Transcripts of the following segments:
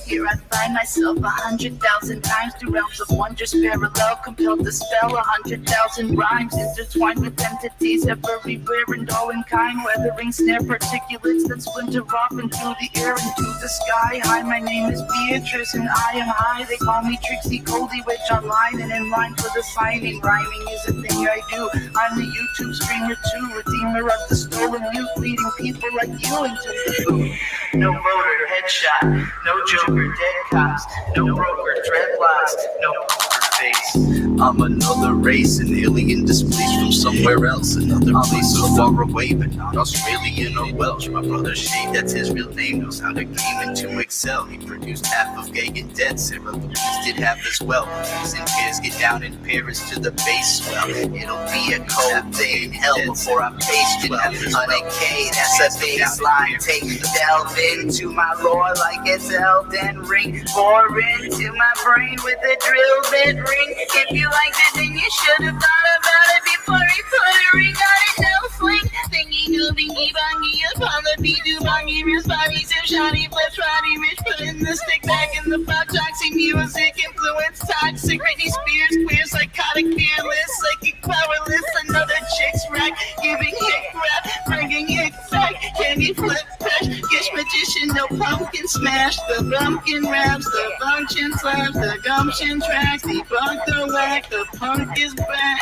Here I find myself 100,000 times through realms of wonders parallel, compelled to spell 100,000 rhymes intertwined with entities everywhere and all in kind, weathering snare particulates that splinter off into the air into the sky. Hi, my name is Beatrice and I am high. They call me Trixie Goldie Witch online and in line for the signing. Rhyming is a thing I do. I'm the YouTube streamer too, redeemer of the stolen youth, leading people like you into the food. No voter, headshot, no joker, dead cops, no broker, dreadlocks, no poker face. I'm another race, an alien displaced from somewhere else, another place so far away, but not Australian or Welsh. My brother Shane, that's his real name, knows how to game into Excel. He produced half of Gay and Dead, Sarah Louise did half as well. These and kids get down in Paris to the base swell. It'll be a cold day in hell before I'm faced with 100K, that's a baseline. Take delve into my lore like it's Elden Ring. Pour into my brain with a drill bit ring. If you liked it, then you should have thought about it before he put a ring on it. No fling. Thinking of bingy bongy upon the beat, do bongy, wrist body, zip shoddy, flips, roddy, rich, putting the stick back in the pot. Toxic music, influence, toxic. Britney Spears, queer, psychotic, fearless, psychic, powerless. Another chick's rack, giving hick rap, bringing hick back. Candy flip, fresh, gish magician, no pumpkin smash. The bumpkin raps, the function slaps, the gumption tracks. Debunk the whack, the punk is back.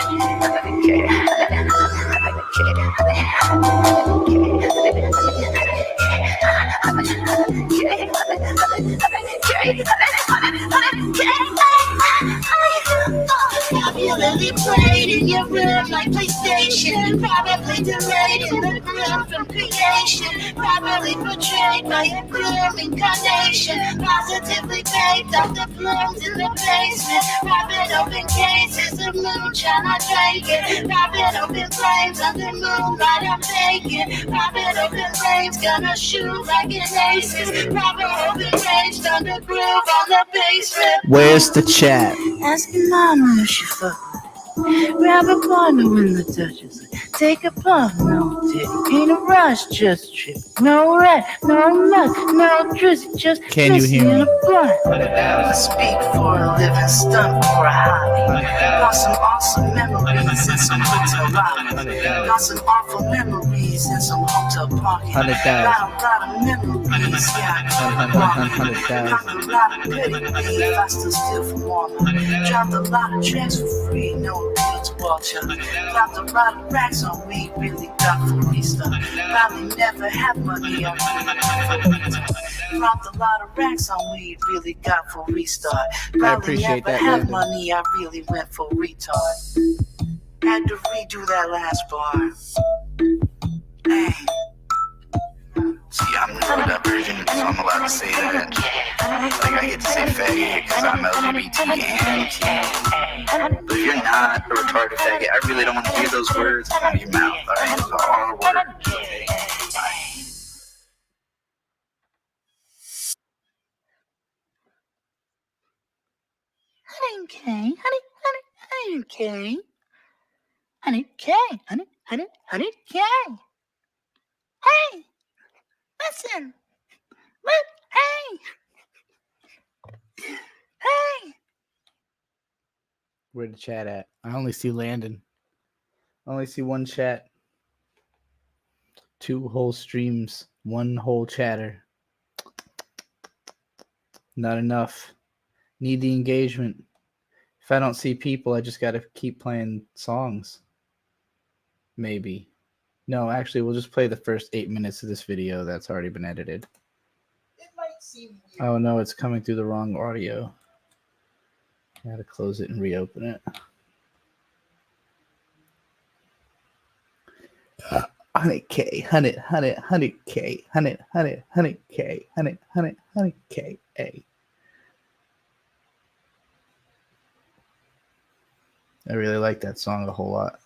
Popularly played in your room like PlayStation. Probably delayed in the gloom from creation. Properly portrayed by a gloom incarnation. Positively baked off the blooms in the basement. Popping open cases of moonshine, I drink it. Popping open flames under moonlight, I'm baking. Popping open flames, gonna shoot like an aces. Popping open rage, thunder groove on the basement. Where's the chat? Asking mama if she fuck with me. Grab a partner when the touches. Take a puff, no titty. Ain't a rush, just trip. No rat, no muck, no drizzy, just Can you hear me? in a blunt. I speak for a living, stunt for a hobby. Got some awesome memories and some hotel lobbies. Got some awful memories and some hotel parking. 100,000. Got a lot of memories, yeah. Got a lot of petty beef, I still steal from Walmart. Dropped a lot of tracks for free, no appeal to watch out. Dropped a lot of racks on weed, really got for restart. Probably never had money, I really dropped a lot of racks on weed, really got for restart. Probably appreciate never that, had Landon. money, I really went for retard. Had to redo that last bar. Hey. See, I'm the grown up version, so I'm allowed to say that. Like, I get to say faggot because I'm LGBT and but if you're not a retarded faggot, I really don't want to hear those words out of your mouth, alright? Those are our words, okay? Honey K, honey K. Honey K, honey K. Hey, listen. Hey. Where the chat at? I only see Landon. I only see one chat. 2 whole streams. 1 whole chatter. Not enough. Need the engagement. If I don't see people, I just gotta keep playing songs. Maybe. No, actually, we'll just play the first 8 minutes of this video that's already been edited. It might seem weird. Oh no, it's coming through the wrong audio. I gotta close it and reopen it. Honey K, honey K, honey K, honey K, A. I really like that song a whole lot.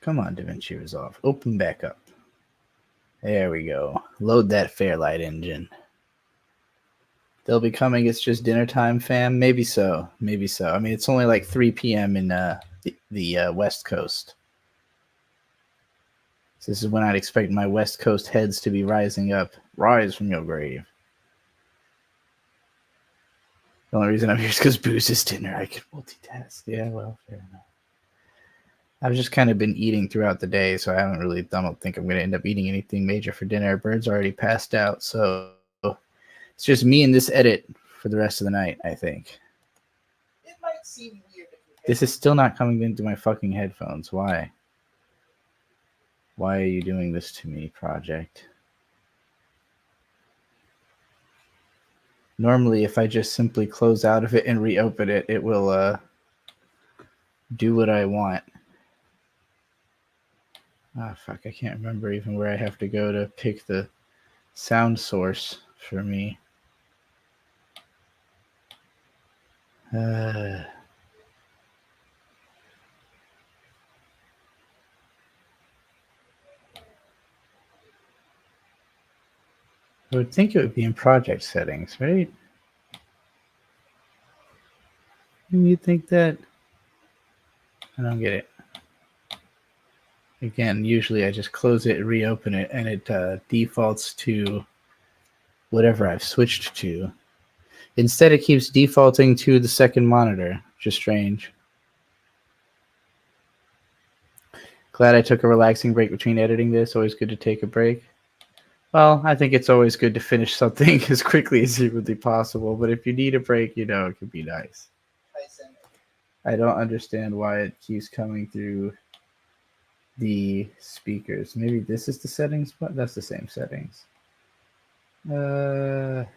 Come on, DaVinci Resolve. Open back up. There we go. Load that Fairlight engine. They'll be coming. It's just dinner time, fam. Maybe so. Maybe so. I mean, it's only like 3 p.m. in the West Coast. This is when I'd expect my West Coast heads to be rising up. Rise from your grave. The only reason I'm here is because booze is dinner. I can multitask. Yeah, well, fair enough. I've just kind of been eating throughout the day, so I don't think I'm going to end up eating anything major for dinner. Bird's already passed out, so it's just me and this edit for the rest of the night, I think. It might seem weird. This is still not coming into my fucking headphones. Why? Why are you doing this to me, project? Normally, if I just simply close out of it and reopen it, it will do what I want. Ah, fuck, I can't remember even where I have to go to pick the sound source for me. I would think it would be in project settings, right? You'd think that? I don't get it. Again, usually I just close it, reopen it, and it defaults to whatever I've switched to. Instead, it keeps defaulting to the second monitor, which is strange. Glad I took a relaxing break between editing this. Always good to take a break. Well, I think it's always good to finish something as quickly as humanly possible, but if you need a break, it could be nice. Kaisen. I don't understand why it keeps coming through the speakers. Maybe this is the settings, but that's the same settings. What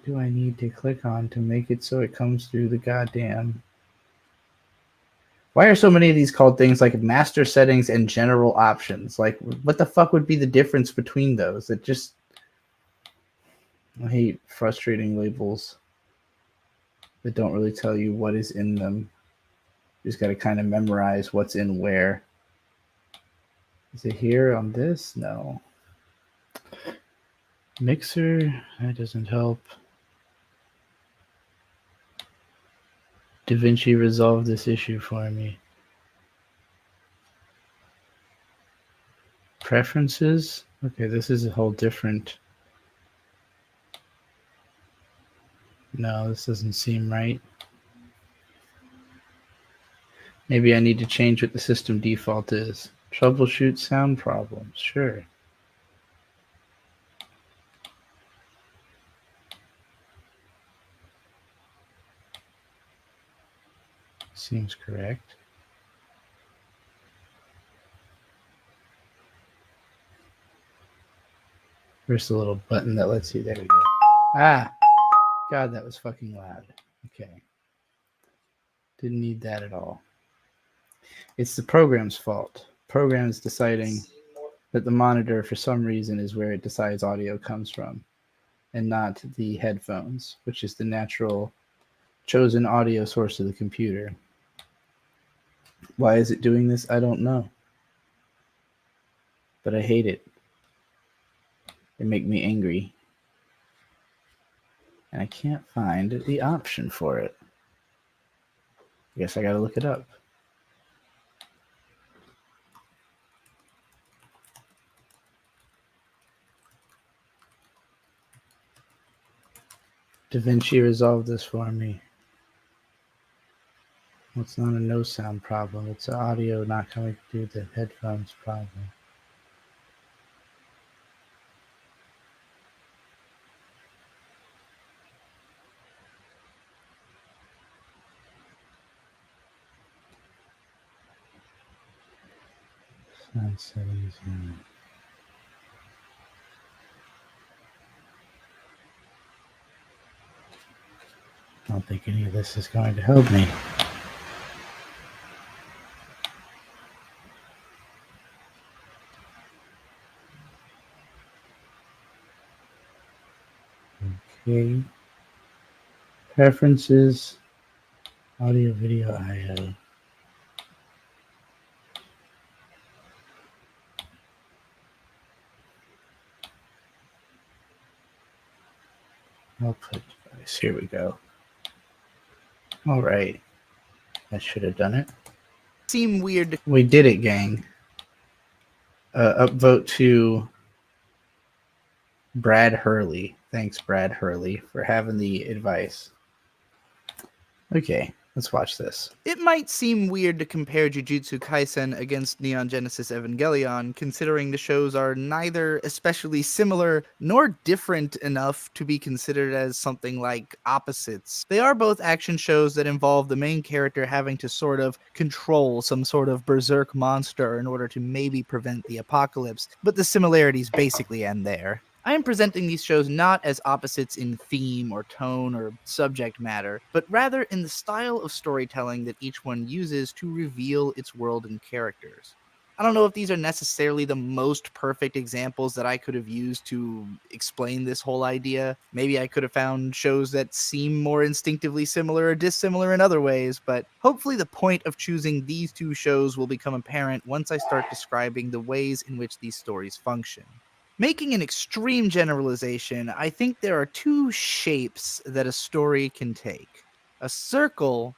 do I need to click on to make it so it comes through the goddamn... Why are so many of these called things like master settings and general options? Like, what the fuck would be the difference between those? It just... I hate frustrating labels that don't really tell you what is in them. You just got to kind of memorize what's in where. Is it here on this? No. Mixer, that doesn't help. DaVinci resolved this issue for me. Preferences? Okay, this is a whole different... No, this doesn't seem right. Maybe I need to change what the system default is. Troubleshoot sound problems, sure. Seems correct. Where's the little button that lets you... There we go. Ah! God, that was fucking loud. Okay. Didn't need that at all. It's the program's fault. Program's deciding that the monitor, for some reason, is where it decides audio comes from, and not the headphones, which is the natural chosen audio source of the computer. Why is it doing this? I don't know. But I hate it. It makes me angry. And I can't find the option for it. I guess I gotta look it up. DaVinci resolved this for me. Well, it's not a no sound problem. It's an audio not coming through the headphones problem. Sound settings. I don't think any of this is going to help me. Okay. Preferences. Audio, video, IO. Output device. Here we go. All right. I should have done it. Seem weird. We did it, gang. Upvote to Brad Hurley. Thanks, Brad Hurley, for having the advice. Okay, let's watch this. It might seem weird to compare Jujutsu Kaisen against Neon Genesis Evangelion, considering the shows are neither especially similar nor different enough to be considered as something like opposites. They are both action shows that involve the main character having to sort of control some sort of berserk monster in order to maybe prevent the apocalypse, but the similarities basically end there. I am presenting these shows not as opposites in theme or tone or subject matter, but rather in the style of storytelling that each one uses to reveal its world and characters. I don't know if these are necessarily the most perfect examples that I could have used to explain this whole idea. Maybe I could have found shows that seem more instinctively similar or dissimilar in other ways, but hopefully the point of choosing these two shows will become apparent once I start describing the ways in which these stories function. Making an extreme generalization, I think there are two shapes that a story can take: a circle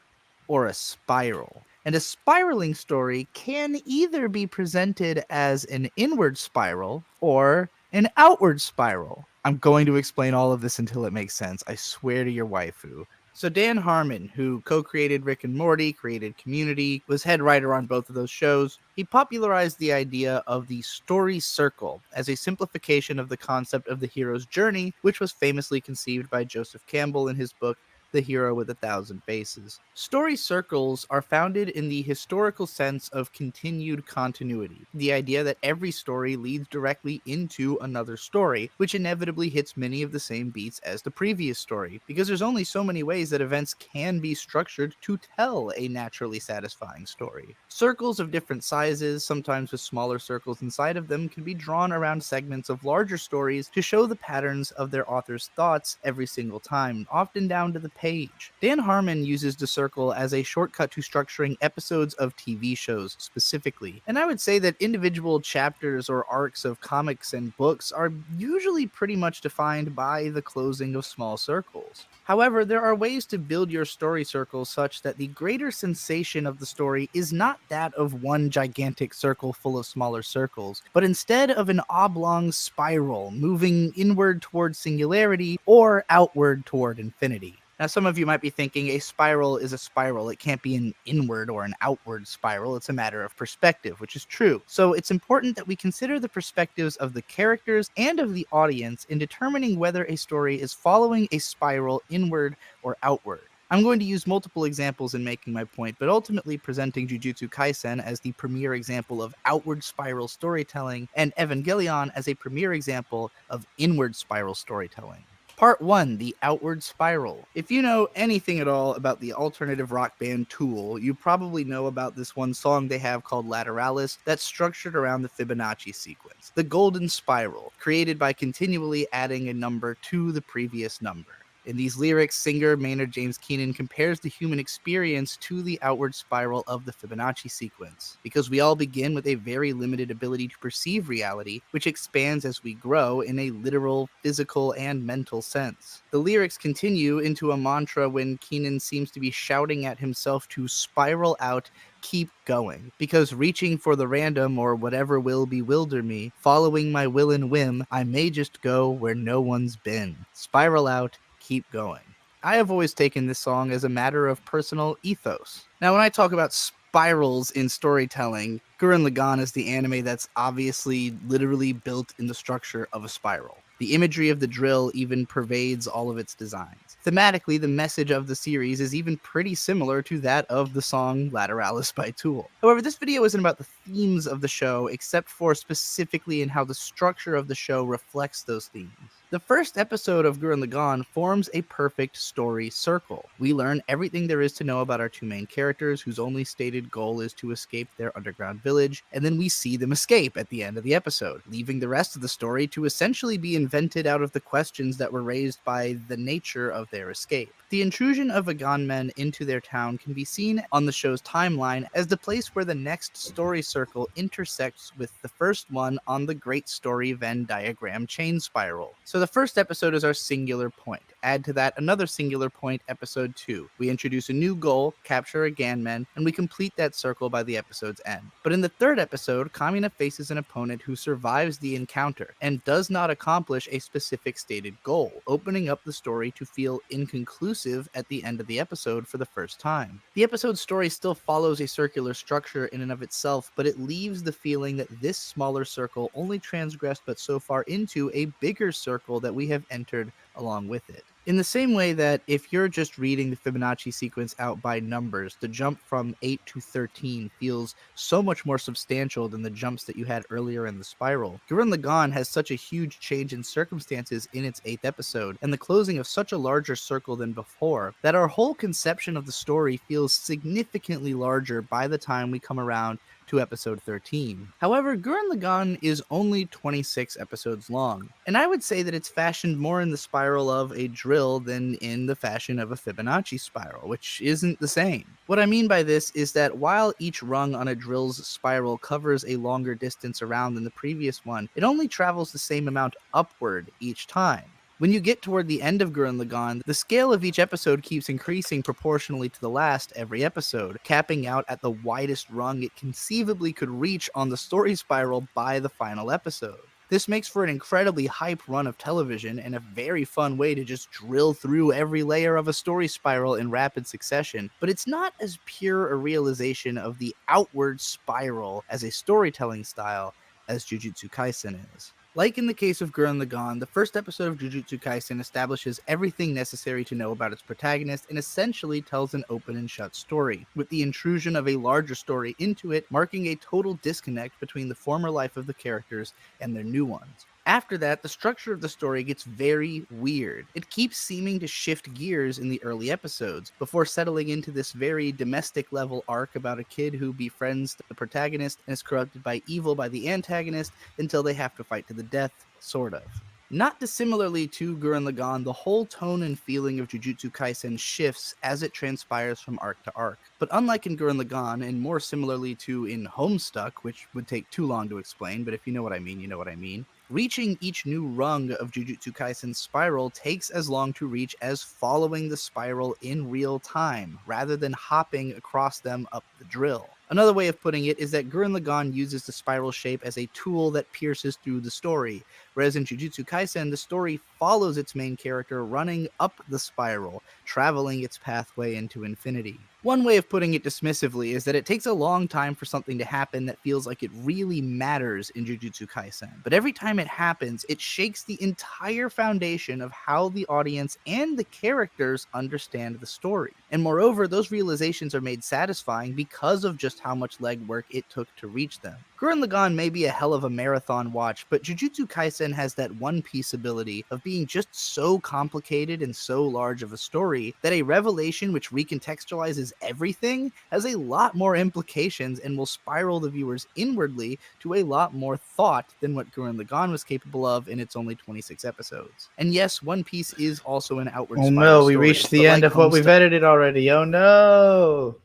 or a spiral. And a spiraling story can either be presented as an inward spiral or an outward spiral. I'm going to explain all of this until it makes sense. I swear to your waifu. So Dan Harmon, who co-created Rick and Morty, created Community, was head writer on both of those shows. He popularized the idea of the story circle as a simplification of the concept of the hero's journey, which was famously conceived by Joseph Campbell in his book The Hero with a Thousand Faces. Story circles are founded in the historical sense of continued continuity, the idea that every story leads directly into another story, which inevitably hits many of the same beats as the previous story, because there's only so many ways that events can be structured to tell a naturally satisfying story. Circles of different sizes, sometimes with smaller circles inside of them, can be drawn around segments of larger stories to show the patterns of their author's thoughts every single time, often down to the page. Dan Harmon uses the circle as a shortcut to structuring episodes of TV shows specifically, and I would say that individual chapters or arcs of comics and books are usually pretty much defined by the closing of small circles. However, there are ways to build your story circle such that the greater sensation of the story is not that of one gigantic circle full of smaller circles, but instead of an oblong spiral moving inward toward singularity or outward toward infinity. Now, some of you might be thinking a spiral is a spiral. It can't be an inward or an outward spiral. It's a matter of perspective, which is true. So it's important that we consider the perspectives of the characters and of the audience in determining whether a story is following a spiral inward or outward. I'm going to use multiple examples in making my point, but ultimately presenting Jujutsu Kaisen as the premier example of outward spiral storytelling and Evangelion as a premier example of inward spiral storytelling. Part 1, the outward spiral. If you know anything at all about the alternative rock band Tool, you probably know about this one song they have called Lateralis that's structured around the Fibonacci sequence, the golden spiral, created by continually adding a number to the previous number. In these lyrics, singer Maynard James Keenan compares the human experience to the outward spiral of the Fibonacci sequence, because we all begin with a very limited ability to perceive reality, which expands as we grow in a literal, physical, and mental sense. The lyrics continue into a mantra when Keenan seems to be shouting at himself to spiral out, keep going, because reaching for the random or whatever will bewilder me, following my will and whim, I may just go where no one's been. Spiral out, keep going. I have always taken this song as a matter of personal ethos. Now, when I talk about spirals in storytelling, Gurren Lagann is the anime that's obviously literally built in the structure of a spiral. The imagery of the drill even pervades all of its designs. Thematically, the message of the series is even pretty similar to that of the song Lateralis by Tool. However, this video isn't about the themes of the show, except for specifically in how the structure of the show reflects those themes. The first episode of Gurren Lagann forms a perfect story circle. We learn everything there is to know about our two main characters, whose only stated goal is to escape their underground village, and then we see them escape at the end of the episode, leaving the rest of the story to essentially be invented out of the questions that were raised by the nature of their escape. The intrusion of Vagan men into their town can be seen on the show's timeline as the place where the next story circle intersects with the first one on the Great Story Venn diagram chain spiral. So the first episode is our singular point. Add to that another singular point, episode 2. We introduce a new goal, capture a Ganmen, and we complete that circle by the episode's end. But in the third episode, Kamina faces an opponent who survives the encounter and does not accomplish a specific stated goal, opening up the story to feel inconclusive at the end of the episode for the first time. The episode's story still follows a circular structure in and of itself, but it leaves the feeling that this smaller circle only transgressed but so far into a bigger circle that we have entered along with it. In the same way that if you're just reading the Fibonacci sequence out by numbers, the jump from 8 to 13 feels so much more substantial than the jumps that you had earlier in the spiral. Gurren Lagann has such a huge change in circumstances in its 8th episode, and the closing of such a larger circle than before, that our whole conception of the story feels significantly larger by the time we come around to episode 13. However, Gurren Lagann is only 26 episodes long, and I would say that it's fashioned more in the spiral of a drill than in the fashion of a Fibonacci spiral, which isn't the same. What I mean by this is that while each rung on a drill's spiral covers a longer distance around than the previous one, it only travels the same amount upward each time. When you get toward the end of Gurren Lagann, the scale of each episode keeps increasing proportionally to the last every episode, capping out at the widest rung it conceivably could reach on the story spiral by the final episode. This makes for an incredibly hype run of television and a very fun way to just drill through every layer of a story spiral in rapid succession, but it's not as pure a realization of the outward spiral as a storytelling style as Jujutsu Kaisen is. Like in the case of Gurren Lagann, the first episode of Jujutsu Kaisen establishes everything necessary to know about its protagonist and essentially tells an open and shut story, with the intrusion of a larger story into it marking a total disconnect between the former life of the characters and their new ones. After that, the structure of the story gets very weird. It keeps seeming to shift gears in the early episodes, before settling into this very domestic level arc about a kid who befriends the protagonist and is corrupted by evil by the antagonist until they have to fight to the death, sort of. Not dissimilarly to Gurren Lagann, the whole tone and feeling of Jujutsu Kaisen shifts as it transpires from arc to arc. But unlike in Gurren Lagann, and more similarly to in Homestuck, which would take too long to explain, but if you know what I mean, you know what I mean, reaching each new rung of Jujutsu Kaisen's spiral takes as long to reach as following the spiral in real time, rather than hopping across them up the drill. Another way of putting it is that Gurren Lagann uses the spiral shape as a tool that pierces through the story, whereas in Jujutsu Kaisen, the story follows its main character running up the spiral, traveling its pathway into infinity. One way of putting it dismissively is that it takes a long time for something to happen that feels like it really matters in Jujutsu Kaisen, but every time it happens, it shakes the entire foundation of how the audience and the characters understand the story. And moreover, those realizations are made satisfying because of just how much legwork it took to reach them. Gurren Lagann may be a hell of a marathon watch, but Jujutsu Kaisen has that One Piece ability of being just so complicated and so large of a story that a revelation which recontextualizes everything has a lot more implications and will spiral the viewers inwardly to a lot more thought than what Gurren Lagann was capable of in its only 26 episodes. And yes, One Piece is also an outward spiral no, we story, reached the but end like of what we've edited already. Oh no!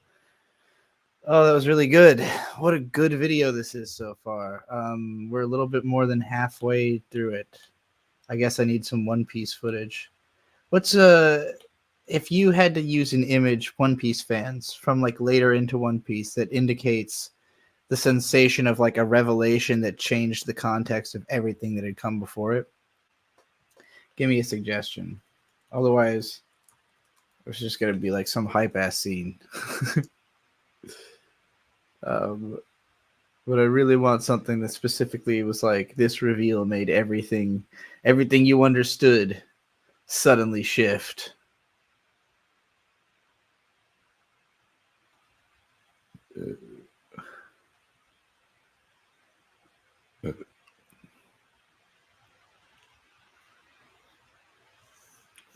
Oh, that was really good. What a good video this is so far. We're a little bit more than halfway through it. I guess I need some One Piece footage. What's if you had to use an image, One Piece fans, from like later into One Piece that indicates the sensation of like a revelation that changed the context of everything that had come before it, give me a suggestion. Otherwise, it's just gonna be like some hype ass scene. But I really want something that specifically was like this reveal made everything you understood suddenly shift.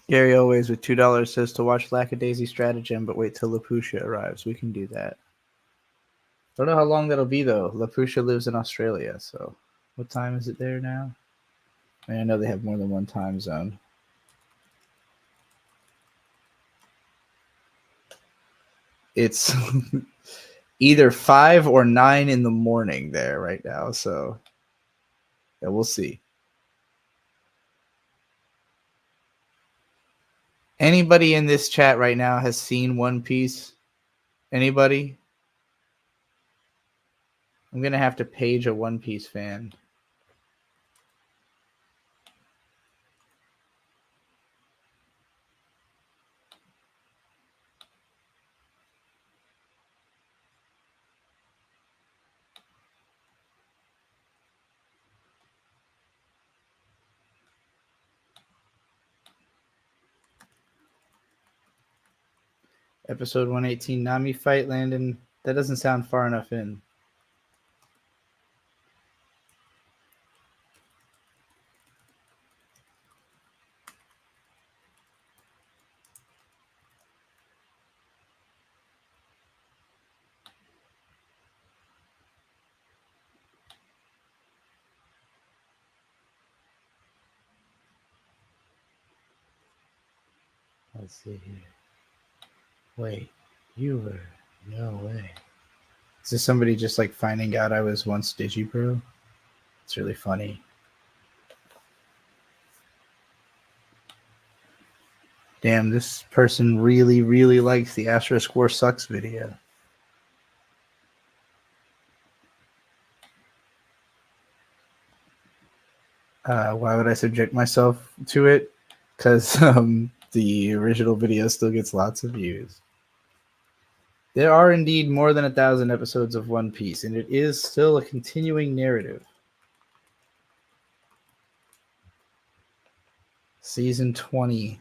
Gary always with $2 says to watch Lackadaisy Stratagem, but wait till Lapusha arrives. We can do that. Don't know how long that'll be though. Lapusha lives in Australia, so what time is it there now? I know they have more than one time zone. It's either 5 or 9 in the morning there right now, so yeah, we'll see. Anybody in this chat right now has seen One Piece? Anybody? I'm going to have to page a One Piece fan. Episode 118, Nami fight Landon. That doesn't sound far enough in. Let's see here. Wait, you were... No way. Is this somebody just like finding out I was once Digibro? It's really funny. Damn, this person really, really likes the Asterisk War Sucks video. Why would I subject myself to it? Because the original video still gets lots of views. There are indeed more than 1,000 episodes of One Piece, and it is still a continuing narrative. Season 20.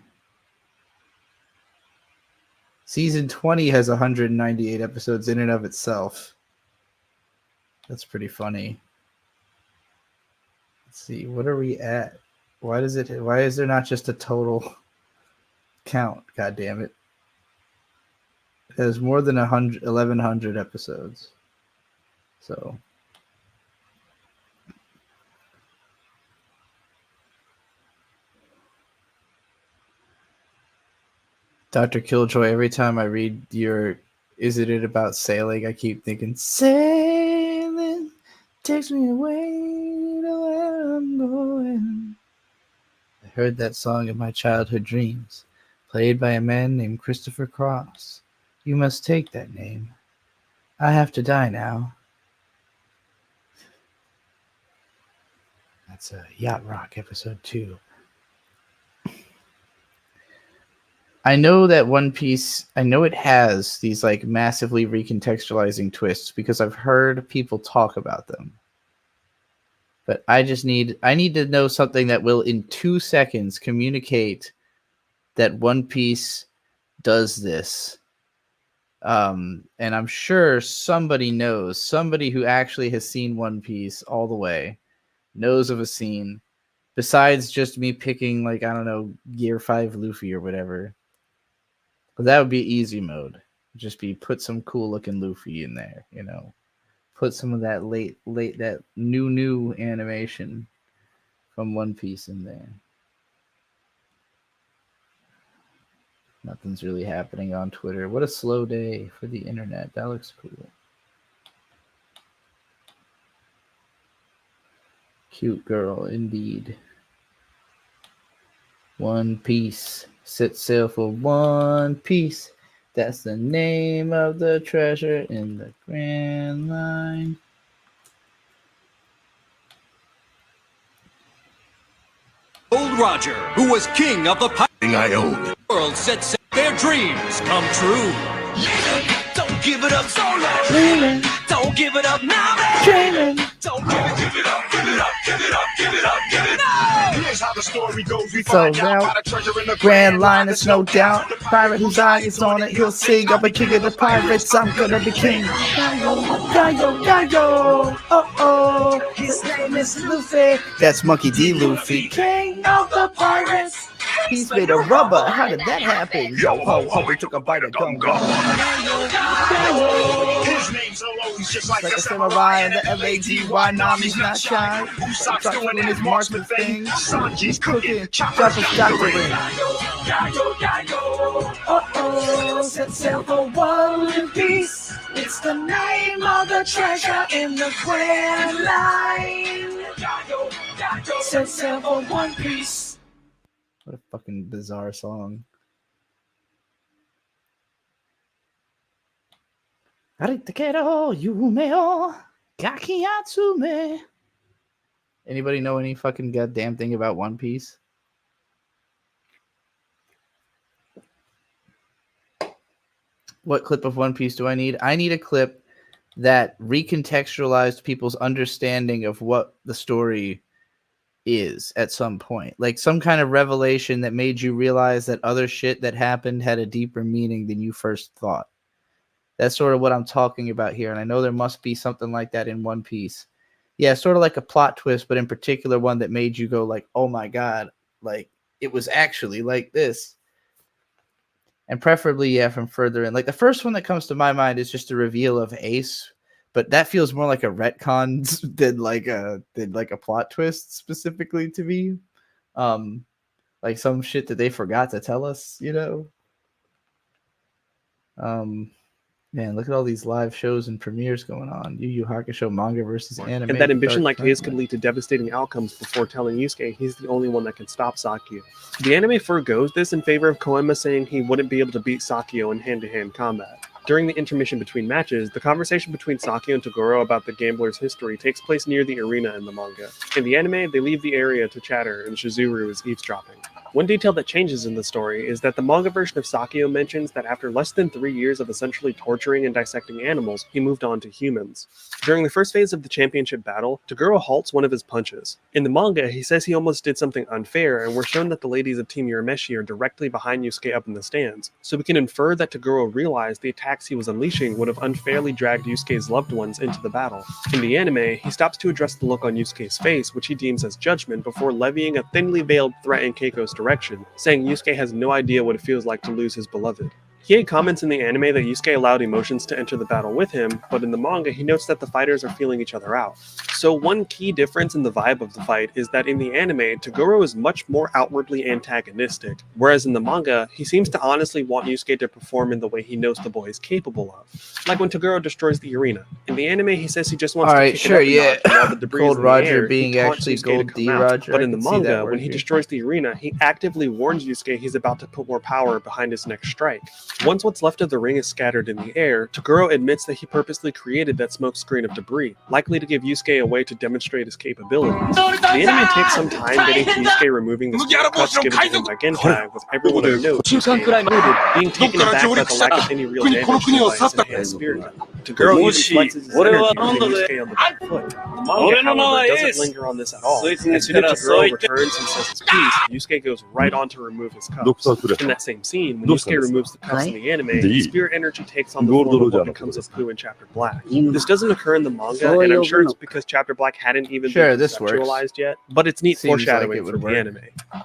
Season 20 has 198 episodes in and of itself. That's pretty funny. Let's see, what are we at? Why is there not just a total count? God damn it. It has more than 1,100 episodes. So Dr. Killjoy, every time I read your Isn't It About Sailing, I keep thinking, sailing takes me away to where I'm going. I heard that song in my childhood dreams, played by a man named Christopher Cross. You must take that name. I have to die now. That's a Yacht Rock episode 2. I know that One Piece, I know it has these like massively recontextualizing twists because I've heard people talk about them. But I need to know something that will in 2 seconds communicate that One Piece does this. And I'm sure somebody knows, somebody who actually has seen One Piece all the way, knows of a scene, besides just me picking, like, I don't know, Gear 5 Luffy or whatever. But that would be easy mode. Just be put some cool looking Luffy in there, you know. Put some of that late that new animation from One Piece in there. Nothing's really happening on Twitter. What a slow day for the internet. That looks cool. Cute girl, indeed. One Piece. Set sail for One Piece. That's the name of the treasure in the Grand Line. Old Roger, who was king of the I own. world, said their dreams come true. Don't give it up solo. Dreaming, Don't give it up now. dreaming. Don't give it up, give it up, give it up, give it up, give it up. Here's how the story goes. We So find now, out about a treasure in the Grand Line, it's no doubt. Pirate whose eye is on it, he'll sing. I'm a king of the pirates, I'm gonna be king. Yayo, yayo, oh, his name is Luffy. That's Monkey D. Luffy, king of the pirates. He's made of rubber, how did that happen? Yo ho ho, we took a bite of gum gum. His name's always just like Like a a samurai and the L-A-D-Y, Nami's not shy. Usopp's doing his marksman thing. Sanji's cooking. Drop his doctorate. Set sail for One Piece. It's the name of the treasure in the Grand Line. Set sail for One Piece. What a fucking bizarre song. Aritakero yume o kakiyatsume. Anybody know any fucking goddamn thing about One Piece? What clip of One Piece do I need? I need a clip that recontextualized people's understanding of what the story is at some point. Like some kind of revelation that made you realize that other shit that happened had a deeper meaning than you first thought. That's sort of what I'm talking about here. And I know there must be something like that in One Piece. Yeah, sort of like a plot twist, but in particular one that made you go like, oh my God, like it was actually like this. And preferably, yeah, from further in. Like the first one that comes to my mind is just a reveal of Ace, but that feels more like a retcon than like a plot twist specifically to me. Like some shit that they forgot to tell us, you know. Man, look at all these live shows and premieres going on. Yu Yu Hakusho manga versus anime. And that ambition like his could Dark lead to devastating outcomes before telling Yusuke he's the only one that can stop Sakio. The anime forgoes this in favor of Koenma saying he wouldn't be able to beat Sakio in hand-to-hand combat. During the intermission between matches, the conversation between Sakio and Toguro about the gambler's history takes place near the arena in the manga. In the anime, they leave the area to chatter and Shizuru is eavesdropping. One detail that changes in the story is that the manga version of Sakio mentions that after less than 3 years of essentially torturing and dissecting animals, he moved on to humans. During the first phase of the championship battle, Toguro halts one of his punches. In the manga, he says he almost did something unfair, and we're shown that the ladies of Team Urameshi are directly behind Yusuke up in the stands, so we can infer that Toguro realized the attacks he was unleashing would have unfairly dragged Yusuke's loved ones into the battle. In the anime, he stops to address the look on Yusuke's face, which he deems as judgment, before levying a thinly veiled threat in Keiko's direction, saying Yusuke has no idea what it feels like to lose his beloved. Hiei comments in the anime that Yusuke allowed emotions to enter the battle with him, but in the manga he notes that the fighters are feeling each other out. So one key difference in the vibe of the fight is that in the anime, Toguro is much more outwardly antagonistic, whereas in the manga, he seems to honestly want Yusuke to perform in the way he knows the boy is capable of. Like when Toguro destroys the arena. In the anime, he says he just wants to kick it up a notch, and while the debris Gold is in the Roger air, being he taunts actually Yusuke Gold to come D out. Roger. But I in the can see that manga, word when he here. destroys the arena, he actively warns Yusuke he's about to put more power behind his next strike. Once what's left of the ring is scattered in the air, Toguro admits that he purposely created that smoke screen of debris, likely to give Yusuke a way to demonstrate his capabilities. The anime takes some time getting to Yusuke removing the spirit cuts given to him by Genkai, with everyone of note, Yusuke included, being taken aback by the lack of any real damage done by his enhanced spirit gun. Toguro even flexes his energy, putting Yusuke on the back foot. The manga, however, doesn't linger on this at all. As soon as Toguro returns and says his piece, Yusuke goes right on to remove his cups. In that same scene, when Yusuke removes the cups in the anime, his spirit energy takes on the form of what becomes of Pooh in Chapter Black. This doesn't occur in the manga, and I'm sure it's because Chapter Black hadn't even been conceptualized yet, but it's neat foreshadowing for the anime.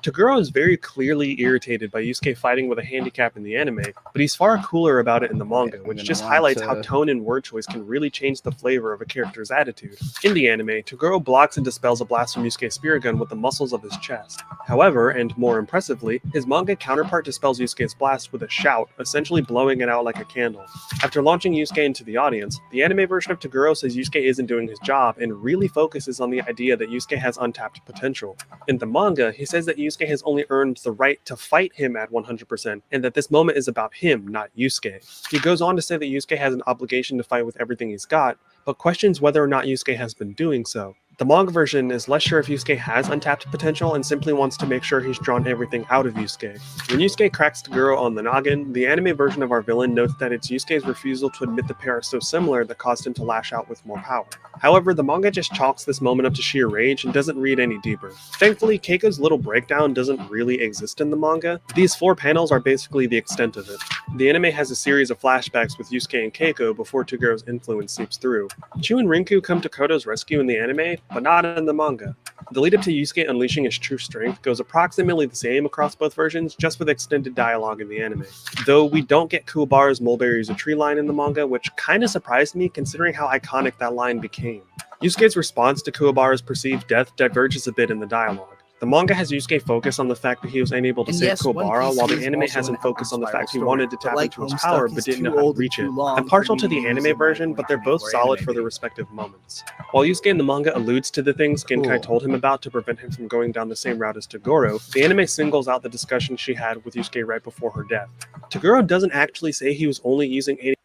Toguro is very clearly irritated by Yusuke fighting with a handicap in the anime, but he's far cooler about it in the manga, which just highlights how tone and word choice can really change the flavor of a character's attitude. In the anime, Toguro blocks and dispels a blast from Yusuke's spirit gun with the muscles of his chest. However, and more impressively, his manga counterpart dispels Yusuke's blast with a shout, essentially blowing it out like a candle. After launching Yusuke into the audience, the anime version of Toguro says Yusuke isn't doing his job and really focuses on the idea that Yusuke has untapped potential. In the manga, he says that Yusuke has only earned the right to fight him at 100%, and that this moment is about him, not Yusuke. He goes on to say that Yusuke has an obligation to fight with everything he's got, but questions whether or not Yusuke has been doing so. The manga version is less sure if Yusuke has untapped potential and simply wants to make sure he's drawn everything out of Yusuke. When Yusuke cracks Toguro on the noggin, the anime version of our villain notes that it's Yusuke's refusal to admit the pair are so similar that caused him to lash out with more power. However, the manga just chalks this moment up to sheer rage and doesn't read any deeper. Thankfully, Keiko's little breakdown doesn't really exist in the manga. These 4 panels are basically the extent of it. The anime has a series of flashbacks with Yusuke and Keiko before Togoro's influence seeps through. Chu and Rinku come to Koto's rescue in the anime, but not in the manga. The lead up to Yusuke unleashing his true strength goes approximately the same across both versions, just with extended dialogue in the anime. Though we don't get Kuwabara's "Mulberry's a tree" line in the manga, which kinda surprised me considering how iconic that line became. Yusuke's response to Kuwabara's perceived death diverges a bit in the dialogue. The manga has Yusuke focus on the fact that he was unable to save Kuwabara, while the anime has him focus on the fact he wanted to tap into his power but didn't know how to reach it. I'm partial to the anime version, but they're both solid for their respective moments. While Yusuke in the manga alludes to the things Genkai told him about to prevent him from going down the same route as Toguro, the anime singles out the discussion she had with Yusuke right before her death. Toguro doesn't actually say he was only using 80.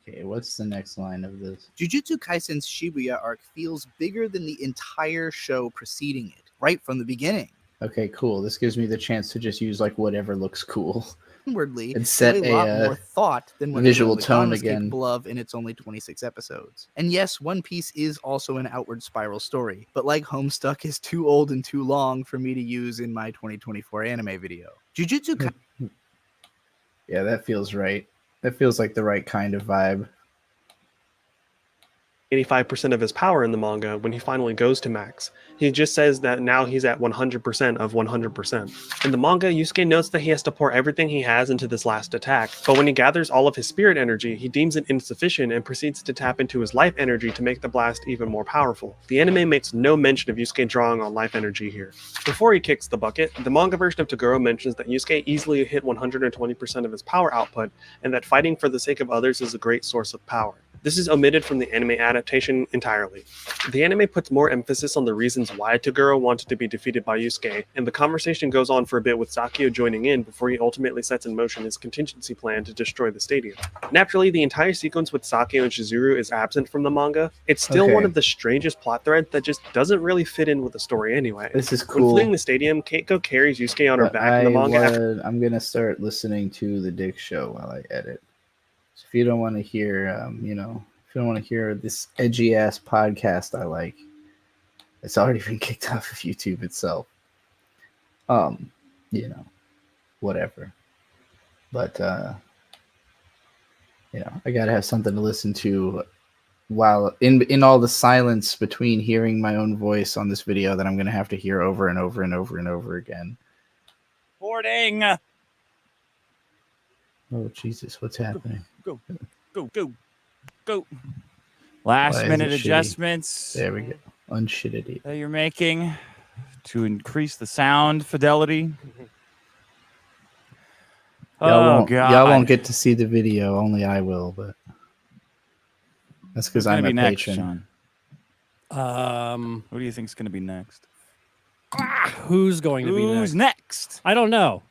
Okay, what's the next line of this? Jujutsu Kaisen's Shibuya arc feels bigger than the entire show preceding it, right from the beginning. Okay, cool. This gives me the chance to just use like whatever looks cool. Inwardly, And set a lot a, more thought than what visual Attack on tone Titan was again. capable of in its only 26 episodes. And yes, One Piece is also an outward spiral story, but like Homestuck is too old and too long for me to use in my 2024 anime video. Jujutsu Yeah, that feels right. That feels like the right kind of vibe. 85% of his power in the manga when he finally goes to max. He just says that now he's at 100% of 100%. In the manga, Yusuke notes that he has to pour everything he has into this last attack, but when he gathers all of his spirit energy, he deems it insufficient and proceeds to tap into his life energy to make the blast even more powerful. The anime makes no mention of Yusuke drawing on life energy here. Before he kicks the bucket, the manga version of Toguro mentions that Yusuke easily hit 120% of his power output, and that fighting for the sake of others is a great source of power. This is omitted from the anime adaptation entirely. The anime puts more emphasis on the reasons why Toguro wanted to be defeated by Yusuke, and the conversation goes on for a bit with Sakio joining in before he ultimately sets in motion his contingency plan to destroy the stadium. Naturally, the entire sequence with Sakio and Chizuru is absent from the manga. It's still Okay. one of the strangest plot threads that just doesn't really fit in with the story anyway. This is When cool. fleeing the stadium, Keiko carries Yusuke on her But back in the manga. I'm gonna start listening to the Dick Show while I edit. So if you don't want to hear, if you don't want to hear this edgy ass podcast I like, it's already been kicked off of YouTube itself. Whatever. But I gotta have something to listen to while in all the silence between hearing my own voice on this video that I'm gonna have to hear over and over and over and over again. Boarding. Oh Jesus, what's happening? Go. Last Why is minute it shitty? adjustments There we go. Unshitty. that you're making to increase the sound fidelity. Y'all won't get to see the video. Only I will, but that's because Who's gonna I'm be a next, patron. Sean? Who do you think is going to be next? Who's going to be Who's next? next? I don't know.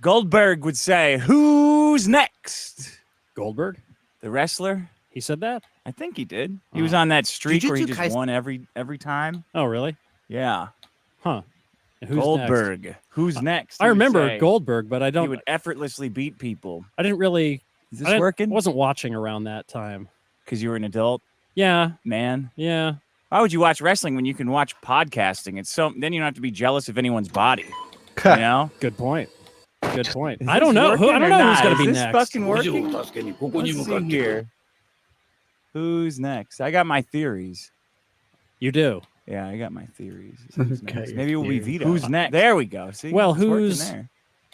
Goldberg would say, "Who's next?" Goldberg? The wrestler? He said that? I think he did. He was on that streak where he Jujutsu just Kaisen- won every time. Oh, really? Yeah. Huh. And who's Goldberg. next? Who's next? I he would remember say. Goldberg, but I He don't. would effortlessly beat people. I didn't really. Is I this didn't- working? wasn't watching around that time. Because you were an adult Yeah. man. Yeah. Why would you watch wrestling when you can watch podcasting? It's so then you don't have to be jealous of anyone's body. You know? Good point. Good point. Is I don't this know. working I don't or know who's not? going to be Is this next. fucking working? Let's see here. Who's next? I got my theories. You do. Yeah, I got my theories. Who's Okay, next? your Maybe it will be theories. Vito. Who's next? There we go. See? Well, It's working who's- there.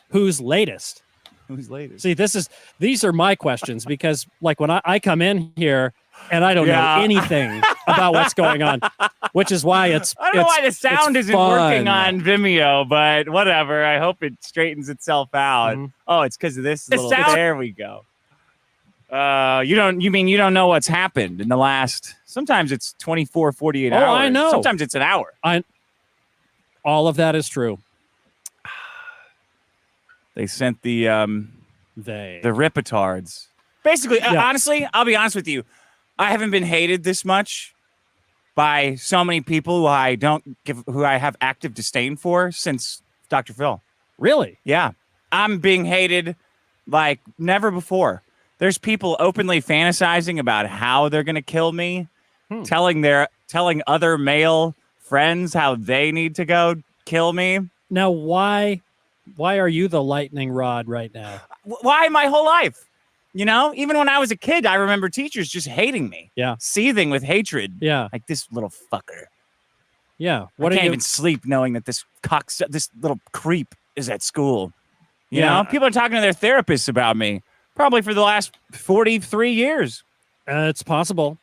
Who's latest? Who's latest? See, these are my questions because, like, when I come in here and I don't Yeah. know anything about what's going on, which is why it's. I don't know why the sound it's isn't working fun. on Vimeo, but whatever. I hope it straightens itself out. Mhm. Oh, it's because of this. The Little, sound- there we go. You don't know what's happened in the last. Sometimes it's 24, 48 hours. I know. Sometimes it's an hour. All of that is true. They sent the They. Ripitards. Basically, Yeah. honestly, I'll be honest with you. I haven't been hated this much by so many people who I have active disdain for since Dr. Phil. Really? Yeah. I'm being hated like never before. There's people openly fantasizing about how they're going to kill me, telling other male friends how they need to go kill me. Now, why are you the lightning rod right now? Why my whole life? You know, even when I was a kid, I remember teachers just hating me. Yeah. Seething with hatred. Yeah. Like this little fucker. Yeah. I can't even sleep knowing that this little creep is at school. You know, people are talking to their therapists about me probably for the last 43 years. It's possible.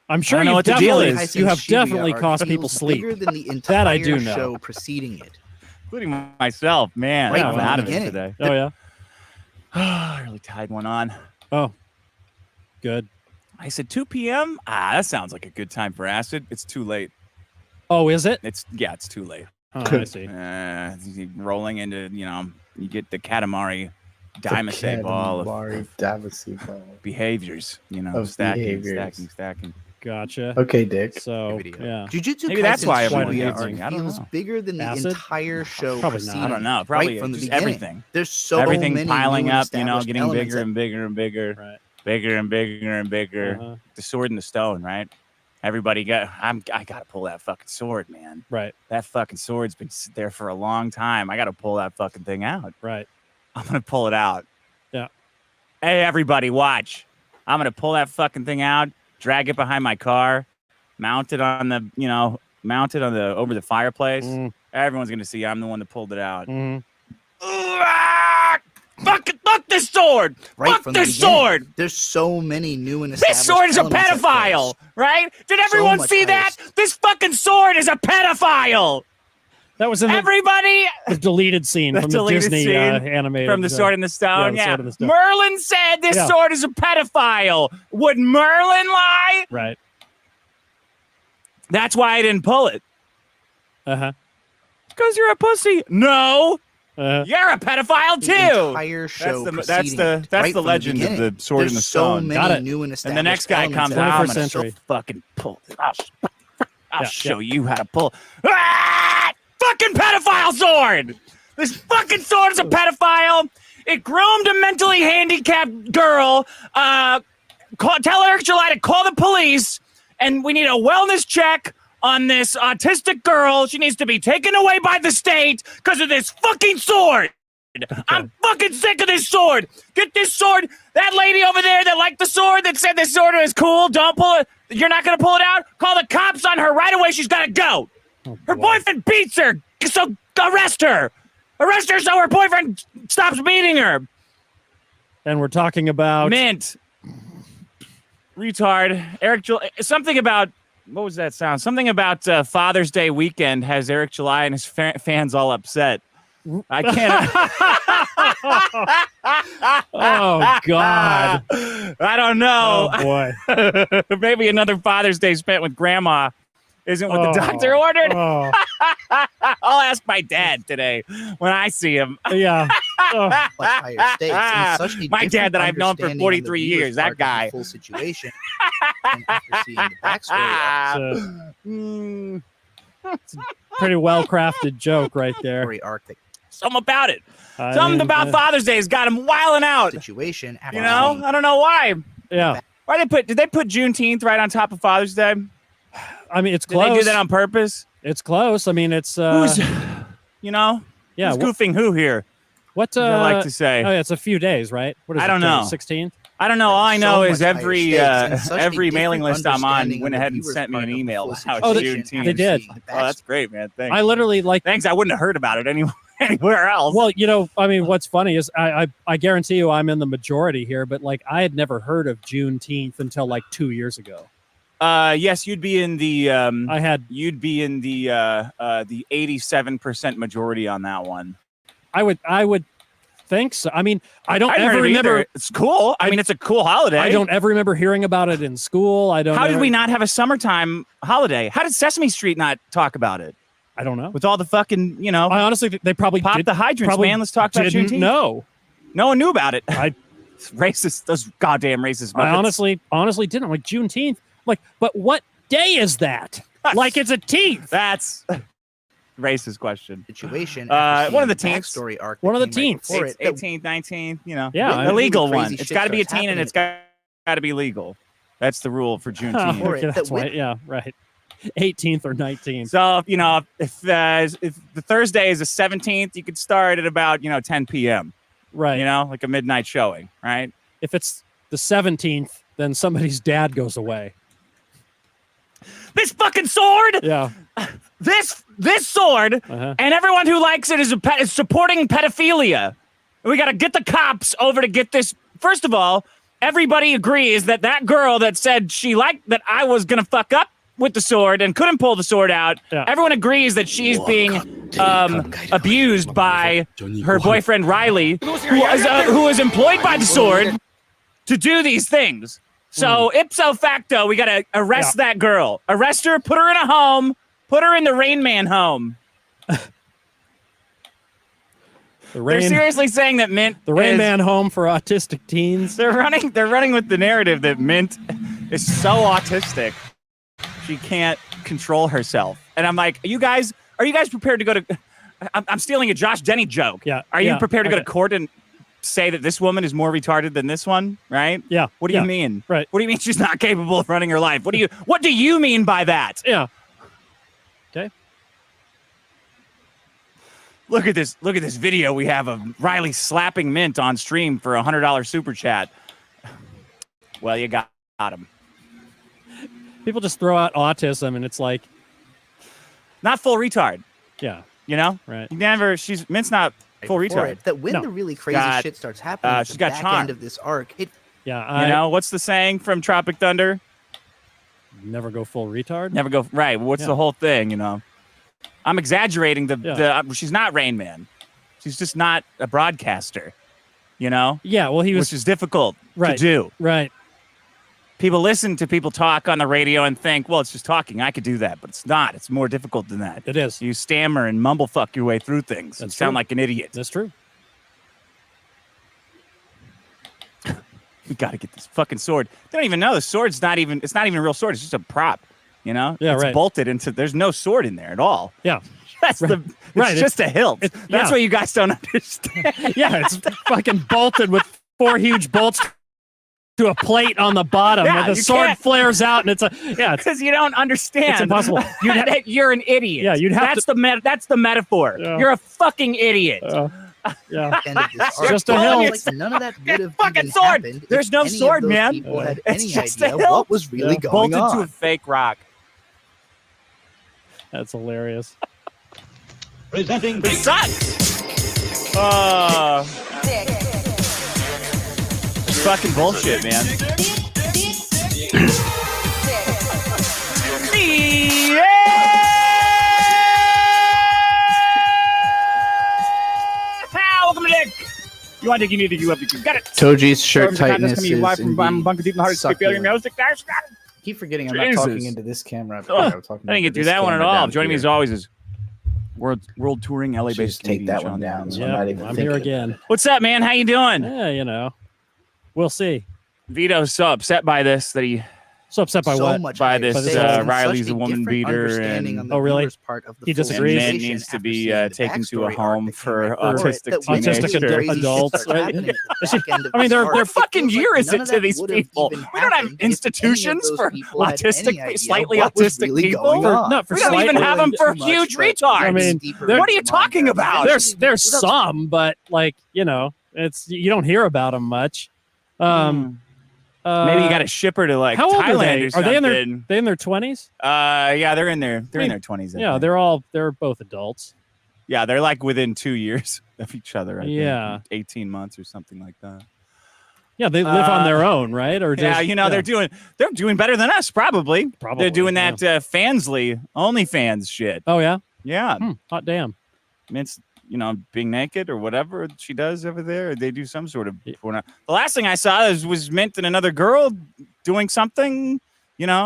I'm sure I don't know you've what the deal definitely, is. you have Kaisen's Shibuya definitely arc cost feels people sleep. bigger than the That I entire do know. show preceding it. Including myself. Man, Right I'm from the out of it beginning. today. Oh, yeah. I really tied one on. Oh, good. I said 2 p.m. That sounds like a good time for acid. It's too late. Oh, is it? It's too late. Oh, I see. Rolling into, you get the Katamari Dynasty ball of Dynasty ball. behaviors, you know, Of stacking, behaviors. stacking. Gotcha. Okay, Dick. So Video. yeah. Jujutsu Maybe that's why Kaisen's everyone Shibuya hates arc me. I don't feels know. bigger than the Acid? entire show. Probably not. preceding I don't know. it, Probably right from the just beginning. everything. There's so Everything many piling new up, and you know, established getting elements bigger and bigger and bigger, Right. bigger and bigger and bigger. Uh-huh. The sword and the stone, right? Everybody I gotta pull that fucking sword, man. Right. That fucking sword's been there for a long time. I gotta pull that fucking thing out. Right. I'm gonna pull it out. Yeah. Hey, everybody, watch. I'm gonna pull that fucking thing out, drag it behind my car, mount it on the, over the fireplace. Everyone's gonna see I'm the one that pulled it out. Fuck this sword! Right Fuck from the this beginning. sword! There's so many new and This established sword is a elements at pedophile, first. right? Did everyone much see that? higher. This fucking sword is a pedophile. That was in Everybody, the deleted scene The from the deleted Disney scene animated. from the Sword and the Stone. yeah, the Yeah, Sword and the Stone. Merlin said this Yeah. sword is a pedophile. Would Merlin lie? Right. That's why I didn't pull it. Uh-huh. Because you're a pussy. No, Uh-huh. you're a pedophile The too. entire show That's preceding it, the right from legend of beginning. the Sword There's and the so Stone. many Got it. new and established And the next guy elements comes at out. I'm 21st gonna century. fucking pull it. I'll Yeah, show you how to pull. Ah! Fucking pedophile sword! This fucking sword is a pedophile. It groomed a mentally handicapped girl. Tell Eric July to call the police, and we need a wellness check on this autistic girl. She needs to be taken away by the state because of this fucking sword. I'm fucking sick of this sword. Get this sword. That lady over there that liked the sword, that said this sword is cool, don't pull it. You're not going to pull it out? Call the cops on her right away. She's got to go. Her boyfriend beats her, so arrest her. Arrest her so her boyfriend stops beating her. And we're talking about Mint. Retard. Eric July. Something about, what was that sound? Something about Father's Day weekend has Eric July and his fans all upset. I can't. Oh God. I don't know. Oh boy. Maybe another Father's Day spent with Grandma isn't what the doctor ordered. Oh, I'll ask my dad today when I see him. yeah. Oh, much higher stakes. And such a My dad different that I've known for understanding on the 43 viewer's years, that part of the guy. Full situation. And after seeing the backstory it's a pretty well crafted joke right there. story arc, the Something about it. I Something mean, about Father's Day has got him wilding out. situation. After You know, seeing I don't know why. Yeah. Why did they put Juneteenth right on top of Father's Day? I mean, it's Did close. they do that on purpose? It's close. I mean, it's Who's, you know, yeah. who's goofing who here? What as I like to say. Oh, yeah, it's a few days, right? What is I it? don't know. 16th. I don't know. All I So know much is higher every stakes and such a every mailing different list I'm on understanding went on the ahead and viewer's sent me part an of the email full about how Oh, situation Juneteenth. they did. after seeing the Oh, that's great, man. Thanks. I literally like. Thanks. I wouldn't have heard about it anywhere else. Well, you know, I mean, what's funny is I guarantee you I'm in the majority here, but like I had never heard of Juneteenth until like 2 years ago. Yes, you'd be in the you'd be in the 87% majority on that one. I would think so. I mean, I don't I ever remember. It's cool. I mean, it's a cool holiday. I don't ever remember hearing about it in school. I don't. How did ever- we not have a summertime holiday? How did Sesame Street not talk about it? I don't know. With all the fucking, you know, I honestly, they probably pop did, the hydrants, probably man. Let's talk about didn't Juneteenth. know. No one knew about it. I Racist. Those goddamn racist. I Muppets. honestly didn't. Like Juneteenth. Like, but what day is that? Like it's a teenth. That's racist question. situation. One of the teens. Story arc. One of the that came right teens. before it, that 18th, 19th, you know. Yeah, the I- legal crazy one. It's shit got to be a starts teen and happening. it's got to be legal. That's the rule for Juneteenth. Or it- Okay, that's that right. Yeah, right. 18th or 19th. So, you know, if the Thursday is the 17th, you could start at about, 10 p.m., Right. you know, like a midnight showing, right? If it's the 17th, then somebody's dad goes away. This fucking sword, Yeah. this sword, Uh-huh. and everyone who likes it is supporting pedophilia. We got to get the cops over to get this. First of all, everybody agrees that girl that said she liked that I was going to fuck up with the sword and couldn't pull the sword out. Yeah. Everyone agrees that she's being abused by her boyfriend Riley, who is employed by the sword to do these things. So ipso facto, we got to arrest that girl. Arrest her, put her in a home, put her in the Rain Man home. The They're Rain, seriously saying that Mint. the Rain is- Man home for autistic teens. They're running with the narrative that Mint is so autistic she can't control herself. And I'm like, are you guys prepared to go to? I'm stealing a Josh Denny joke. Yeah. Are you yeah, prepared to go to okay. court and say that this woman is more retarded than this one? Right? Yeah. What do yeah, you mean? Right. What do you mean she's not capable of running her life? What do you mean by that? Yeah. Okay. Look at this video we have of Riley slapping Mint on stream for $100 super chat. Well, you got him. People just throw out autism, and it's like, Not full retard. yeah, You know? right. Mint's not full For retard. it, that when No. the really crazy Got- shit starts happening at she's the got back charm. end of this arc, it Yeah. You know, what's the saying from Tropic Thunder? Never go full retard. Never go right. What's Yeah. the whole thing? You know, I'm exaggerating Yeah. she's not Rain Man. She's just not a broadcaster. You know, Yeah. Well, he was which is difficult right. to do. right. People listen to people talk on the radio and think, well, it's just talking. I could do that, but it's not. It's more difficult than that. It is. You stammer and mumble fuck your way through things. You That's sound true. like an idiot. That's true. We got to get this fucking sword. They don't even know the sword's not even. It's not even a real sword. It's just a prop. You know. Yeah, It's right. bolted into. There's no sword in there at all. Yeah. That's Right. the. It's Right, just a hilt. it's- That's yeah. what you guys don't understand. Yeah. It's fucking bolted with 4 huge bolts to a plate on the bottom. Yeah, and the you sword can't- flares out, and it's a yeah. It's, Because you don't understand. It's impossible. You're an idiot. Yeah, you'd have that's that's the metaphor. Yeah. You're a fucking idiot. yeah. end of this You're arc, just a it hill. feels like none of that would have fucking even sword. happened if There's no any of sword, those man. people had It's any just a idea hilt. what was really Yeah. going Bolted to a on. fake rock. That's hilarious. Presenting It sucks. It's fucking bullshit, man. Welcome to Dick. You want to you need to you have to got it. Toji's shirt Storms of Madness tightness coming to you live is from Bunker Deep in the Heart of succulent. Music. Keep forgetting I'm Jesus. not talking into this camera. Oh, I'm talking I didn't into get through this that one at camera all. down Joining me here. as always is world touring LA Should based. just take that one down. So I'm Yeah, not even I'm thinking here about again. it. What's up, man? How you doing? Yeah, you know, we'll see. Vito's so upset by this that he So upset by so what? much by hype. this, They have Riley's such a woman different beater understanding and- on the Oh, really? viewer's part of the He full disagrees? man realization needs to after be seeing the taken to a backstory arc home that for came out for it, autistic that when Autistic the teenagers. crazy shit adults, starts right? happening at the back end of I mean, this they're- arc, they're it fucking feels like year is none it of to that these would have people? even We don't have happened if any of institutions those for people had any autistic, idea slightly what was autistic really people. going on. No, for We don't even slightly have them for too much, huge but retards. I mean, deeper they're- What are you into the talking manga. about? There's Without- some, but like you know, it's you don't hear about them much. Maybe you got to ship her to like how old Thailand are they? or Are something. they in their 20s? Yeah, they're in their 20s. I Yeah, think. they're both adults. Yeah, they're like within 2 years of each other. I think. Yeah. 18 months or something like that. Yeah, they live on their own, right? Or Yeah, just, you know they're doing better than us probably. Probably, They're doing yeah. that Fansly OnlyFans shit. Oh yeah, Yeah, hot damn. it's being naked or whatever she does over there. They do some sort of porn. The last thing I saw was Mint and another girl doing something,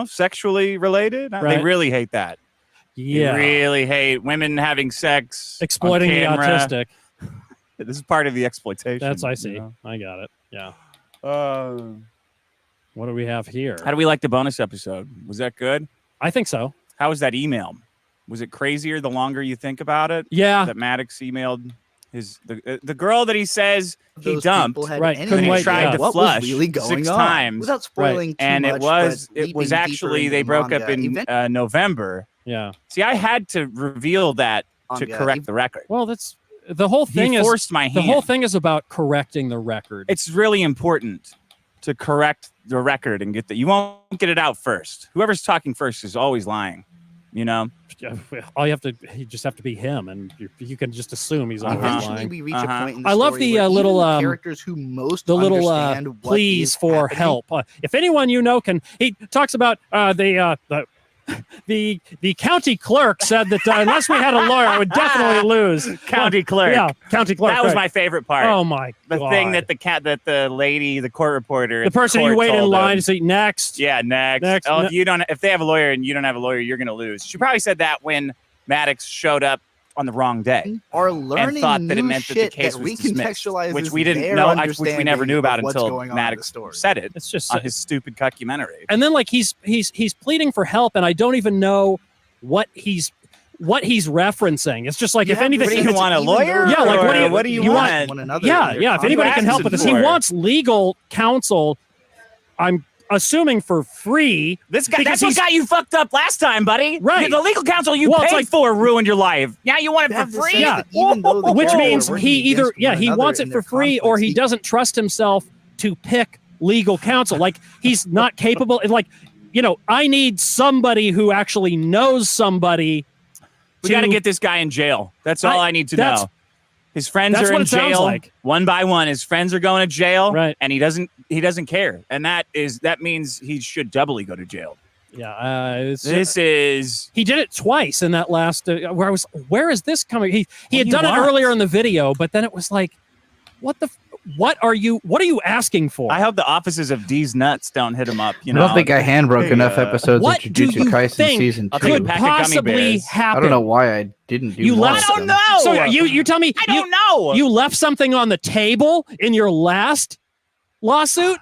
sexually related. They Right. really hate that. Yeah, They really hate women having sex, on exploiting the camera. autistic. This is part of the exploitation. That's I see. you know? I got it. Yeah. Uh, What do we have here? How do we like the bonus episode? Was that good? I think so. How was that email? Was it crazier the longer you think about it? Yeah. That Maddox emailed the girl that he says he Those dumped. people had Right, any couldn't idea wait, tried to what flush was really going 6 on. times. Without spoiling too And much, it was but leaping actually deeper they into broke up manga, in November. Yeah. See, I had to reveal that to Manga, correct the record. Well, that's the whole thing. He Is forced my the hand. whole thing is about correcting the record. It's really important to correct the record and get that. You won't get it out first. Whoever's talking first is always lying. All you just have to be him, and you can just assume he's always Eventually, lying. we reach a point in the I love story the, where even little, the characters who most The little understand what pleas is for happening. help. If anyone you know can, he talks about the county clerk said that unless we had a lawyer, I would definitely lose. County clerk. Yeah, county clerk. That was right. my favorite part. Oh my the God. thing that the lady, the court reporter, the at person court you wait in told line him, to see next. Yeah, next. Next, Oh, ne- if they have a lawyer and you don't have a lawyer, you're gonna lose. She probably said that when Maddox showed up on the wrong day are learning thought that it new meant that the shit case that was dismissed, recontextualizes which we didn't their know, which we never knew about understanding of what's until going on in the Maddox story. said it It's just on his stupid documentary. and then like he's pleading for help, and I don't even know what he's referencing. It's just like You if have anything, What do you it's want, a even lawyer? though- Yeah, like, Or what do you want? one another yeah, in their yeah. If anybody can help with this, he for? wants legal counsel. I'm assuming for free. This guy, Because that's what he's- got you fucked up last time, buddy. Right. The legal counsel you Well, it's paid like- for ruined your life. Now you want it Have for to free? say Yeah. that even though the Which characters means are he working either against one he another wants in it their for free, or conflicts, he doesn't trust himself to pick legal counsel. Like he's not capable. Like, you know, I need somebody who actually knows somebody. We got to get this guy in jail. That's all I need to know. His friends that's are what in it sounds jail like. one by one. His friends are going to jail, Right. and he doesn't care. And that means he should doubly go to jail. Yeah, This is he did it twice in that last. Where is this coming? He do had you done want? it earlier in the video, but then it was like, what are you asking for? I hope the offices of D's Nuts don't hit him up. You I know, don't think I handbroke Hey, enough episodes what of do Jujutsu you Kaisen think season I'll 2. take a could pack of gummy possibly bears. happen? I don't know why I didn't do You more left. of I don't them. know. So you tell me I don't know. you left something on the table in your last lawsuit.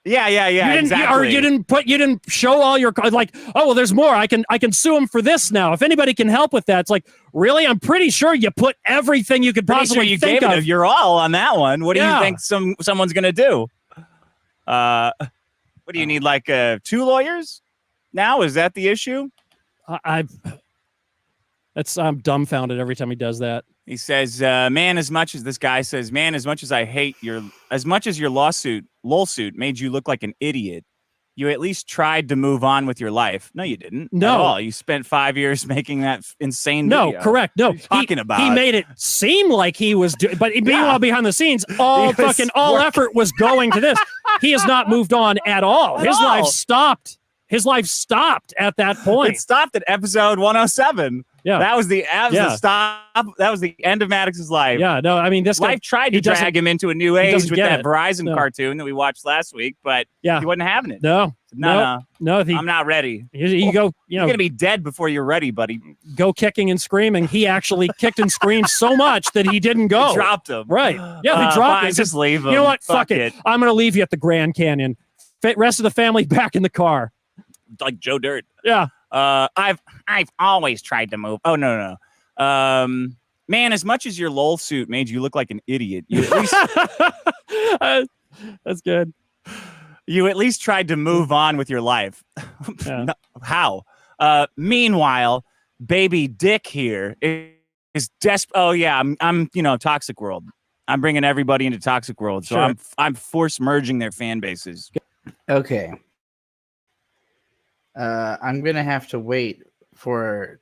Yeah, You didn't, exactly. or you didn't show all your like. Oh well, there's more. I can sue him for this now. If anybody can help with that, it's like really. I'm pretty sure you put everything you could Pretty possibly sure you think gave of. it your all on that one. What do Yeah. you think someone's gonna do? What do you need? Like 2 lawyers? Now is that the issue? I'm dumbfounded every time he does that. He says, "Man, as much as this guy says, man, as much as I hate as much as your lawsuit made you look like an idiot, you at least tried to move on with your life. No, you didn't. No. at all. You spent 5 years making that insane. No, video. correct. No, What are you talking about? He made it seem like he was doing, but meanwhile, behind the scenes, all He was effort was going to this. He has not moved on at all. At His all. life stopped. His life stopped at that point. It stopped at episode 107. Yeah. That was the stop. That was the end of Maddox's life. Yeah, no, I mean this guy Life tried he to drag him into a new age doesn't with get that it. Verizon No. cartoon that we watched last week, but Yeah. he wasn't having it. No, No. he, I'm not ready. you go, You're gonna be dead before you're ready, buddy. go kicking and screaming. He actually kicked and screamed so much that he didn't go. He dropped him. Right. Yeah, he dropped Fine, it. just leave him. You know what? Fuck Fuck it. I'm going to leave you at the Grand Canyon. Rest of the family back in the car. Like Joe Dirt. Yeah. I've always tried to move. Oh no. Man, as much as your lol suit made you look like an idiot, you at least That's good. you at least tried to move on with your life. Yeah. No, how? Meanwhile, baby Dick here is desperate. Oh yeah, I'm Toxic World. I'm bringing everybody into Toxic World, so Sure. I'm force merging their fan bases. Okay. I'm going to have to wait for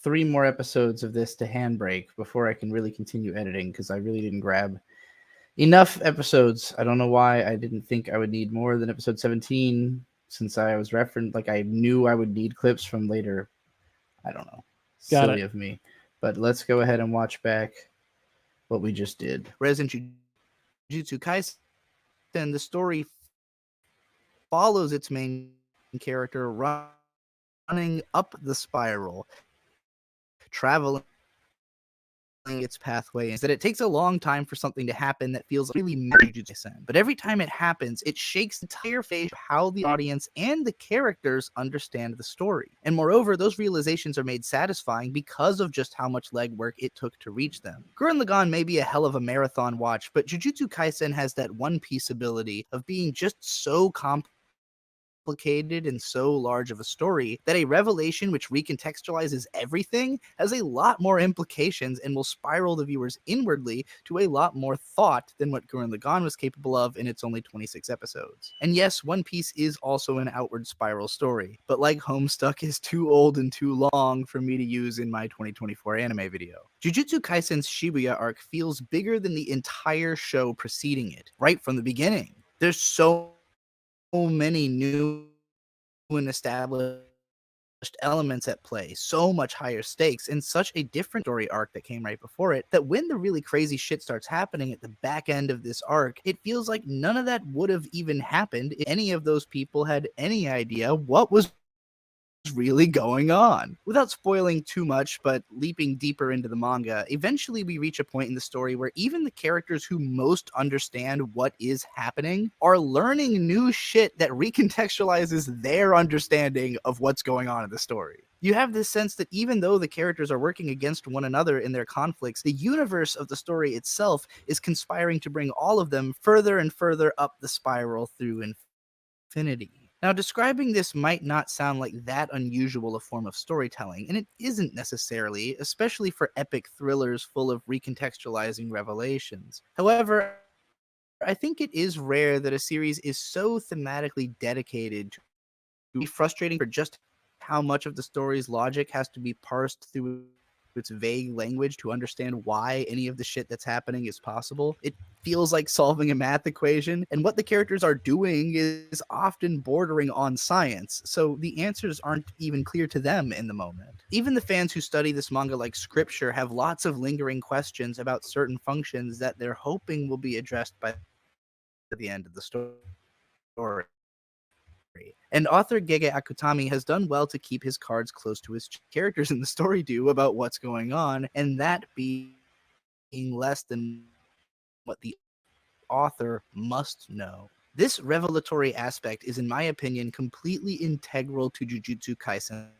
3 more episodes of this to handbrake before I can really continue editing, because I really didn't grab enough episodes. I don't know why I didn't think I would need more than episode 17, since I was referenced. Like, I knew I would need clips from later. I don't know. Got Silly it. of me. But let's go ahead and watch back what we just did. Whereas in Jujutsu Kaisen, the story follows its main character running up the spiral, traveling its pathway, is that it takes a long time for something to happen that feels really Jujutsu Kaisen. But every time it happens, it shakes the entire face of how the audience and the characters understand the story. And moreover, those realizations are made satisfying because of just how much legwork it took to reach them. Gurren Lagann may be a hell of a marathon watch, but Jujutsu Kaisen has that One Piece ability of being just so complicated and so large of a story that a revelation which recontextualizes everything has a lot more implications and will spiral the viewers inwardly to a lot more thought than what Gurren Lagann was capable of in its only 26 episodes. And yes, One Piece is also an outward spiral story, but like Homestuck is too old and too long for me to use in my 2024 anime video. Jujutsu Kaisen's Shibuya arc feels bigger than the entire show preceding it, right from the beginning. There's so many new and established elements at play, so much higher stakes, and such a different story arc that came right before it, that when the really crazy shit starts happening at the back end of this arc, it feels like none of that would have even happened if any of those people had any idea what was really going on. Without spoiling too much, but leaping deeper into the manga, eventually we reach a point in the story where even the characters who most understand what is happening are learning new shit that recontextualizes their understanding of what's going on in the story. You have this sense that even though the characters are working against one another in their conflicts, the universe of the story itself is conspiring to bring all of them further and further up the spiral through infinity. Now, describing this might not sound like that unusual a form of storytelling, and it isn't necessarily, especially for epic thrillers full of recontextualizing revelations. However, I think it is rare that a series is so thematically dedicated to be frustrating for just how much of the story's logic has to be parsed through its vague language to understand why any of the shit that's happening is possible. It feels like solving a math equation, and what the characters are doing is often bordering on science, so the answers aren't even clear to them in the moment. Even the fans who study this manga like scripture have lots of lingering questions about certain functions that they're hoping will be addressed by the end of the story. And author Gege Akutami has done well to keep his cards close to his characters in the story do about what's going on, and that being less than what the author must know. This revelatory aspect is, in my opinion, completely integral to Jujutsu Kaisen.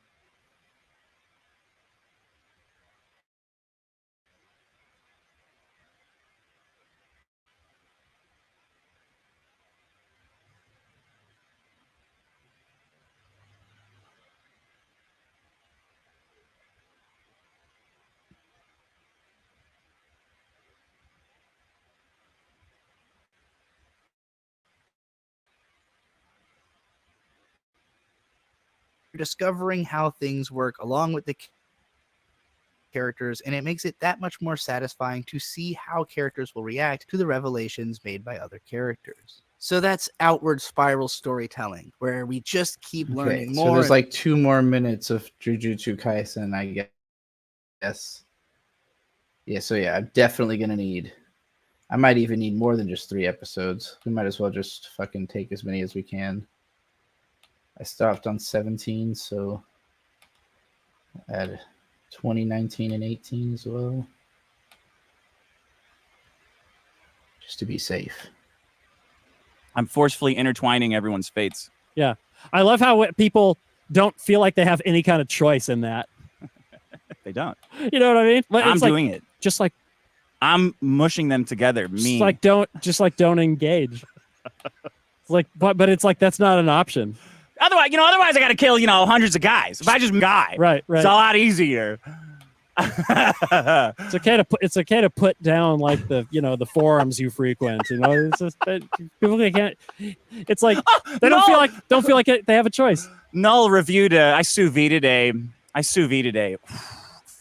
Discovering how things work along with the characters, and it makes it that much more satisfying to see how characters will react to the revelations made by other characters. So that's outward spiral storytelling, where we just keep learning more. So there's like 2 more minutes of Jujutsu Kaisen, I guess. Yeah, so yeah, I'm definitely gonna need. I might even need more than just 3 episodes. We might as well just fucking take as many as we can. I stopped on 17, so add 2019 and 18 as well, just to be safe. I'm forcefully intertwining everyone's fates. Yeah. I love how people don't feel like they have any kind of choice in that. They don't. You know what I mean? But I'm it's like, doing it. Just like I'm mushing them together. Me. Don't engage. It's like, but it's like that's not an option. Otherwise I got to kill, hundreds of guys. If I just guy, right, it's a lot easier. It's okay to put down like the forums you frequent. It's just people can't. It's like they don't feel like they have a choice. Null reviewed I sous vide a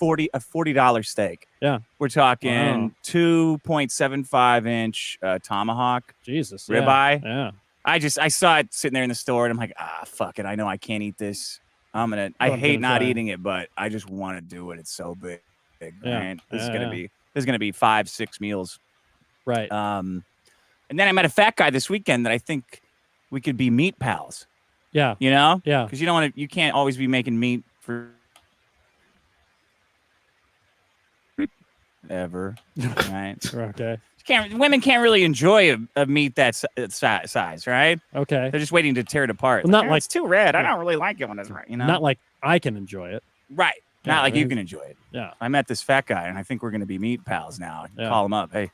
$40 steak. Yeah, we're talking 2.75 inch tomahawk. Jesus, ribeye. Yeah. I saw it sitting there in the store, and I'm like, fuck it. I know I can't eat this. I hate not eating it, but I just want to do it. It's so big. Right? This is gonna be 5-6 meals. Right. And then I met a fat guy this weekend that I think we could be meat pals. Yeah. Yeah. Because you can't always be making meat for ever. Right. Okay. Women can't really enjoy a meat that size, right? Okay. They're just waiting to tear it apart. Well, not like it's too red. I don't really like it when it's right. Not like I can enjoy it. Right. Not like you can enjoy it. Yeah. I met this fat guy, and I think we're going to be meat pals now. Call him up. Hey,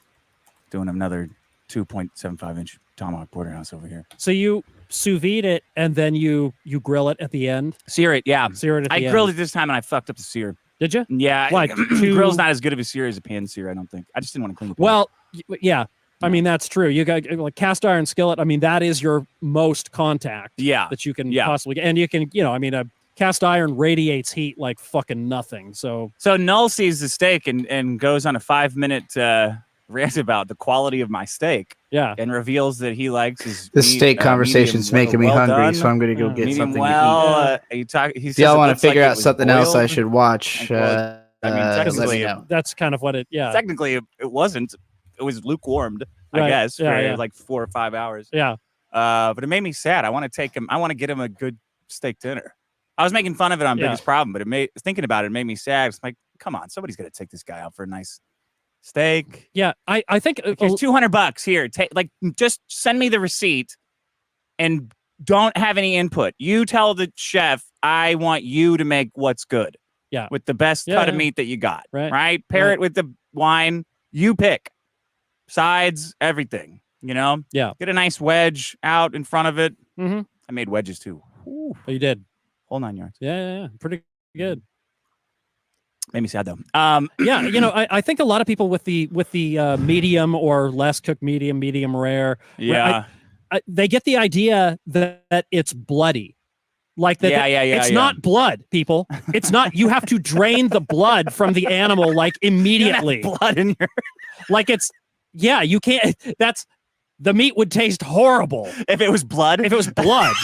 doing another 2.75 inch tomahawk porterhouse over here. So you sous vide it, and then you grill it at the end. Sear it, yeah. Sear it at the end. I grilled it this time, and I fucked up the sear. Did you? Yeah. Why? Grill's not as good of a sear as a pan sear, I don't think. I just didn't want to clean the pan. Well, yeah. I mean, that's true. You got like cast iron skillet. I mean, that is your most contact that you can possibly get. And you can, a cast iron radiates heat like fucking nothing. So Null sees the steak and goes on a 5-minute rant about the quality of my steak. Yeah. And reveals that he likes his This steak conversation's making me hungry, done, so I'm going to go get something to eat. If y'all want to figure out something else I should watch, technically, that's kind of what it, Technically, it wasn't. It was lukewarmed, I guess, for like 4 or 5 hours. Yeah. But it made me sad. I want to get him a good steak dinner. I was making fun of it on Yeah. Biggest Problem, but thinking about it made me sad. It's like, come on, somebody's gonna take this guy out for a nice steak. Yeah, I think Here's $200 here. Just send me the receipt and don't have any input. You tell the chef, I want you to make what's good. Yeah. With the best cut of meat that you got. Right? Pair it with the wine. You pick. Sides, everything. You know? Yeah. Get a nice wedge out in front of it. Mm-hmm. I made wedges too. Ooh. Oh, you did? Whole 9 yards. Yeah. Pretty good. Made me sad though. Yeah, you know, I think a lot of people with the medium or less cooked medium rare. Yeah. They get the idea that it's bloody. Like that. It's not blood, people. It's not. You have to drain the blood from the animal like immediately. You don't have blood in your. Like it's. Yeah, you can't. That's the meat would taste horrible if it was blood. If it was blood.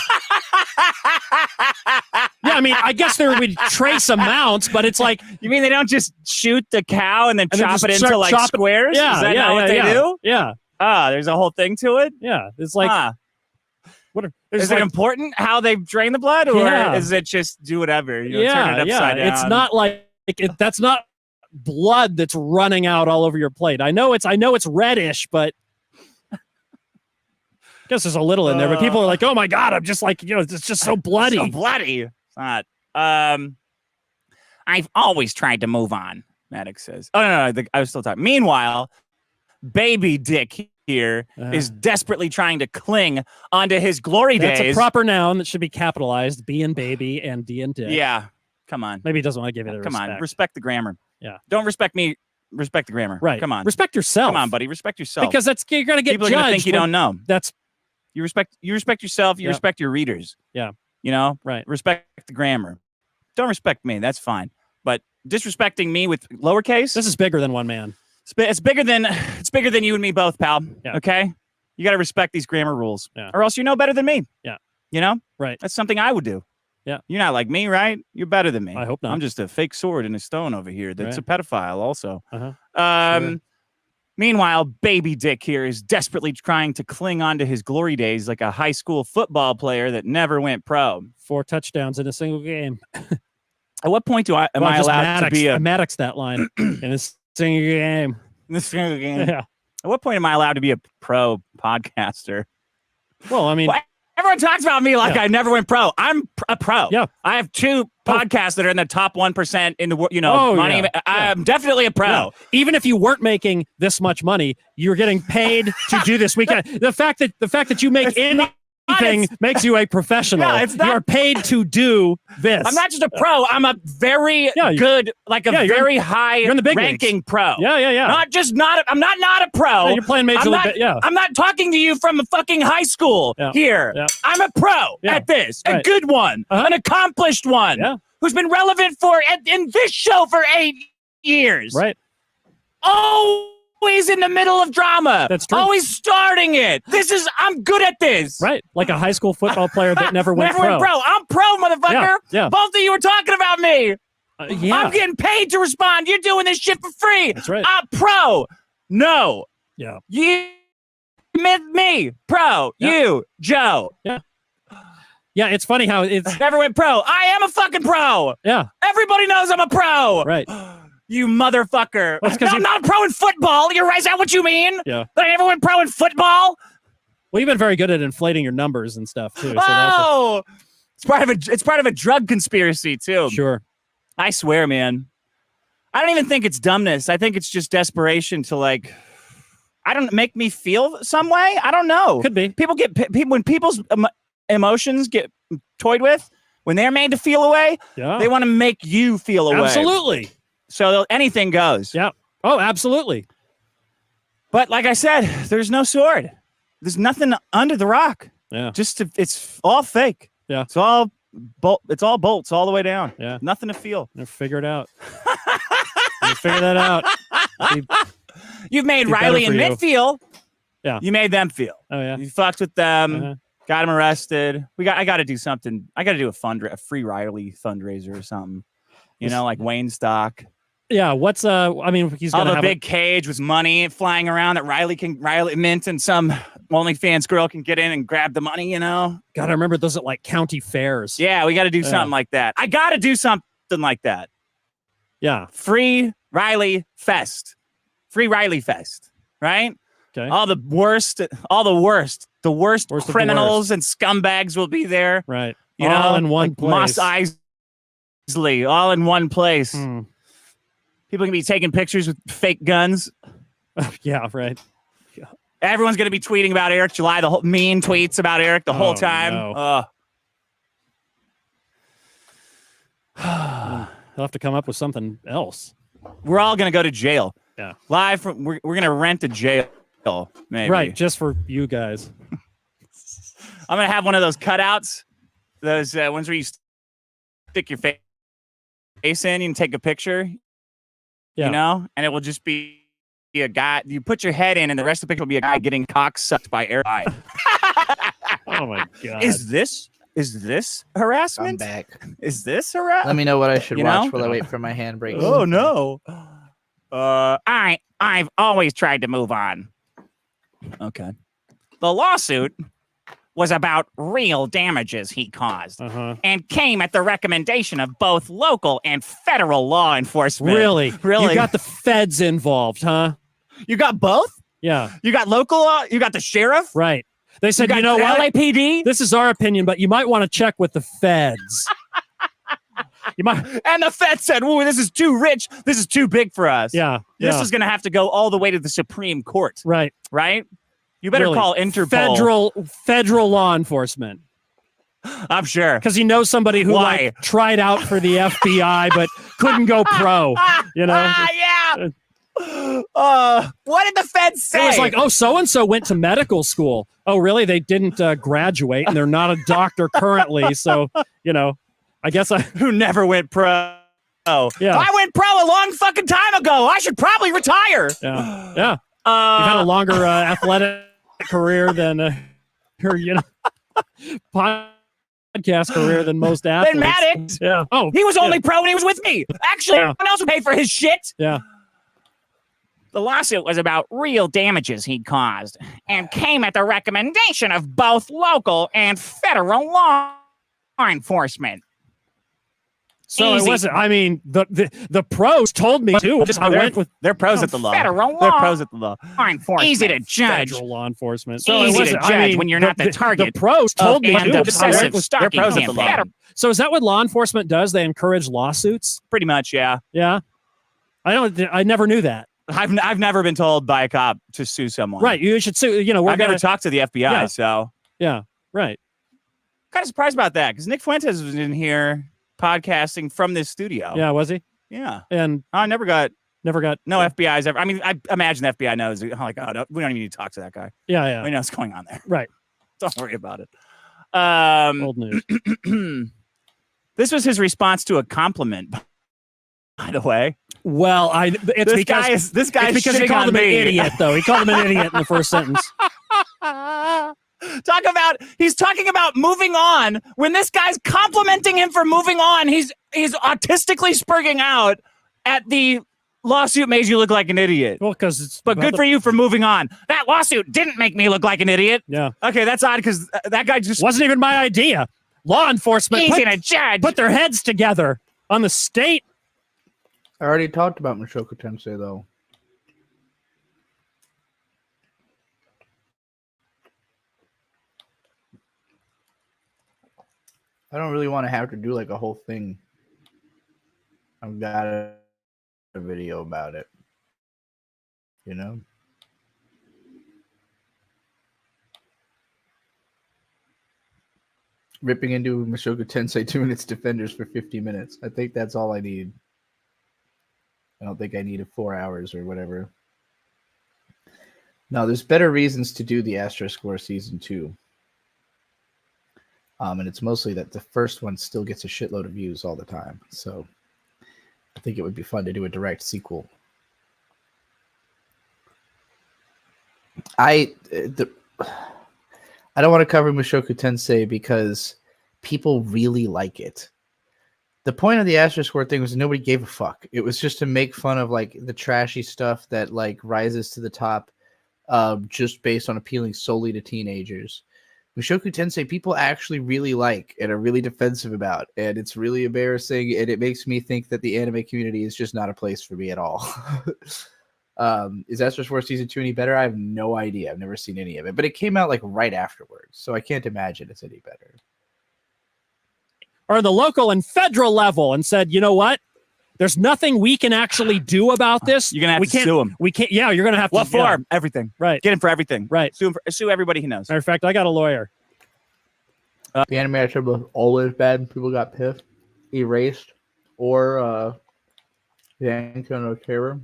Yeah, I mean, I guess there would be trace amounts, but it's like. You mean they don't just shoot the cow and then chop it into like squares? Yeah, is that not what they do? Yeah. There's a whole thing to it. Yeah, it's like. Is it important how they drain the blood, or is it just do whatever? You know, turn it upside down. It's not like that's not blood that's running out all over your plate. I know it's reddish, but I guess there's a little in there. But people are like, "Oh my god!" I'm just like, it's just so bloody. So bloody. It's not. I've always tried to move on. Maddox says. Oh no, I was still talking. Meanwhile, baby Dick here is desperately trying to cling onto his glory days. That's a proper noun that should be capitalized. B and baby and D and dick. Yeah, come on. Maybe he doesn't want to give you the respect. Come on, respect the grammar. Yeah, don't respect me. Respect the grammar. Right. Come on. Respect yourself. Come on, buddy. Respect yourself. Because you're gonna get people judged. Are gonna think you don't know. That's you respect yourself. You respect your readers. Yeah. You know. Right. Respect the grammar. Don't respect me. That's fine. But disrespecting me with lowercase. This is bigger than one man. It's bigger than you and me both, pal. Yeah. Okay. You got to respect these grammar rules, yeah. or else you know better than me. Yeah. You know. Right. That's something I would do. Yeah. You're not like me, right? You're better than me. I hope not. I'm just a fake sword in a stone over here. That's a pedophile, also. Sure. Meanwhile, baby Dick here is desperately trying to cling on to his glory days like a high school football player that never went pro. 4 touchdowns in a single game. At what point am I allowed to be a Maddox that line in a single game? In a single game. Yeah. At what point am I allowed to be a pro podcaster? Well, I mean, everyone talks about me like I never went pro. I'm a pro. Yeah. I have 2 podcasts that are in the top 1% in the world. You know, money. Yeah. I'm definitely a pro. Yeah. Even if you weren't making this much money, you're getting paid to do this weekend. The fact that you make anything makes you a professional. Yeah, it's not, you're paid to do this. I'm not just a pro. I'm a very good, like a very high ranking pro. Yeah. I'm not a pro. Yeah, you're playing major league. I'm not talking to you from a fucking high school here. Yeah. I'm a pro at this. A good one. An accomplished one. Who's been relevant in this show for 8 years. Right. Always in the middle of drama. That's true. Always starting it. I'm good at this. Right. Like a high school football player that never went pro. I'm pro, motherfucker. Yeah. Both of you were talking about me. Yeah. I'm getting paid to respond. You're doing this shit for free. That's right. I'm pro. No. Yeah. You, me, pro. Yeah. You, Joe. Yeah. Yeah, it's funny how it's never went pro. I am a fucking pro. Yeah. Everybody knows I'm a pro. Right. You motherfucker. Well, I'm not a pro in football. You're right. Is that what you mean? Yeah. That I never went pro in football? Well, you've been very good at inflating your numbers and stuff too. So it's part of a drug conspiracy too. Sure. I swear, man. I don't even think it's dumbness. I think it's just desperation to make me feel some way. I don't know. Could be. When people's emotions get toyed with, when they're made to feel a way, they want to make you feel a way. Absolutely. So anything goes. Yeah. Oh, absolutely. But like I said, there's no sword. There's nothing under the rock. Yeah. It's all fake. Yeah. It's all bolts all the way down. Yeah. Nothing to feel. Figure it out. Figure that out. You've made Riley and Mitt feel. Yeah. You made them feel. Oh yeah. You fucked with them. Got him arrested. I got to do something. I got to do a free Riley fundraiser or something. You know, like Wayne stock. Yeah, he's all gonna the have big cage with money flying around that Riley mint in some OnlyFans girl can get in and grab the money, you know? God, I remember those at like county fairs. Yeah, we got to do something like that. I got to do something like that. Yeah. Free Riley Fest. Free Riley Fest, right? Okay. All the worst criminals and scumbags will be there. Right. You all know, in one like place. Moss Isley, all in one place. Hmm. People can be taking pictures with fake guns. Yeah, right. Everyone's going to be tweeting about Eric July, the whole mean tweets about Eric the whole time. No. He'll have to come up with something else. We're all going to go to jail. Yeah. Live from, we're going to rent a jail, maybe. Right, just for you guys. I'm going to have one of those cutouts, those ones where you stick your face in and take a picture, you know, and it will just be a guy. You put your head in, and the rest of the picture will be a guy getting cock sucked by Eric. Oh my God! Is this harassment? I'm back. Is this harassment? Let me know what I should You watch know? while I wait for my handbrake. Oh no! I've always tried to move on. Okay. The lawsuit was about real damages he caused and came at the recommendation of both local and federal law enforcement. Really? You got the feds involved, huh? You got both? Yeah. You got local law? You got the sheriff? Right. They said, got you know what? LAPD? This is our opinion, but you might want to check with the feds. You might. And the feds said, "Ooh, this is too rich. This is too big for us. Yeah. This is going to have to go all the way to the Supreme Court." Right. Right? You better call Interpol. Federal law enforcement. I'm sure. Because he knows somebody who like tried out for the FBI but couldn't go pro. You know? Yeah. What did the feds say? It was like, oh, so-and-so went to medical school. Oh, really? They didn't graduate, and they're not a doctor currently. So, you know, I guess who never went pro. Yeah. I went pro a long fucking time ago. I should probably retire. Yeah. Yeah. You've had a longer athletic career than or, you know, podcast career than most athletes. Then Maddox. Yeah. Oh, he was only pro when he was with me. Actually, everyone else would pay for his shit. Yeah. The lawsuit was about real damages he'd caused and came at the recommendation of both local and federal law enforcement. So it wasn't. I mean, the pros told me too. I went with they're pros at the law. Federal law. They're pros at the law. Easy to judge. Federal law enforcement. So easy to judge when you're not the target. The pros told me too. Obsessive stalking campaign. So is that what law enforcement does? They encourage lawsuits? Pretty much, yeah. Yeah. I never knew that. I've never been told by a cop to sue someone. Right. You should sue. You know, I've never talked to the FBI, Yeah. so yeah. Right. Kind of surprised about that because Nick Fuentes was in here podcasting from this studio. Yeah, was he? Yeah. And I never got no FBI's ever. I mean, I imagine the FBI knows. I'm like, oh, no, we don't even need to talk to that guy. Yeah, yeah. We know what's going on there. Right. Don't worry about it. Old news. This was his response to a compliment, by the way. Well, this guy is because he called him an idiot, though. He called him an idiot in the first sentence. He's talking about moving on when this guy's complimenting him for moving on. He's autistically spurging out at the lawsuit made you look like an idiot. Well, because but good for you for moving on. That lawsuit didn't make me look like an idiot. Yeah. Okay, that's odd because that guy just wasn't even my idea. Law enforcement He's gonna judge. Put their heads together on the state. I already talked about Mushoku Tensei, though. I don't really want to have to do like a whole thing. I've got a video about it. You know? Ripping into Mushoku Tensei 2 and its defenders for 50 minutes. I think that's all I need. I don't think I need 4 hours or whatever. No, there's better reasons to do the Astro Score Season 2. And it's mostly that the first one still gets a shitload of views all the time. So I think it would be fun to do a direct sequel. I don't want to cover Mushoku Tensei because people really like it. The point of the Astro Score thing was nobody gave a fuck. It was just to make fun of like the trashy stuff that like rises to the top just based on appealing solely to teenagers. Mushoku Tensei people actually really like and are really defensive about, and it's really embarrassing, and it makes me think that the anime community is just not a place for me at all. Is Astro's Force Season 2 any better? I have no idea. I've never seen any of it, but it came out like right afterwards, so I can't imagine it's any better. Or the local and federal level and said, you know what? There's nothing we can actually do about this. You're gonna have to sue him. We can't. Yeah, you're gonna have to. What for? Yeah. Everything. Right. Get him for everything. Right. Sue everybody he knows. Matter of fact, I got a lawyer. The anime I said was always bad. People got pissed. Erased or Yanko no Terror.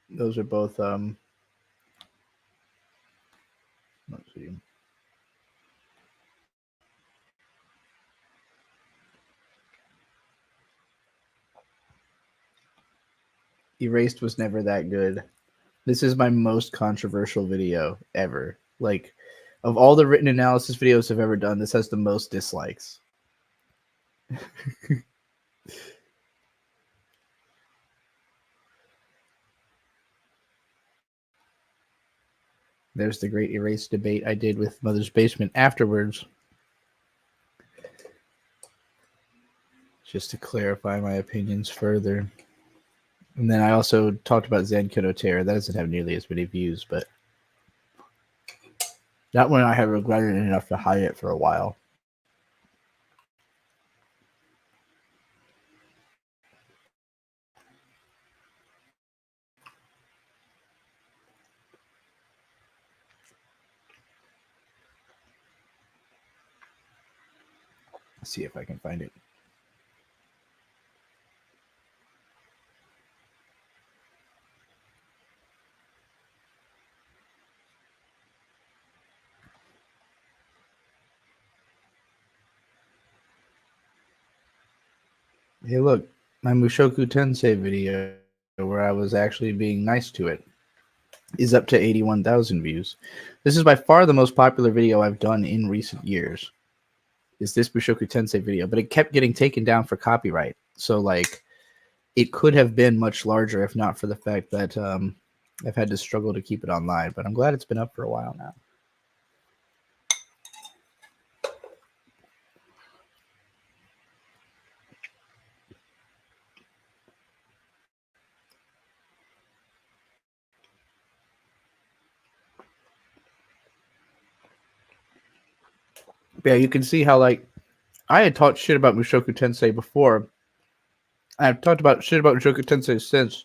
Those are both let's see. Erased was never that good. This is my most controversial video ever. Like, of all the written analysis videos I've ever done, this has the most dislikes. There's the great Erased debate I did with Mother's Basement afterwards. Just to clarify my opinions further. And then I also talked about Zenko no Terror. That doesn't have nearly as many views, but that one I have regretted enough to hide it for a while. Let's see if I can find it. Hey, look, my Mushoku Tensei video, where I was actually being nice to it, is up to 81,000 views. This is by far the most popular video I've done in recent years, is this Mushoku Tensei video, but it kept getting taken down for copyright. So, like, it could have been much larger if not for the fact that I've had to struggle to keep it online, but I'm glad it's been up for a while now. Yeah, you can see how, like, I had talked shit about Mushoku Tensei before. I've talked about shit about Mushoku Tensei since.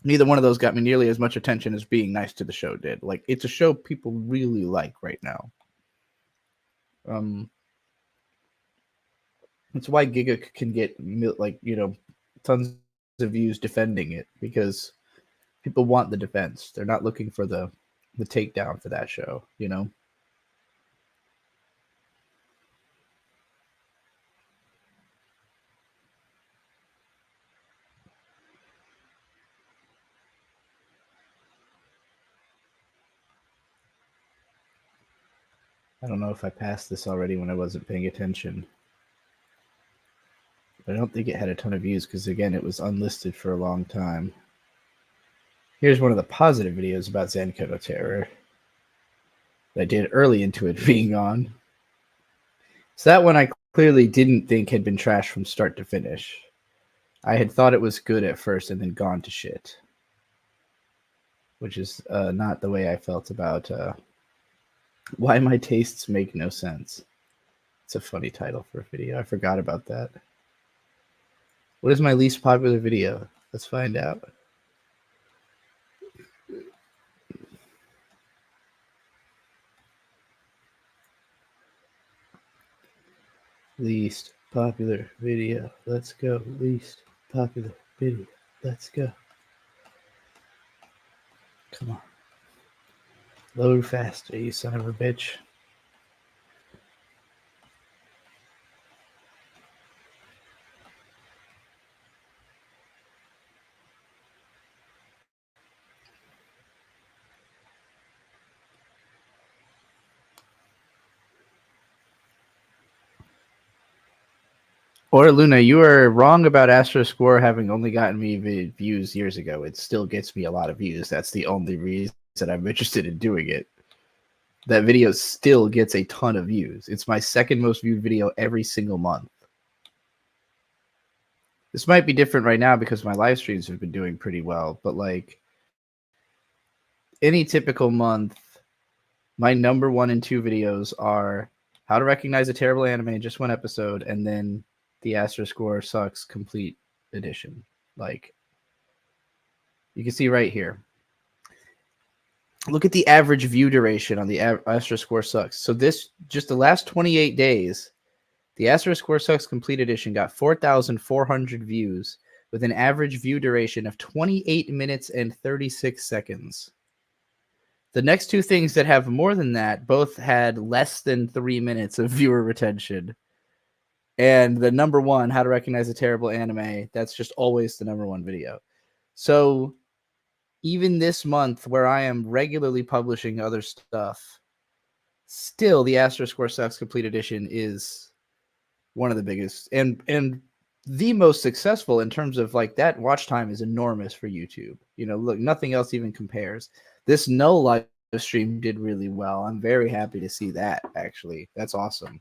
Neither one of those got me nearly as much attention as being nice to the show did. Like, it's a show people really like right now. That's why Giga can get, like, you know, tons of views defending it, because people want the defense. They're not looking for the takedown for that show, you know? I don't know if I passed this already when I wasn't paying attention. But I don't think it had a ton of views because, again, it was unlisted for a long time. Here's one of the positive videos about Zenko no Terror that I did early into it being on. So that one I clearly didn't think had been trashed from start to finish. I had thought it was good at first and then gone to shit. Which is not the way I felt about Why My Tastes Make No Sense. It's a funny title for a video. I forgot about that. What is my least popular video? Let's find out. Least popular video. Let's go. Least popular video. Let's go. Come on. Load faster, you son of a bitch. Or Luna, you are wrong about Astro Score having only gotten me views years ago. It still gets me a lot of views. That's the only reason I'm interested in doing it. That video still gets a ton of views. It's my second most viewed video every single month. This might be different right now because my live streams have been doing pretty well, but like any typical month, my number 1 and 2 videos are how to recognize a terrible anime, just one episode, and then the Astro Score Sucks Complete Edition. Like, you can see right here. Look at the average view duration on the Astro Score Sucks. So this, just the last 28 days, the Astro Score Sucks Complete Edition got 4,400 views with an average view duration of 28 minutes and 36 seconds. The next two things that have more than that both had less than 3 minutes of viewer retention. And the number 1, how to recognize a terrible anime, that's just always the number 1 video. So even this month where I am regularly publishing other stuff, still the Astro Score Sucks Complete Edition is one of the biggest and the most successful in terms of like that watch time is enormous for YouTube. You know, look, nothing else even compares. This no live stream did really well. I'm very happy to see that, actually. That's awesome.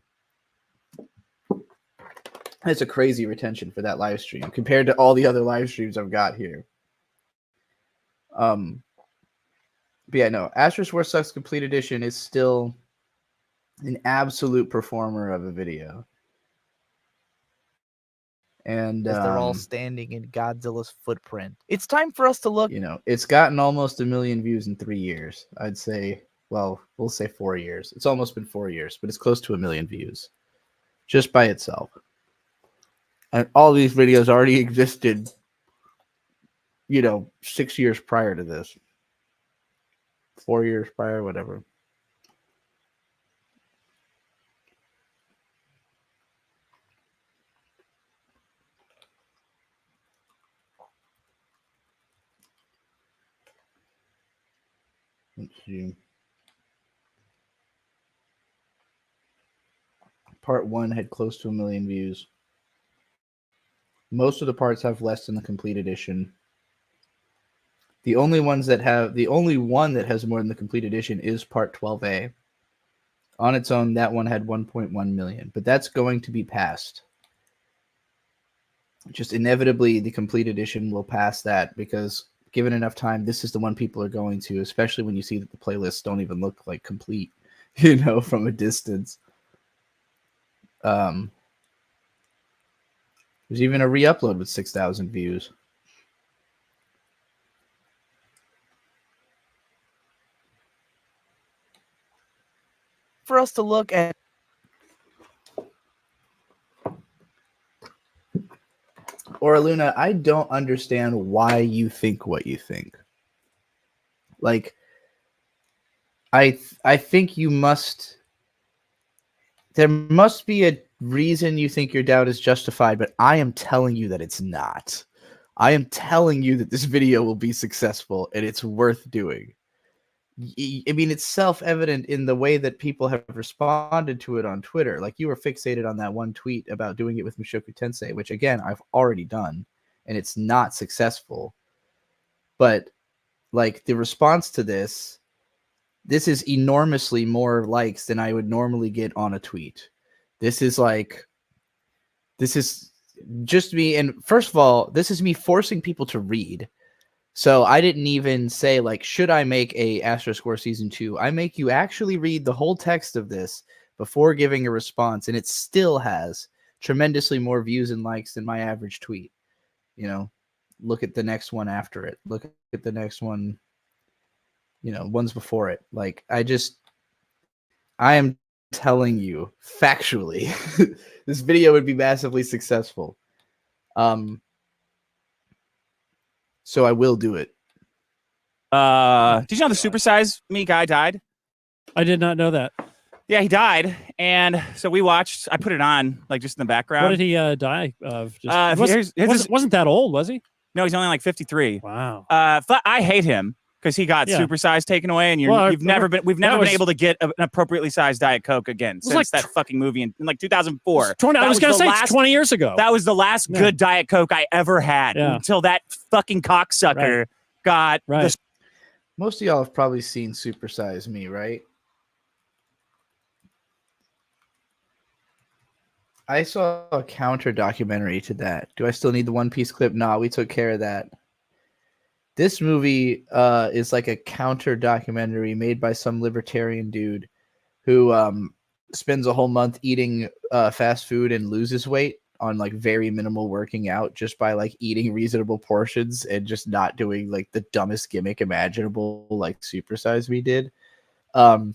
It's a crazy retention for that live stream compared to all the other live streams I've got here. But yeah, no, Astro Score Sucks Complete Edition is still an absolute performer of a video. And they're all standing in Godzilla's footprint. It's time for us to look. You know, it's gotten almost 1 million views in 3 years. I'd say, well, we'll say 4 years. It's almost been 4 years, but it's close to 1 million views just by itself. And all these videos already existed, you know, 6 years prior to this. 4 years prior, whatever. Let's see. Part 1 had close to 1 million views. Most of the parts have less than the complete edition. The only one that has more than the complete edition is part 12A. On its own, that one had 1.1 million, but that's going to be passed. Just inevitably, the complete edition will pass that because given enough time, this is the one people are going to, especially when you see that the playlists don't even look like complete, you know, from a distance. There's even a re-upload with 6,000 views. For us to look at Or Luna, I don't understand why you think what you think. Like, I think you must. There must be a reason you think your doubt is justified, but I am telling you that it's not. I am telling you that this video will be successful and it's worth doing. I mean, it's self-evident in the way that people have responded to it on Twitter. Like, you were fixated on that one tweet about doing it with Mushoku Tensei, which, again, I've already done, and it's not successful. But, like, the response to this is enormously more likes than I would normally get on a tweet. This is just me, and first of all, this is me forcing people to read. So I didn't even say, like, should I make a Astro Score Season 2? I make you actually read the whole text of this before giving a response, and it still has tremendously more views and likes than my average tweet. You know, look at the next one after it. Look at the next one, you know, ones before it. Like, I am telling you factually, this video would be massively successful. So I will do it. Did you know the Supersize Me guy died? I did not know that. Yeah, he died, and so we watched. I put it on, like, just in the background. What did he die of? Wasn't that old, was he? No, he's only like 53. Wow. I hate him. because he got Yeah. supersized taken away, and Well, we've never been was- able to get an appropriately sized Diet Coke again since like that fucking movie in like 2004. 20, I was going to say it's 20 years ago. That was the last Yeah. good Diet Coke I ever had Yeah. until that fucking cocksucker got the Most of y'all have probably seen Super Size Me, right? I saw a counter documentary to that. Do I still need the One Piece clip? Nah, we took care of that. This movie is like a counter documentary made by some libertarian dude who spends a whole month eating fast food and loses weight on like very minimal working out just by like eating reasonable portions and just not doing like the dumbest gimmick imaginable like Super Size Me did. All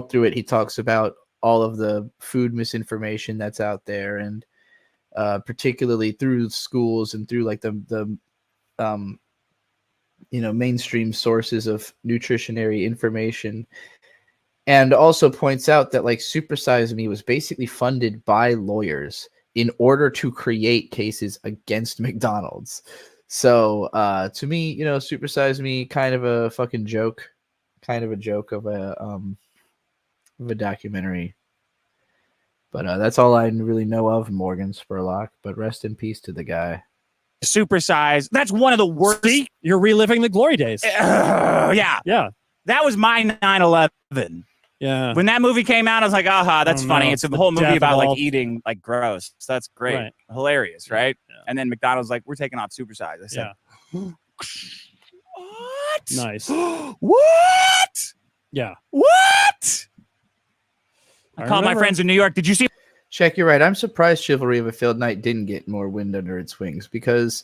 through it, he talks about all of the food misinformation that's out there, and particularly through schools and through like the mainstream sources of nutritionary information, and also points out that like Super Size Me was basically funded by lawyers in order to create cases against McDonald's. So to me, Super Size Me, kind of a fucking joke, of a documentary. But that's all I really know of Morgan Spurlock. But rest in peace to the guy. Super Size. That's one of the worst. See, you're reliving the glory days. Yeah. That was my 9/11. Yeah. When that movie came out, I was like, aha, that's funny. No, It's a whole movie death about of all- like eating like gross. So that's great. Right. Hilarious, right? Yeah. And then McDonald's like, we're taking off Super Size. I said, what? Nice. What? Yeah. What? I called my remember. friends in New York. Did you see? Check, you're right. I'm surprised Chivalry of a Failed Knight didn't get more wind under its wings, because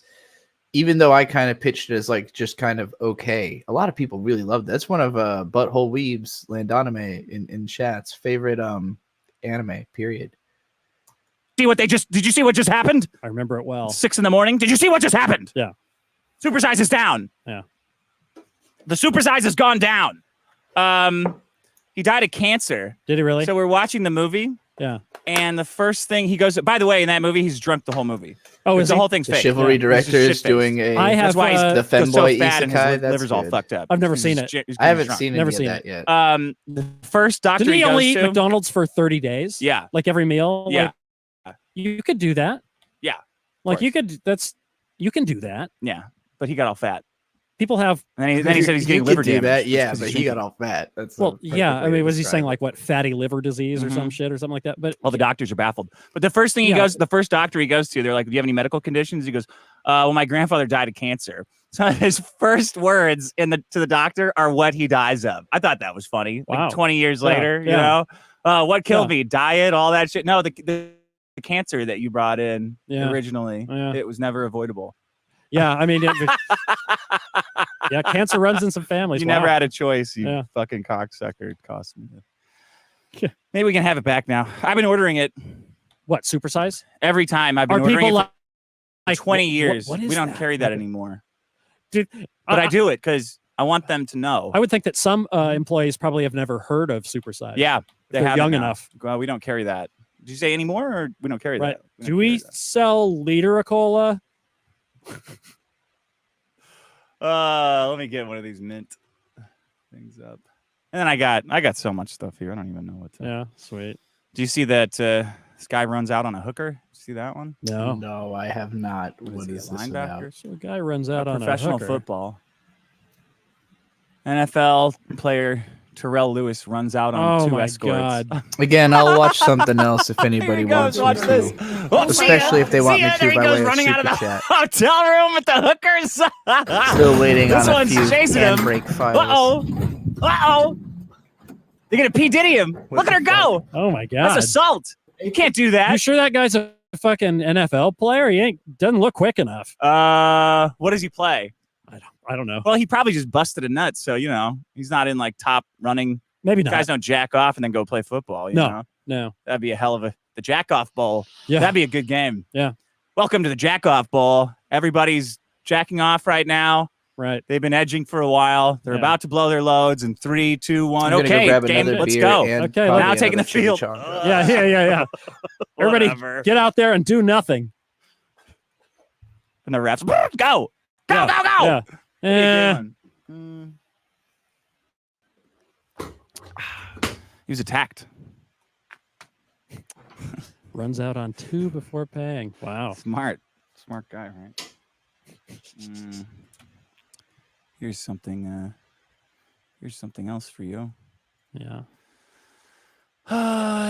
even though I kind of pitched it as like just kind of okay, a lot of people really loved it. That's one of Butthole Weeb's Landanime in chat's favorite anime, period. Did you see what just happened? I remember it well. 6 a.m. Did you see what just happened? Yeah. Super Size is down. Yeah. The Super Size has gone down. He died of cancer. Did he really? So we're watching the movie. Yeah. And the first thing he goes, by the way, in that movie, he's drunk the whole movie. Oh, is the he? whole thing's The fake. Chivalry He's director just is shit-faced. doing a. I have That's why he's the goes femboy so fat and isekai. his That's liver's all good. fucked up. I've never He's seen just it. he's I haven't drunk. seen Never any seen of that it. yet. The first doctor Didn't he goes only eat to, McDonald's for 30 days? Yeah. Like every meal? Yeah. Like, you could do that. Yeah. Like you can do that. Yeah. But he got all fat. People have. And then he said he's getting You liver could do damage. that, yeah, because but he's he drinking. got all fat. That's Well, yeah. I mean, was he saying like? like what fatty liver disease or Mhm. some shit or something like that? But All the doctors are baffled. But the first thing the first doctor he goes to, they're like, "Do you have any medical conditions?" He goes, "Well, my grandfather died of cancer." So his first words to the doctor are what he dies of. I thought that was funny. Wow. Like 20 years Yeah, later, yeah. what killed Yeah. me? Diet, all that shit. No, the cancer that you brought in Yeah. originally, Yeah. it was never avoidable. yeah, I mean, yeah, cancer runs in some families. You Wow. never had a choice, you Yeah. fucking cocksucker. It cost me. Yeah. Maybe we can have it back now. I've been ordering it What, supersize? every time. I've been Are ordering people it for like 20 what- years. what is We don't that? carry that anymore. Dude, But I do it because I want them to know. I would think that some employees probably have never heard of supersize. Yeah, they're have it young now. enough. Well, we don't carry that. Did you say any more, or we don't carry Right. that? Do we sell liter cola? Let me get one of these mint things up. And then I got so much stuff here. I don't even know what to. Yeah, sweet. Do you see that this guy runs out on a hooker? See that one? No. No, I have not. What What he, is a this about? linebacker? So a guy runs out on Professional a hooker. football. NFL player Terrell Lewis runs out on Oh two my escorts. god. Again, I'll watch something else if anybody wants me watch to. this. Oh, Especially if they want me there to he by goes way of running out super of the chat. hotel room with the hookers. Still waiting This on a one's few chasing him. handbrake files. Uh-oh. They're going to P. Diddy him. Look at her go. Oh my god. That's assault. You can't do that. You sure that guy's a fucking NFL player? He doesn't look quick enough. What does he play? I don't know. Well, he probably just busted a nut, so he's not in like top running. Maybe not. Guys don't jack off and then go play football. You know? No. That'd be a hell of the jack off bowl. Yeah. That'd be a good game. Yeah. Welcome to the jack off bowl. Everybody's jacking off right now. Right. They've been edging for a while. They're Yeah. about to blow their loads in 3, 2, 1. I'm gonna Okay, go grab game, another let's beer go. and Okay, probably now taking another the field. chimichanga. Yeah. Everybody Whatever. get out there and do nothing. And the refs, go. Yeah. Go. Yeah. What are you doing? He was attacked. Runs out on 2 before paying. Wow. Smart guy, right? Here's something. Here's something else for you. Yeah.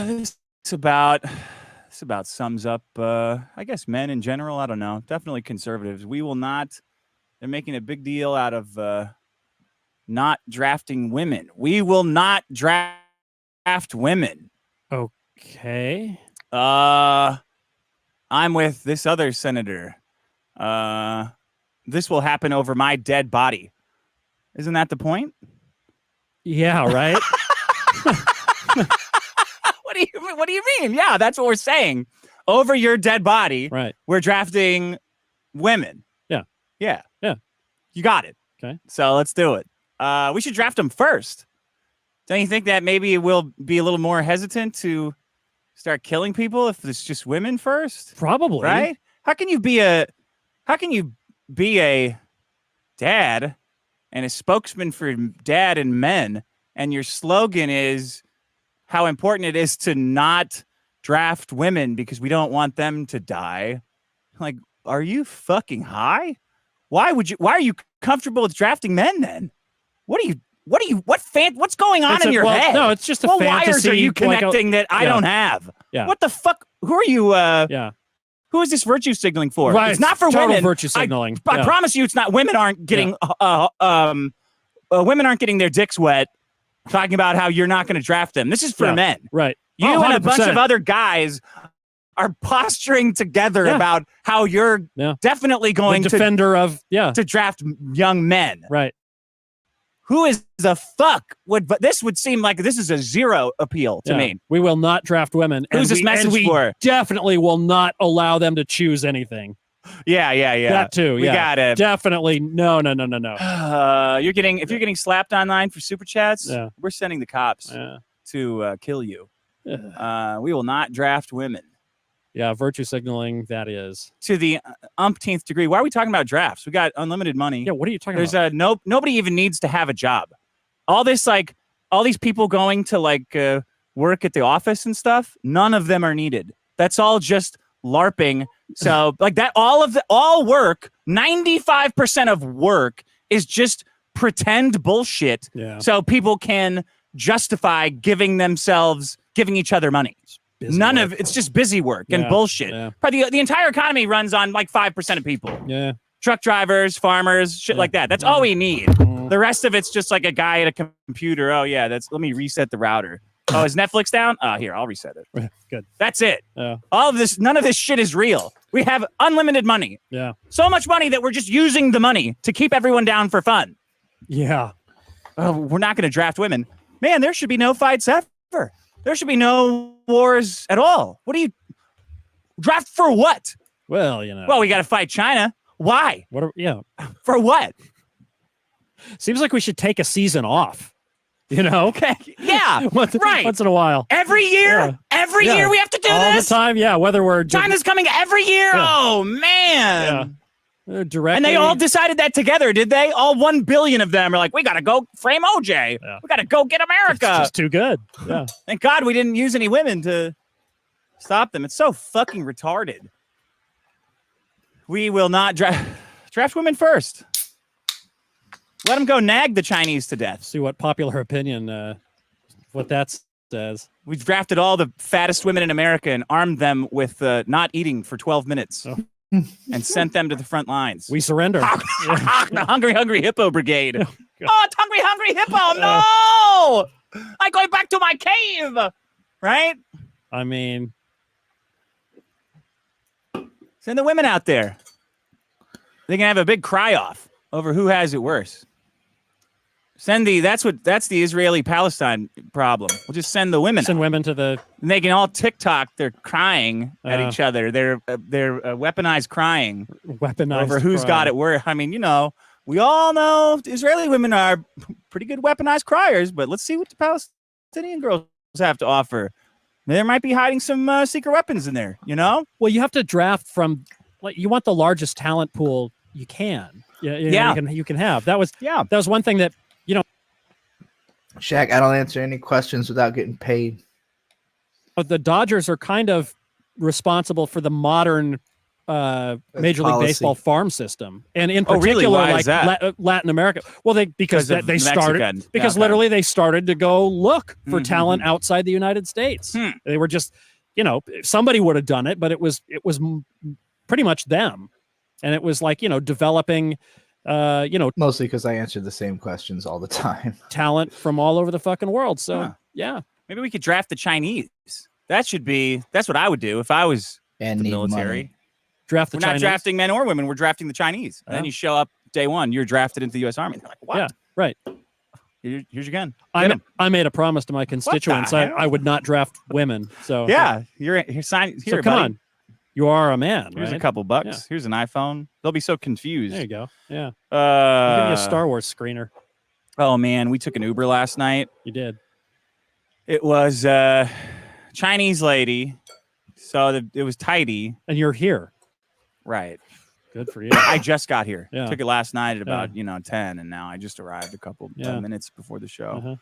This about sums up, I guess, men in general. I don't know. Definitely conservatives. We will not. They're making a big deal out of not drafting women. We will not draft women. Okay. I'm with this other senator. This will happen over my dead body. Isn't that the point? Yeah, right. What do you mean? Yeah, that's what we're saying. Over your dead body, right? We're drafting women. Yeah. You got it. Okay. So let's do it. We should draft them first. Don't you think that maybe we'll be a little more hesitant to start killing people if it's just women first? Probably. Right? How can you be a dad and a spokesman for dad and men, and your slogan is how important it is to not draft women because we don't want them to die? Like, are you fucking high? Why are you comfortable with drafting men then? What's going on in your head? No, it's just a what fantasy. Wires are you connecting that I don't have? Yeah. What the fuck? Who are you? Yeah. Who is this virtue signaling for? Right. It's not for Total women. virtue signaling. I promise you, it's not. Women aren't getting. Women aren't getting their dicks wet. Talking about how you're not going to draft them. This is for men. Right. You and a bunch of other guys are posturing together about how you're definitely going to draft young men. Right. Who is the fuck but this would seem like this is a zero appeal to me. We will not draft women. Who's this message for? Definitely will not allow them to choose anything. Yeah. That too. We got it. Definitely. No. If you're getting slapped online for super chats, we're sending the cops to kill you. We will not draft women. Yeah, virtue signaling, that is. To the umpteenth degree. Why are we talking about drafts? We got unlimited money. Yeah, what are you talking about? Nobody even needs to have a job. All these people going to work at the office and stuff, none of them are needed. That's all just LARPing. So all work, 95% of work is just pretend bullshit. Yeah. So people can justify giving each other money. It's just busy work and bullshit. Yeah. Probably the entire economy runs on 5% of people. Yeah. Truck drivers, farmers, shit like that. That's all we need. The rest of it's just like a guy at a computer. Oh yeah, let me reset the router. Oh, is Netflix down? Here, I'll reset it. Good. That's it. Yeah. All of this, none of this shit is real. We have unlimited money. Yeah. So much money that we're just using the money to keep everyone down for fun. Yeah. We're not going to draft women. Man, there should be no fights ever. There should be no wars at all. What do you draft for? What? Well, we got to fight China. Why? For what? Seems like we should take a season off. Okay. Yeah. Once in a while. Every year. Every year we have to do all this. The time. Yeah. Whether we're China's coming every year. Yeah. Oh man. Yeah. Directly. And they all decided that together, did they? All 1 billion of them are like, we got to go frame OJ. Yeah. We got to go get America. It's just too good. Yeah. Thank God we didn't use any women to stop them. It's so fucking retarded. We will not draft women first. Let them go nag the Chinese to death. See what popular opinion, what that says. We've drafted all the fattest women in America and armed them with not eating for 12 minutes. Oh. And sent them to the front lines. We surrender. The Hungry Hippo Brigade. Oh, it's Hungry Hippo. No! I'm going back to my cave. Right? I mean, send the women out there. They can have a big cry-off over who has it worse. That's the Israeli-Palestine problem. We'll just send the women. Send out. women to the. And they can all TikTok. They're crying at each other. They're weaponized crying. Weaponized over who's got it worse. I mean, we all know Israeli women are pretty good weaponized criers, but let's see what the Palestinian girls have to offer. There might be hiding some secret weapons in there. Well, you have to draft from. You want the largest talent pool you can. Yeah. You can have. That was one thing that. Shaq, I don't answer any questions without getting paid. But the Dodgers are kind of responsible for the modern Major League Baseball farm system, and in particular, Why is that? Latin America. Well, because they started literally they started to go look for talent outside the United States. They were just, somebody would have done it, but it was pretty much them, and it was like developing. Mostly because I answer the same questions all the time. Talent from all over the fucking world. So yeah, maybe we could draft the Chinese. That's what I would do if I was in the military. Money. Draft the We're Chinese. not drafting men or women. We're drafting the Chinese. And then you show up day one. You're drafted into the U.S. Army. They're like, what? Yeah, right. Here's your gun. I made a promise to my constituents. I would not draft women. So yeah, you're signed. Here, so come buddy. on. You are a man. Here's right? a couple bucks. Yeah. Here's an iPhone. They'll be so confused. There you go. Yeah. I'll give you a Star Wars screener. Oh man, we took an Uber last night. You did. It was Chinese lady. So it was tidy. And you're here. Right. Good for you. I just got here. Yeah. Took it last night at about 10, and now I just arrived a couple minutes before the show.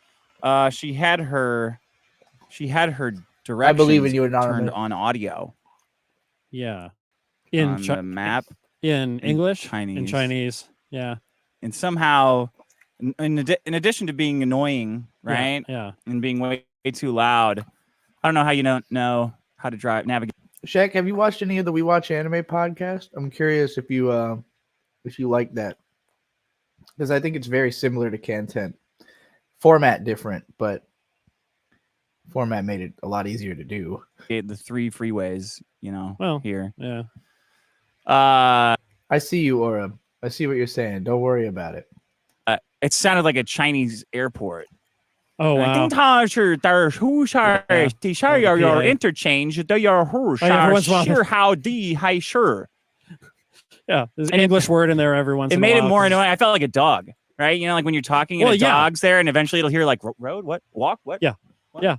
She had her directions I believe in you, Anonymous. turned on audio. Yeah. On the map. In English? Chinese. In Chinese. Yeah. And somehow, in addition to being annoying, right? Yeah. And being way too loud, I don't know how you don't know how to navigate. Shaq, have you watched any of the We Watch Anime podcast? I'm curious if you like that, because I think it's very similar to Content. Format different, but format made it a lot easier to do. The three freeways, here. Yeah. I see you, Aura. I see what you're saying. Don't worry about it. It sounded like a Chinese airport. Oh, wow. Your interchange. Yeah, there's an English word in there every once in a while. It made it more annoying. I felt like a dog, right? Like when you're talking and a dog's there, and eventually it'll hear like road, what, walk, what? Yeah, what? yeah.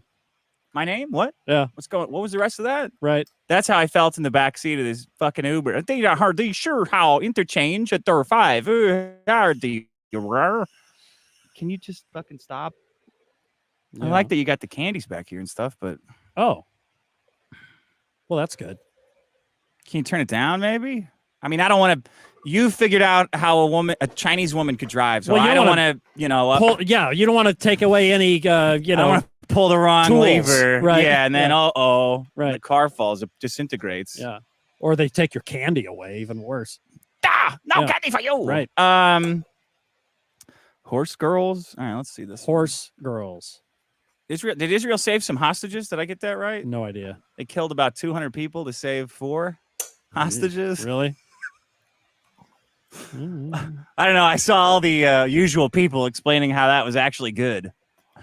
My name, what? Yeah. What was the rest of that? Right. That's how I felt in the back seat of this fucking Uber. They are hardly sure how interchange at door 5. Can you just fucking stop? Yeah. I like that you got the candies back here and stuff, but well, that's good. Can you turn it down, maybe? I mean, I don't want to. You figured out how a Chinese woman could drive, so I don't want to. You don't want to take away any. I don't want to pull the wrong tools, lever, right? Yeah, and then right, the car falls, it disintegrates. Yeah, or they take your candy away, even worse. No candy for you. Right. Horse girls. All right, let's see this. Horse girls. Did Israel save some hostages? Did I get that right? No idea. They killed about 200 people to save 4 hostages. Really? I don't know. I saw all the usual people explaining how that was actually good.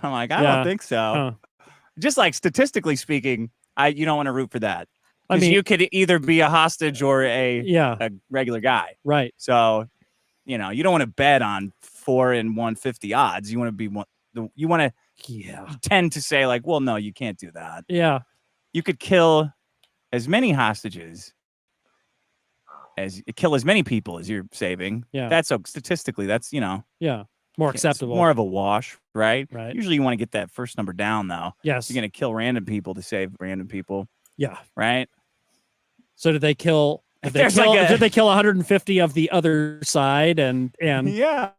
I'm like, I don't think so. Huh. Just like statistically speaking, you don't want to root for that. I Because mean, you could either be a hostage or a regular guy. Right. So, you don't want to bet on 4 in 150 odds. You want to be you want to tend to say like, well, no, you can't do that. Yeah. You could kill as many hostages kill as many people as you're saving. Yeah. That's statistically, that's, Yeah. More acceptable. More of a wash, right? Right. Usually you want to get that first number down, though. Yes. You're going to kill random people to save random people. Yeah. Right? So did they kill... Did they kill 150 of the other side and yeah.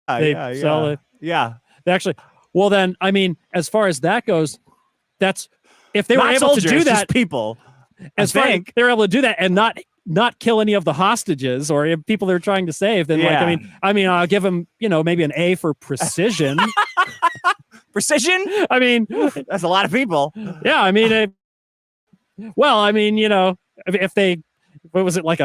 They sell it? Yeah. They actually... Well, then, I mean, as far as that goes, that's... If they were Not able soldiers, to do that... just people. As far as they were able to do that and not kill any of the hostages or people they're trying to save, then I mean, I'll give them, maybe an A for precision. Precision? I mean, that's a lot of people. Yeah, I mean, if they, what was it like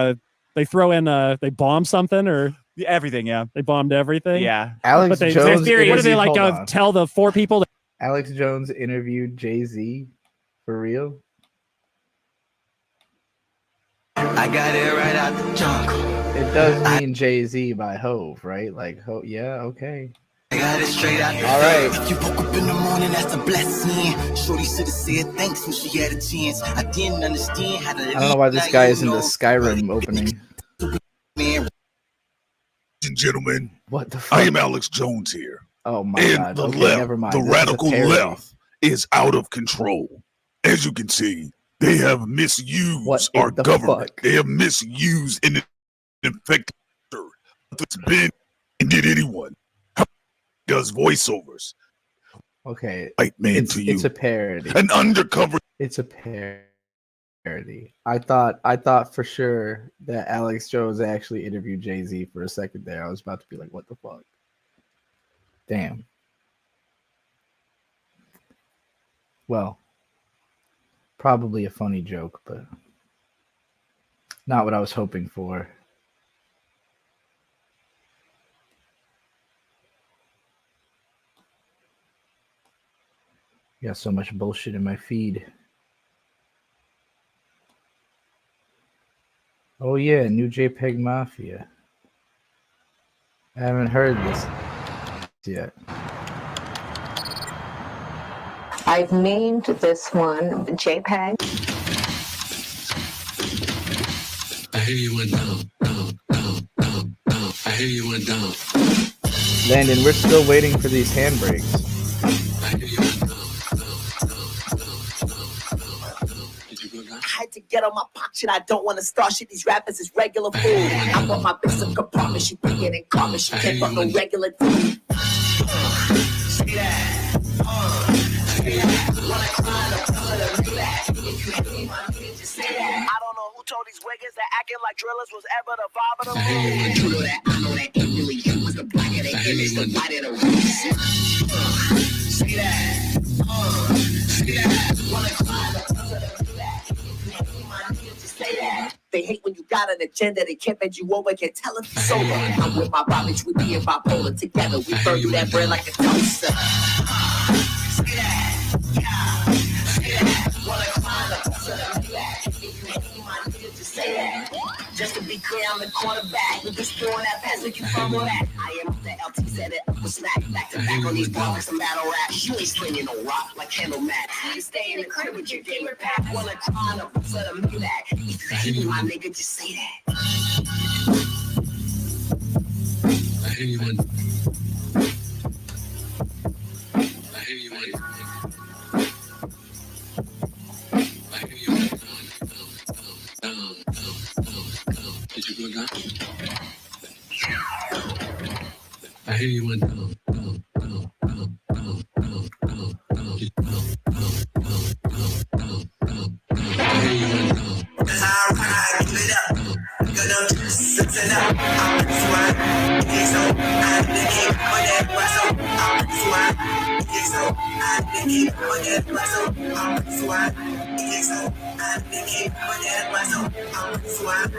they throw in they bomb something or everything? Yeah, they bombed everything. Yeah, Alex Jones. What do they like? Tell the 4 people. Alex Jones interviewed Jay-Z for real. I got it right out the jungle. It does mean Jay-Z by Hove, right? Like, yeah, okay. I got it straight out the All right. If you woke up in the morning, that's a blessing. Shorty should have said thanks when she had a chance. I didn't understand how to. I don't know why this guy is in the Skyrim opening. Ladies and gentlemen, what the fuck? I am Alex Jones here. Oh my And god. the Okay, left, never mind. the This is a radical parody. left, is out of control. As you can see, they have misused What our in the government. fuck? They have misused and infected. It's been and did anyone does voiceovers. Okay, White man it's to you, a parody. an undercover. It's a parody. I thought for sure that Alex Jones actually interviewed Jay-Z for a second there. I was about to be like, what the fuck? Damn. Well, probably a funny joke, but not what I was hoping for. Got so much bullshit in my feed. Oh yeah, new JPEG Mafia. I haven't heard this yet. I've named this one JPEG. I hear you went down. I hear you went down. Landon, we're still waiting for these handbrakes. I hear you went down. I had to get on my pop shit. I don't want to start shit. These rappers is regular food. I bought my bitch some compartment. She thinking in karma. She can't fuck no regular food. See that? See that? When I climb up to the do that. If you hate me, my nigga, just say that. I don't know who told these wiggers that acting like drillers was ever the vibe of the room. You know that. I know that ain't really you. Was the black of the image, the white of the roots. See that? See that? When I climb up to the do that. They hate when you got an agenda. They can't bend you over, can't tell if you're sober. I'm with my Robins, we be in bipolar together. We burn through that bread like a toaster. See that? Yeah. See that? Wanna climb up to the back. If you hate me, my nigga, just say that. Just to be clear, I'm the quarterback. With this throwing that pass, like you fumble that. I am the LT, set it up with smack. Back to back on these bars like some battle rap. You ain't slinging no rock like Candle Matt. You stay in the crib with your favorite pack. Wanna climb up to the back. If you hate me, my nigga, just say that. I hear you went. I hear you went. I hear you went down. Did you go down? I hear you went down. I hear you went down. I give it up. Gonna listen up. I'm swag. Yeah, so I think on that muscle. I'm swag. Yeah, so I think on that muscle. I'm swag. Yeah, so I think on that muscle. I'm swag.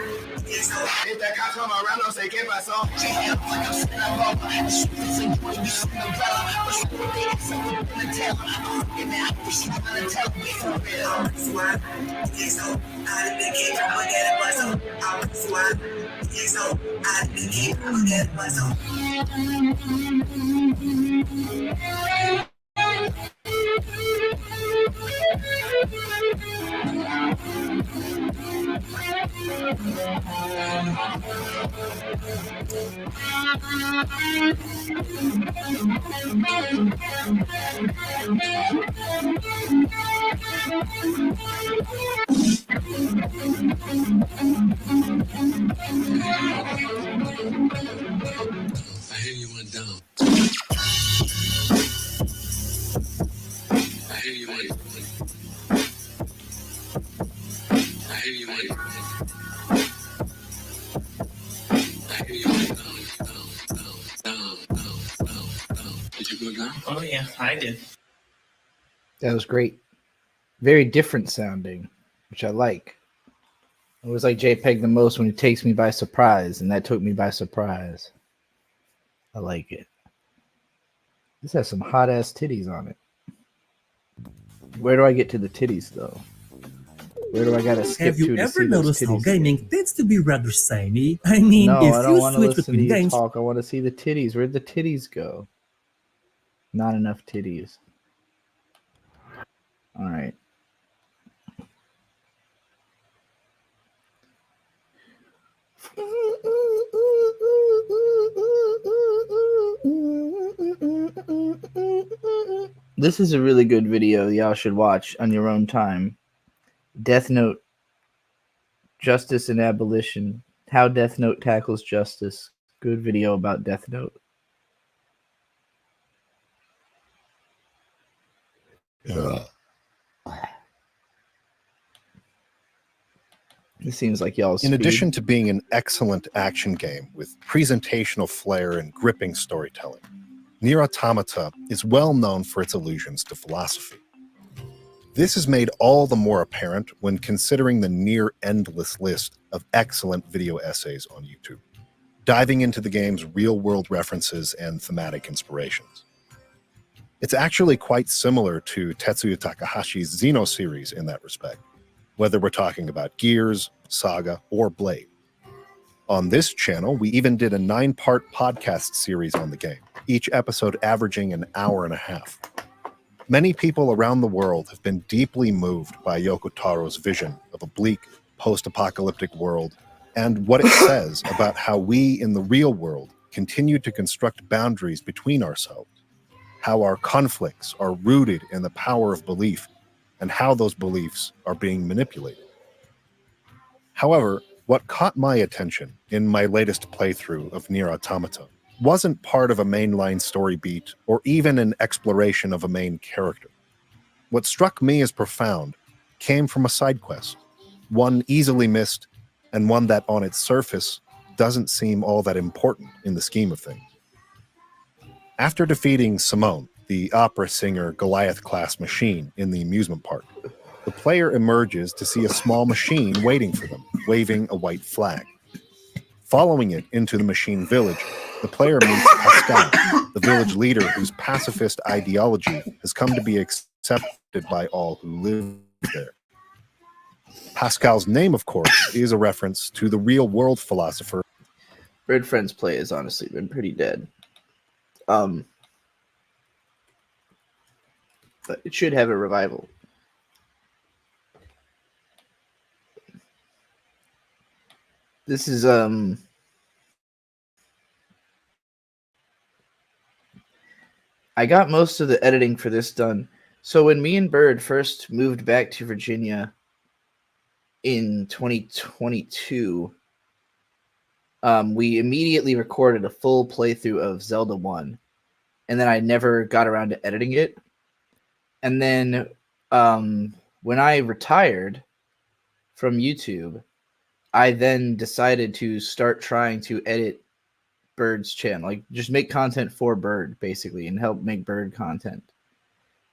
Yeah, so if that cop come around, don't say ¿qué pasó? Yeah, like I'm sitting up over. The streets is like you Cinderella. But you know they act so we're gonna tell. I'm fucking now. She's gonna tell me for real. I'm swag. Yeah, so I think on that muscle. I'm swag. Yeah, so I think on that muscle. I hear you went down. I hear you went. I hear you went. I hear you went down. Did you go down? Oh yeah, I did. That was great. Very different sounding, which I like. It was like JPEG the most when it takes me by surprise, and that took me by surprise. I like it. This has some hot ass titties on it. Where do I get to the titties though? Where do I gotta skip Have you to ever see noticed those how titties gaming again? tends to be rather samey? I mean, No, if I don't you want to switch listen to between you games, talk. I want to see the titties. Where'd the titties go? Not enough titties. All right. This is a really good video y'all should watch on your own time. Death Note, Justice and Abolition. How Death Note tackles justice. Good video about Death Note. It seems like y'all's In addition to being an excellent action game with presentational flair and gripping storytelling, Nier Automata is well known for its allusions to philosophy. This is made all the more apparent when considering the near endless list of excellent video essays on YouTube, diving into the game's real-world references and thematic inspirations. It's actually quite similar to Tetsuya Takahashi's Xeno series in that respect, whether we're talking about Gears, Saga, or Blade. On this channel, we even did a 9-part podcast series on the game, each episode averaging an hour and a half. Many people around the world have been deeply moved by Yoko Taro's vision of a bleak, post-apocalyptic world and what it says about how we in the real world continue to construct boundaries between ourselves, how our conflicts are rooted in the power of belief, and how those beliefs are being manipulated. However, what caught my attention in my latest playthrough of Nier Automata wasn't part of a mainline story beat or even an exploration of a main character. What struck me as profound came from a side quest, one easily missed and one that on its surface doesn't seem all that important in the scheme of things. After defeating Simone, the opera singer Goliath-class machine in the amusement park, the player emerges to see a small machine waiting for them, waving a white flag. Following it into the machine village, the player meets Pascal, the village leader whose pacifist ideology has come to be accepted by all who live there. Pascal's name, of course, is a reference to the real-world philosopher. Bird Friends play has honestly been pretty dead. But it should have a revival. This is I got most of the editing for this done. So when me and Bird first moved back to Virginia in 2022, we immediately recorded a full playthrough of Zelda 1, and then I never got around to editing it. And then when I retired from YouTube, I then decided to start trying to edit Bird's channel, like just make content for Bird basically and help make Bird content.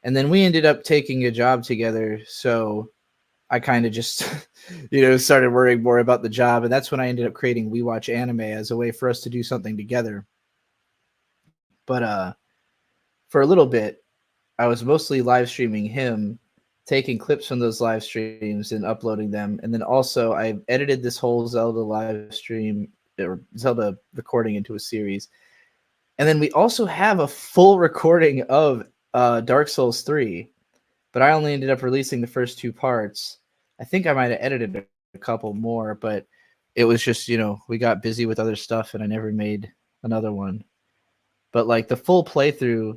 And then we ended up taking a job together, so I kind of just started worrying more about the job, and that's when I ended up creating We Watch Anime as a way for us to do something together. But for a little bit, I was mostly live streaming him, taking clips from those live streams and uploading them. And then also I edited this whole Zelda live stream or Zelda recording into a series. And then we also have a full recording of Dark Souls 3, but I only ended up releasing the first 2 parts. I think I might have edited a couple more, but it was just, we got busy with other stuff and I never made another one. But like the full playthrough,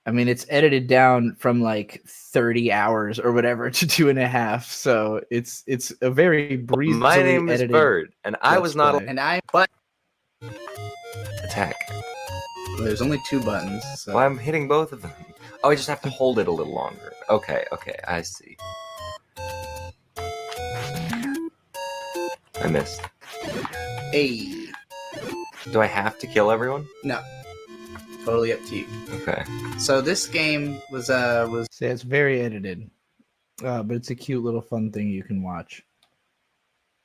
I mean, it's edited down from like 30 hours or whatever to 2.5. So it's a very breezy. My name is Bird, and I was not. And I attack. There's only 2 buttons. So. Well, I'm hitting both of them. Oh, I just have to hold it a little longer. Okay, I see. I missed. Hey. Do I have to kill everyone? No. Totally up to you. Okay. So this game was it's very edited, but it's a cute little fun thing you can watch.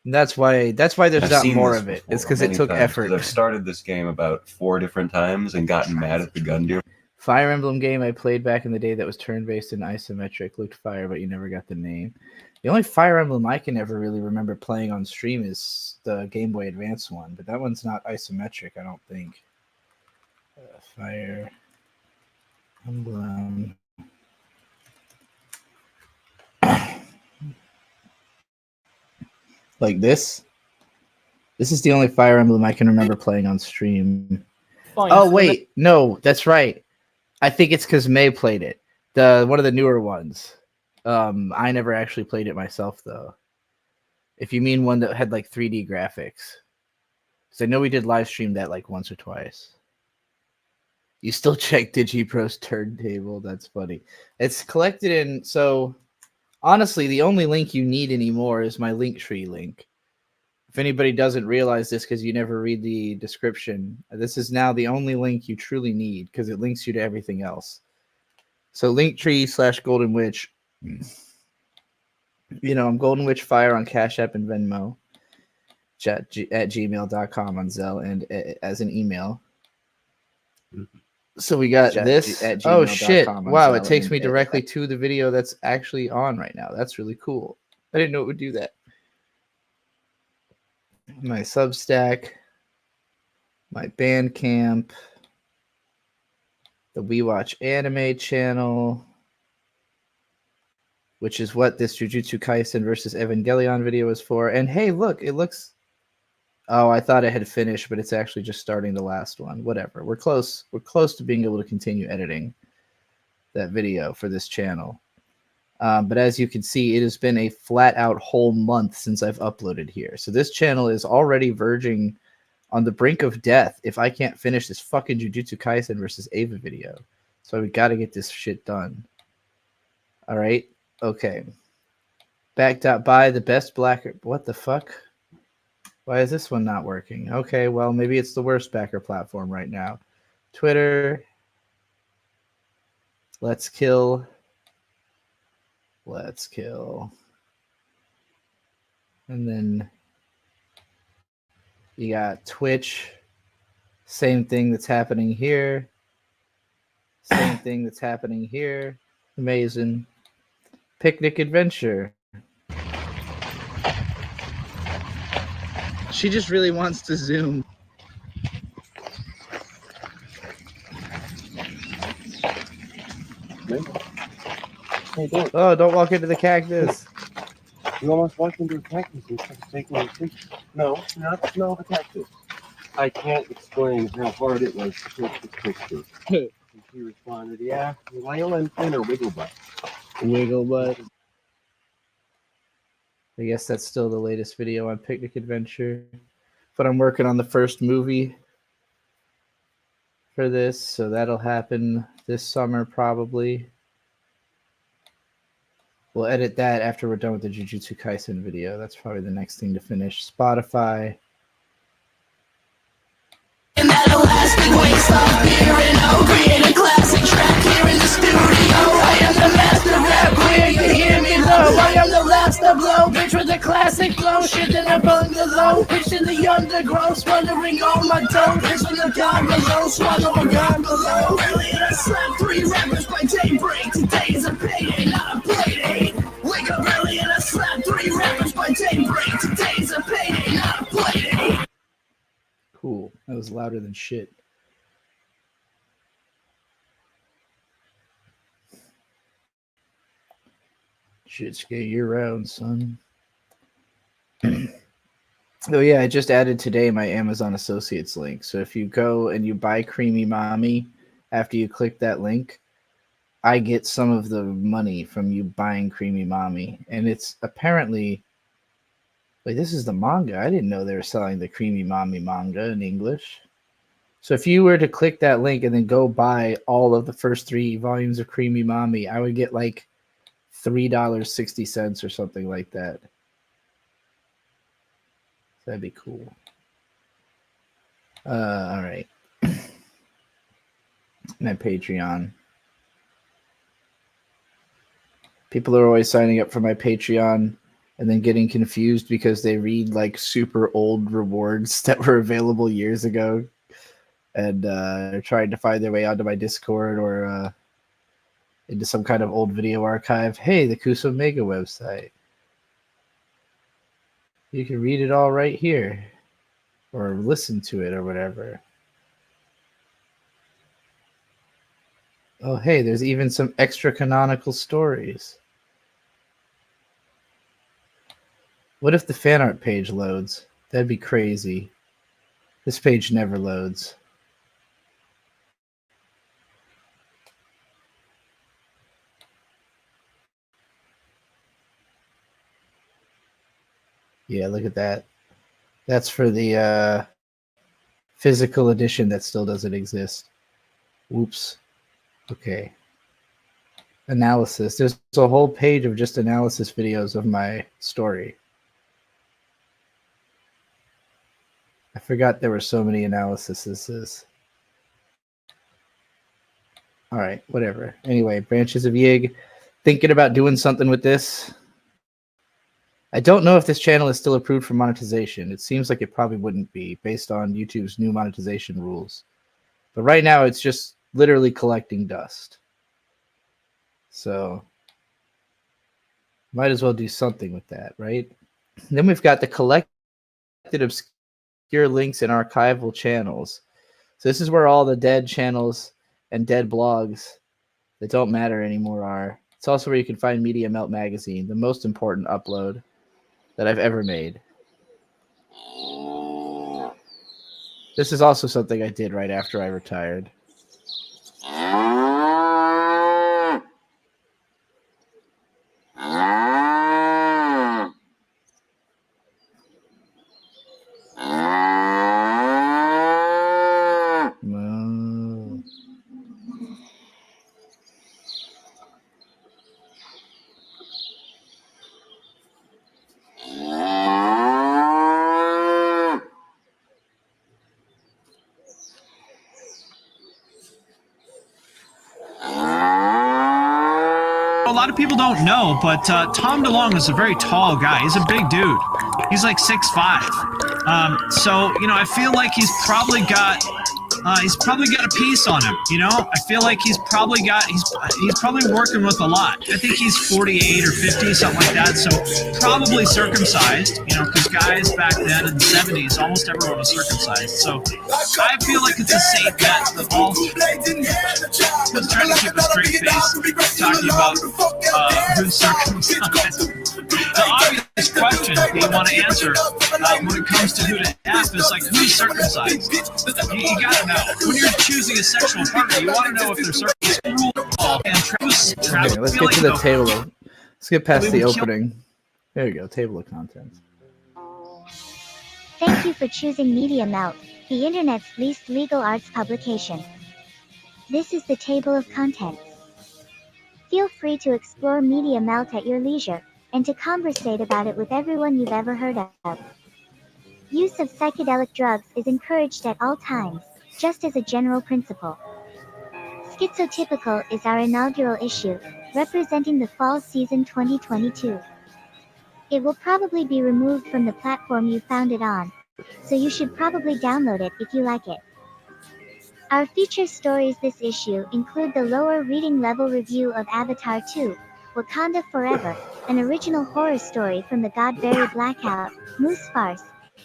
And that's why there's not more of it. It's because it took effort. I've started this game about 4 different times and gotten mad at the gun deal. Fire Emblem game I played back in the day that was turn-based and isometric looked fire, but you never got the name. The only Fire Emblem I can ever really remember playing on stream is the Game Boy Advance one, but that one's not isometric, I don't think. Fire Emblem. Like this? This is the only Fire Emblem I can remember playing on stream. Oh, wait. No, that's right. I think it's because May played it. one of the newer ones. I never actually played it myself though. If you mean one that had like 3D graphics, because I know we did live stream that like once or twice. You still check DigiPro's turntable. That's funny. It's collected in. So honestly, the only link you need anymore is my Linktree link. If anybody doesn't realize this because you never read the description, this is now the only link you truly need because it links you to everything else. So Linktree/Golden Witch. You know, I'm Golden Witch Fire on Cash App and Venmo. Chat at gmail.com on Zelle and as an email. So we got this. Oh shit! Wow, it takes me directly to the video that's actually on right now. That's really cool. I didn't know it would do that. My Substack, my Bandcamp, the We Watch Anime channel, which is what this Jujutsu Kaisen versus Evangelion video is for. And hey, look, it looks. Oh, I thought it had finished, but it's actually just starting the last one. Whatever. We're close. We're close to being able to continue editing that video for this channel. But as you can see, it has been a flat out whole month since I've uploaded here. So this channel is already verging on the brink of death if I can't finish this fucking Jujutsu Kaisen versus Eva video. So we got to get this shit done. All right. Okay. Backed up by the best blacker. What the fuck? Why is this one not working? Okay, well, maybe it's the worst backer platform right now. Twitter. Let's kill. Let's kill. And then you got Twitch. Same thing that's happening here. Same thing that's happening here. Amazing. Picnic Adventure. She just really wants to zoom. Oh, don't walk into the cactus. You almost walked into a cactus and tried to take me a picture. No, not the smell of a cactus. I can't explain how hard it was to take this picture. And she responded, yeah, whale and fin or wiggle butt. Wiggle butt. I guess that's still the latest video on Picnic Adventure. But I'm working on the first movie for this, so that'll happen this summer probably. We'll edit that after we're done with the Jujutsu Kaisen video. That's probably the next thing to finish. Spotify. In that elastic waste of beer and O, create a classic track here in the studio. I am the master rap queer, you hear me though? I am the last to blow, bitch with a classic flow. Shit in a bungalow, bitch in the undergrowth, wondering on my toe. Bitch in the god below, swallow a god below. Really, I slapped 3 rappers by daybreak. Today's a payday, not a playdate. Wake up early and I slapped 3 rappers by daybreak. Today's a payday, not a playdate. Cool. That was louder than shit. Shit's gay year-round, son. Oh yeah, I just added today my Amazon Associates link. So if you go and you buy Creamy Mommy after you click that link, I get some of the money from you buying Creamy Mommy. And it's apparently... Wait, this is the manga. I didn't know they were selling the Creamy Mommy manga in English. So if you were to click that link and then go buy all of the first 3 volumes of Creamy Mommy, I would get like $3.60 or something like that. That'd be cool. All right. My Patreon. People are always signing up for my Patreon and then getting confused because they read like super old rewards that were available years ago, and they're trying to find their way onto my Discord or into some kind of old video archive. Hey, the Kuso Mega website. You can read it all right here, or listen to it or whatever. Oh, hey, there's even some extra canonical stories. What if the fan art page loads? That'd be crazy. This page never loads. Yeah, look at that. That's for the physical edition that still doesn't exist. Whoops. Okay. Analysis. There's a whole page of just analysis videos of my story. I forgot there were so many analyses. All right, whatever. Anyway, Branches of Yig. Thinking about doing something with this. I don't know if this channel is still approved for monetization. It seems like it probably wouldn't be based on YouTube's new monetization rules. But right now, it's just literally collecting dust. So, might as well do something with that, right? Then we've got the collected obscure links in archival channels. So this is where all the dead channels and dead blogs that don't matter anymore are. It's also where you can find Media Melt Magazine, the most important upload that I've ever made. This is also something I did right after I retired. A lot of people don't know, but Tom DeLonge is a very tall guy. He's a big dude. He's like 6'5". So you know, I feel like he's probably got a piece on him. You know, I feel like he's probably working with a lot. I think he's 48 or 50, something like that. So probably circumcised. You know, because guys back then in the 70s, almost everyone was circumcised. So I feel like it's a safe bet that all. I was trying to keep a straight face, talking about who's circumcised. The obvious question you want to answer when it comes to who to F is like, who's circumcised? You gotta know. When you're choosing a sexual partner, you want to know if they're circumcised. Okay, let's get to the table. Let's get past the opening. There you go, table of contents. Thank you for choosing Media Melt, the internet's least legal arts publication. This is the table of contents. Feel free to explore Media Melt at your leisure, and to conversate about it with everyone you've ever heard of. Use of psychedelic drugs is encouraged at all times, just as a general principle. Schizotypical is our inaugural issue, representing the fall season 2022. It will probably be removed from the platform you found it on, so you should probably download it if you like it. Our feature stories this issue include the lower reading level review of Avatar 2, Wakanda Forever, an original horror story from the Godberry Blackout, Moose Farce,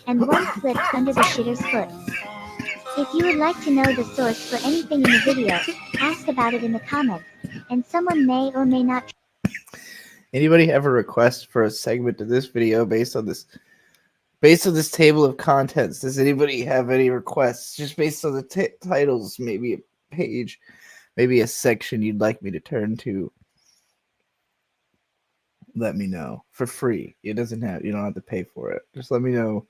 and One Slipped Under the Shitter's Foot. If you would like to know the source for anything in the video, ask about it in the comments, and someone may or may not. Anybody have a request for a segment to this video based on this table of contents? Does anybody have any requests just based on the titles? Maybe a page, maybe a section you'd like me to turn to? Let me know for free. You don't have to pay for it. Just let me know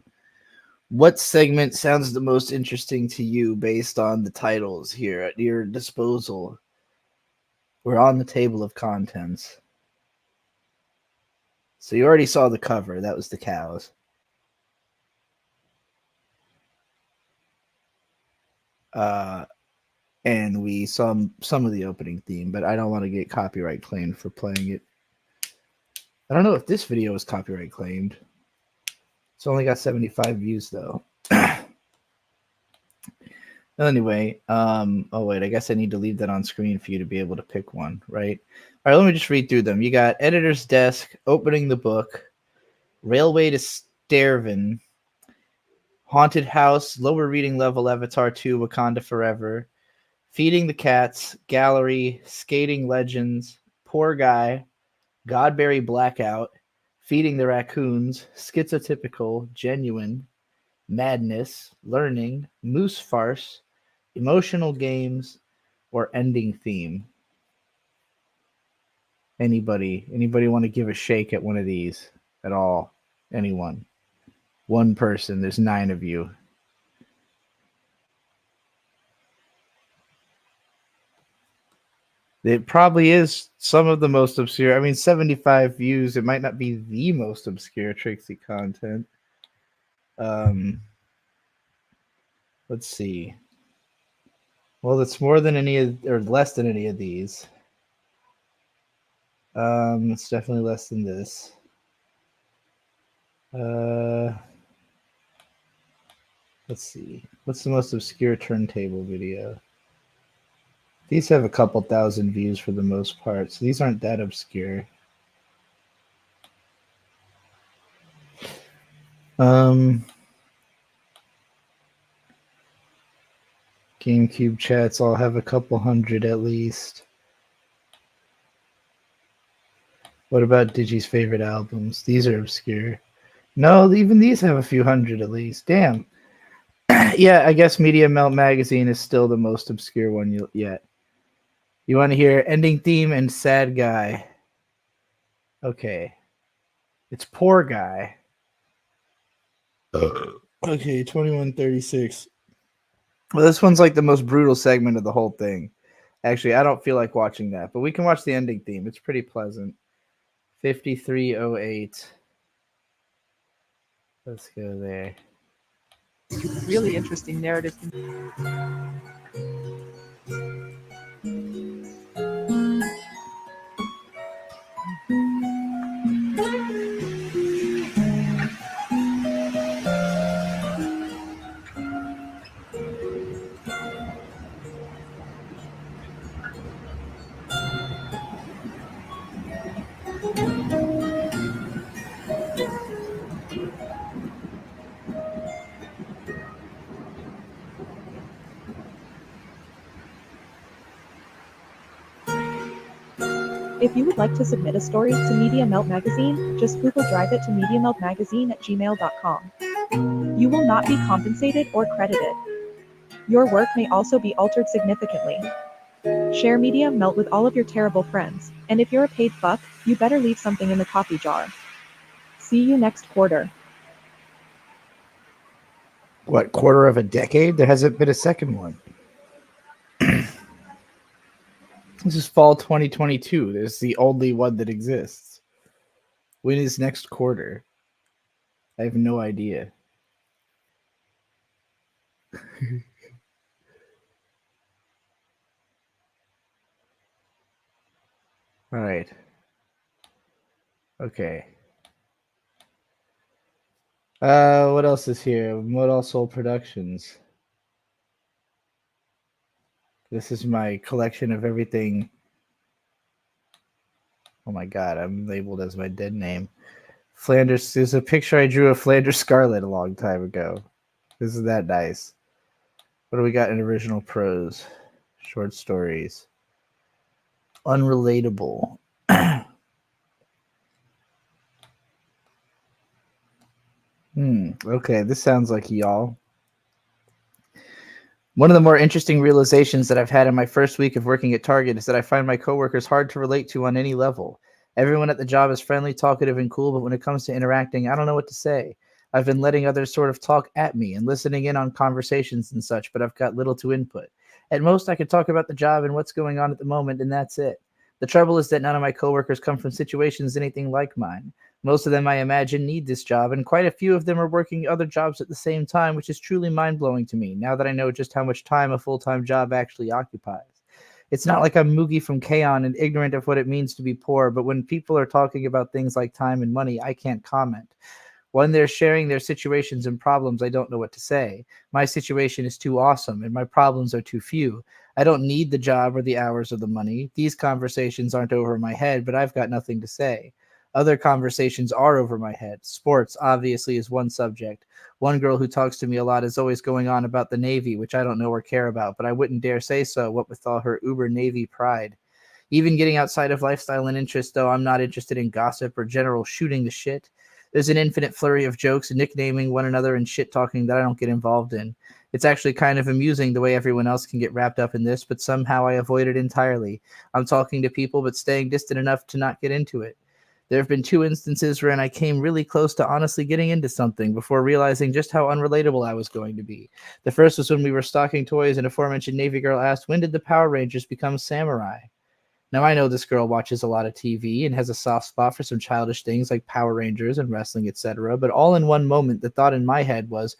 what segment sounds the most interesting to you based on the titles here at your disposal. We're on the table of contents. So you already saw the cover. That was the cows. And we saw some of the opening theme, but I don't want to get copyright claimed for playing it. I don't know if this video is copyright claimed. It's only got 75 views though. Anyway, oh wait, I guess I need to leave that on screen for you to be able to pick one, right? All right, let me just read through them. You got Editor's Desk, Opening the Book, Railway to Sterven, Haunted House, Lower Reading Level, Avatar 2, Wakanda Forever, Feeding the Cats, Gallery, Skating Legends, Poor Guy, Godberry Blackout, Feeding the Raccoons, Schizotypical, Genuine, Madness, Learning, Moose Farce, Emotional Games, or Ending Theme. Anybody want to give a shake at one of these at all? Anyone? One person. There's 9 of you. It probably is some of the most obscure. I mean, 75 views. It might not be the most obscure Trixie content. Let's see. Well, it's more than any of, or less than any of these. It's definitely less than this. Let's see. What's the most obscure turntable video? These have a couple thousand views for the most part, so these aren't that obscure. GameCube chats all have a couple hundred at least. What about Digi's favorite albums? These are obscure. No, even these have a few hundred at least. Damn. Yeah, I guess Media Melt Magazine is still the most obscure one yet. You want to hear ending theme and sad guy. Okay. It's poor guy. Okay, 2136. Well, this one's like the most brutal segment of the whole thing. Actually, I don't feel like watching that, but we can watch the ending theme. It's pretty pleasant. 5308. Let's go there. Really interesting narrative. If you would like to submit a story to Media Melt Magazine, just Google Drive it to MediaMeltMagazine@gmail.com. You will not be compensated or credited. Your work may also be altered significantly. Share Media Melt with all of your terrible friends, and if you're a paid fuck, you better leave something in the coffee jar. See you next quarter. What, quarter of a decade? There hasn't been a second one. This is fall 2022. This is the only one that exists. When is next quarter? I have no idea. All right. Okay. What else is here? Modal Soul Productions. This is my collection of everything. Oh my god, I'm labeled as my dead name. Flanders. There's a picture I drew of Flanders Scarlet a long time ago. This is that nice. What do we got in original prose? Short stories. Unrelatable. Okay, this sounds like y'all. One of the more interesting realizations that I've had in my first week of working at Target is that I find my coworkers hard to relate to on any level. Everyone at the job is friendly, talkative, and cool, but when it comes to interacting, I don't know what to say. I've been letting others sort of talk at me and listening in on conversations and such, but I've got little to input. At most, I could talk about the job and what's going on at the moment, and that's it. The trouble is that none of my coworkers come from situations anything like mine. Most of them, I imagine, need this job, and quite a few of them are working other jobs at the same time, which is truly mind-blowing to me, now that I know just how much time a full-time job actually occupies. It's not like I'm Moogie from K-On! And ignorant of what it means to be poor, but when people are talking about things like time and money, I can't comment. When they're sharing their situations and problems, I don't know what to say. My situation is too awesome, and my problems are too few. I don't need the job or the hours or the money. These conversations aren't over my head, but I've got nothing to say. Other conversations are over my head. Sports, obviously, is one subject. One girl who talks to me a lot is always going on about the Navy, which I don't know or care about, but I wouldn't dare say so, what with all her uber Navy pride. Even getting outside of lifestyle and interest, though, I'm not interested in gossip or general shooting the shit. There's an infinite flurry of jokes and nicknaming one another and shit-talking that I don't get involved in. It's actually kind of amusing the way everyone else can get wrapped up in this, but somehow I avoid it entirely. I'm talking to people, but staying distant enough to not get into it. There have been 2 instances wherein I came really close to honestly getting into something before realizing just how unrelatable I was going to be. The first was when we were stocking toys and aforementioned Navy girl asked, when did the Power Rangers become samurai? Now, I know this girl watches a lot of TV and has a soft spot for some childish things like Power Rangers and wrestling, etc., but all in one moment, the thought in my head was,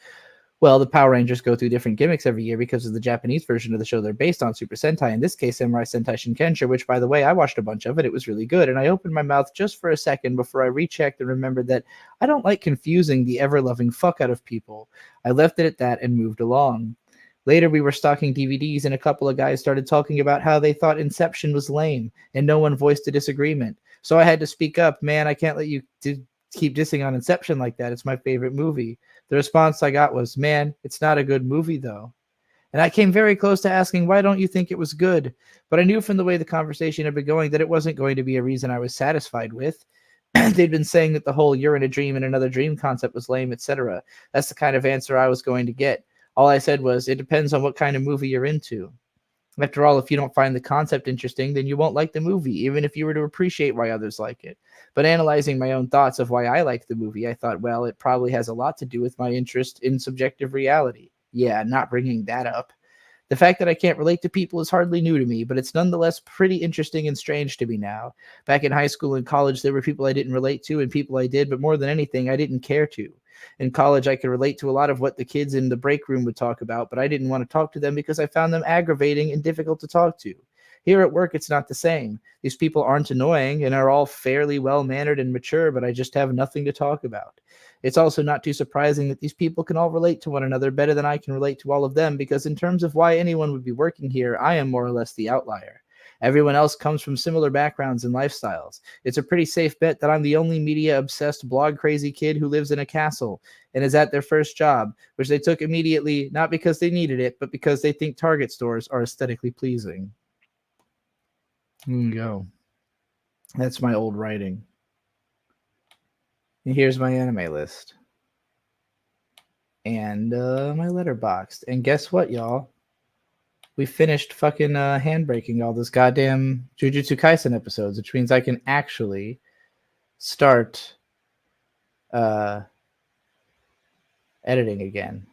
well, the Power Rangers go through different gimmicks every year because of the Japanese version of the show they're based on, Super Sentai, in this case, Samurai Sentai Shinkensha, which, by the way, I watched a bunch of it. It was really good, and I opened my mouth just for a second before I rechecked and remembered that I don't like confusing the ever-loving fuck out of people. I left it at that and moved along. Later, we were stocking DVDs, and a couple of guys started talking about how they thought Inception was lame, and no one voiced a disagreement. So I had to speak up, man, I can't let you keep dissing on Inception like that. It's my favorite movie. The response I got was, man, it's not a good movie, though. And I came very close to asking, why don't you think it was good? But I knew from the way the conversation had been going that it wasn't going to be a reason I was satisfied with. They'd been saying that the whole you're in a dream and another dream concept was lame, etc. That's the kind of answer I was going to get. All I said was, it depends on what kind of movie you're into. After all, if you don't find the concept interesting, then you won't like the movie, even if you were to appreciate why others like it. But analyzing my own thoughts of why I liked the movie, I thought, well, it probably has a lot to do with my interest in subjective reality. Yeah, not bringing that up. The fact that I can't relate to people is hardly new to me, but it's nonetheless pretty interesting and strange to me now. Back in high school and college, there were people I didn't relate to and people I did, but more than anything, I didn't care to. In college, I could relate to a lot of what the kids in the break room would talk about, but I didn't want to talk to them because I found them aggravating and difficult to talk to. Here at work, it's not the same. These people aren't annoying and are all fairly well-mannered and mature, but I just have nothing to talk about. It's also not too surprising that these people can all relate to one another better than I can relate to all of them, because in terms of why anyone would be working here, I am more or less the outlier. Everyone else comes from similar backgrounds and lifestyles. It's a pretty safe bet that I'm the only media-obsessed, blog-crazy kid who lives in a castle and is at their first job, which they took immediately, not because they needed it, but because they think Target stores are aesthetically pleasing. There you go. That's my old writing. And here's my anime list. And my Letterboxd. And guess what, y'all? We finished fucking handbraking all those goddamn Jujutsu Kaisen episodes, which means I can actually start editing again.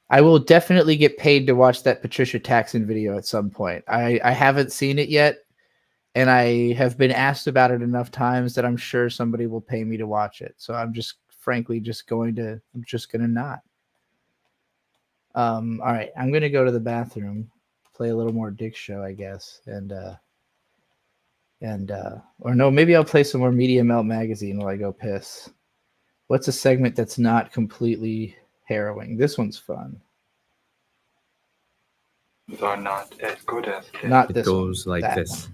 I will definitely get paid to watch that Patricia Taxon video at some point. I haven't seen it yet, and I have been asked about it enough times that I'm sure somebody will pay me to watch it. So I'm just frankly I'm just gonna not. All right, I'm gonna go to the bathroom, play a little more Dick Show, I guess, or no, maybe I'll play some more Media Melt Magazine while I go piss. What's a segment that's not completely harrowing? This one's fun. Are not as good as Not It this goes one, like that this. one.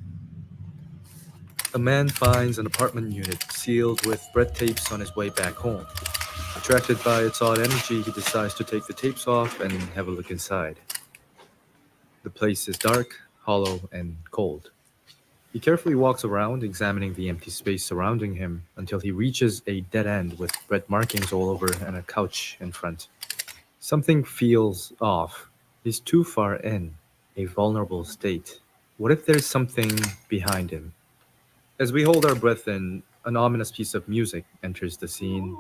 A man finds an apartment unit sealed with red tapes on his way back home. Attracted by its odd energy, he decides to take the tapes off and have a look inside. The place is dark, hollow, and cold. He carefully walks around, examining the empty space surrounding him until he reaches a dead end with red markings all over and a couch in front. Something feels off. He's too far in, a vulnerable state. What if there's something behind him? As we hold our breath in, an ominous piece of music enters the scene,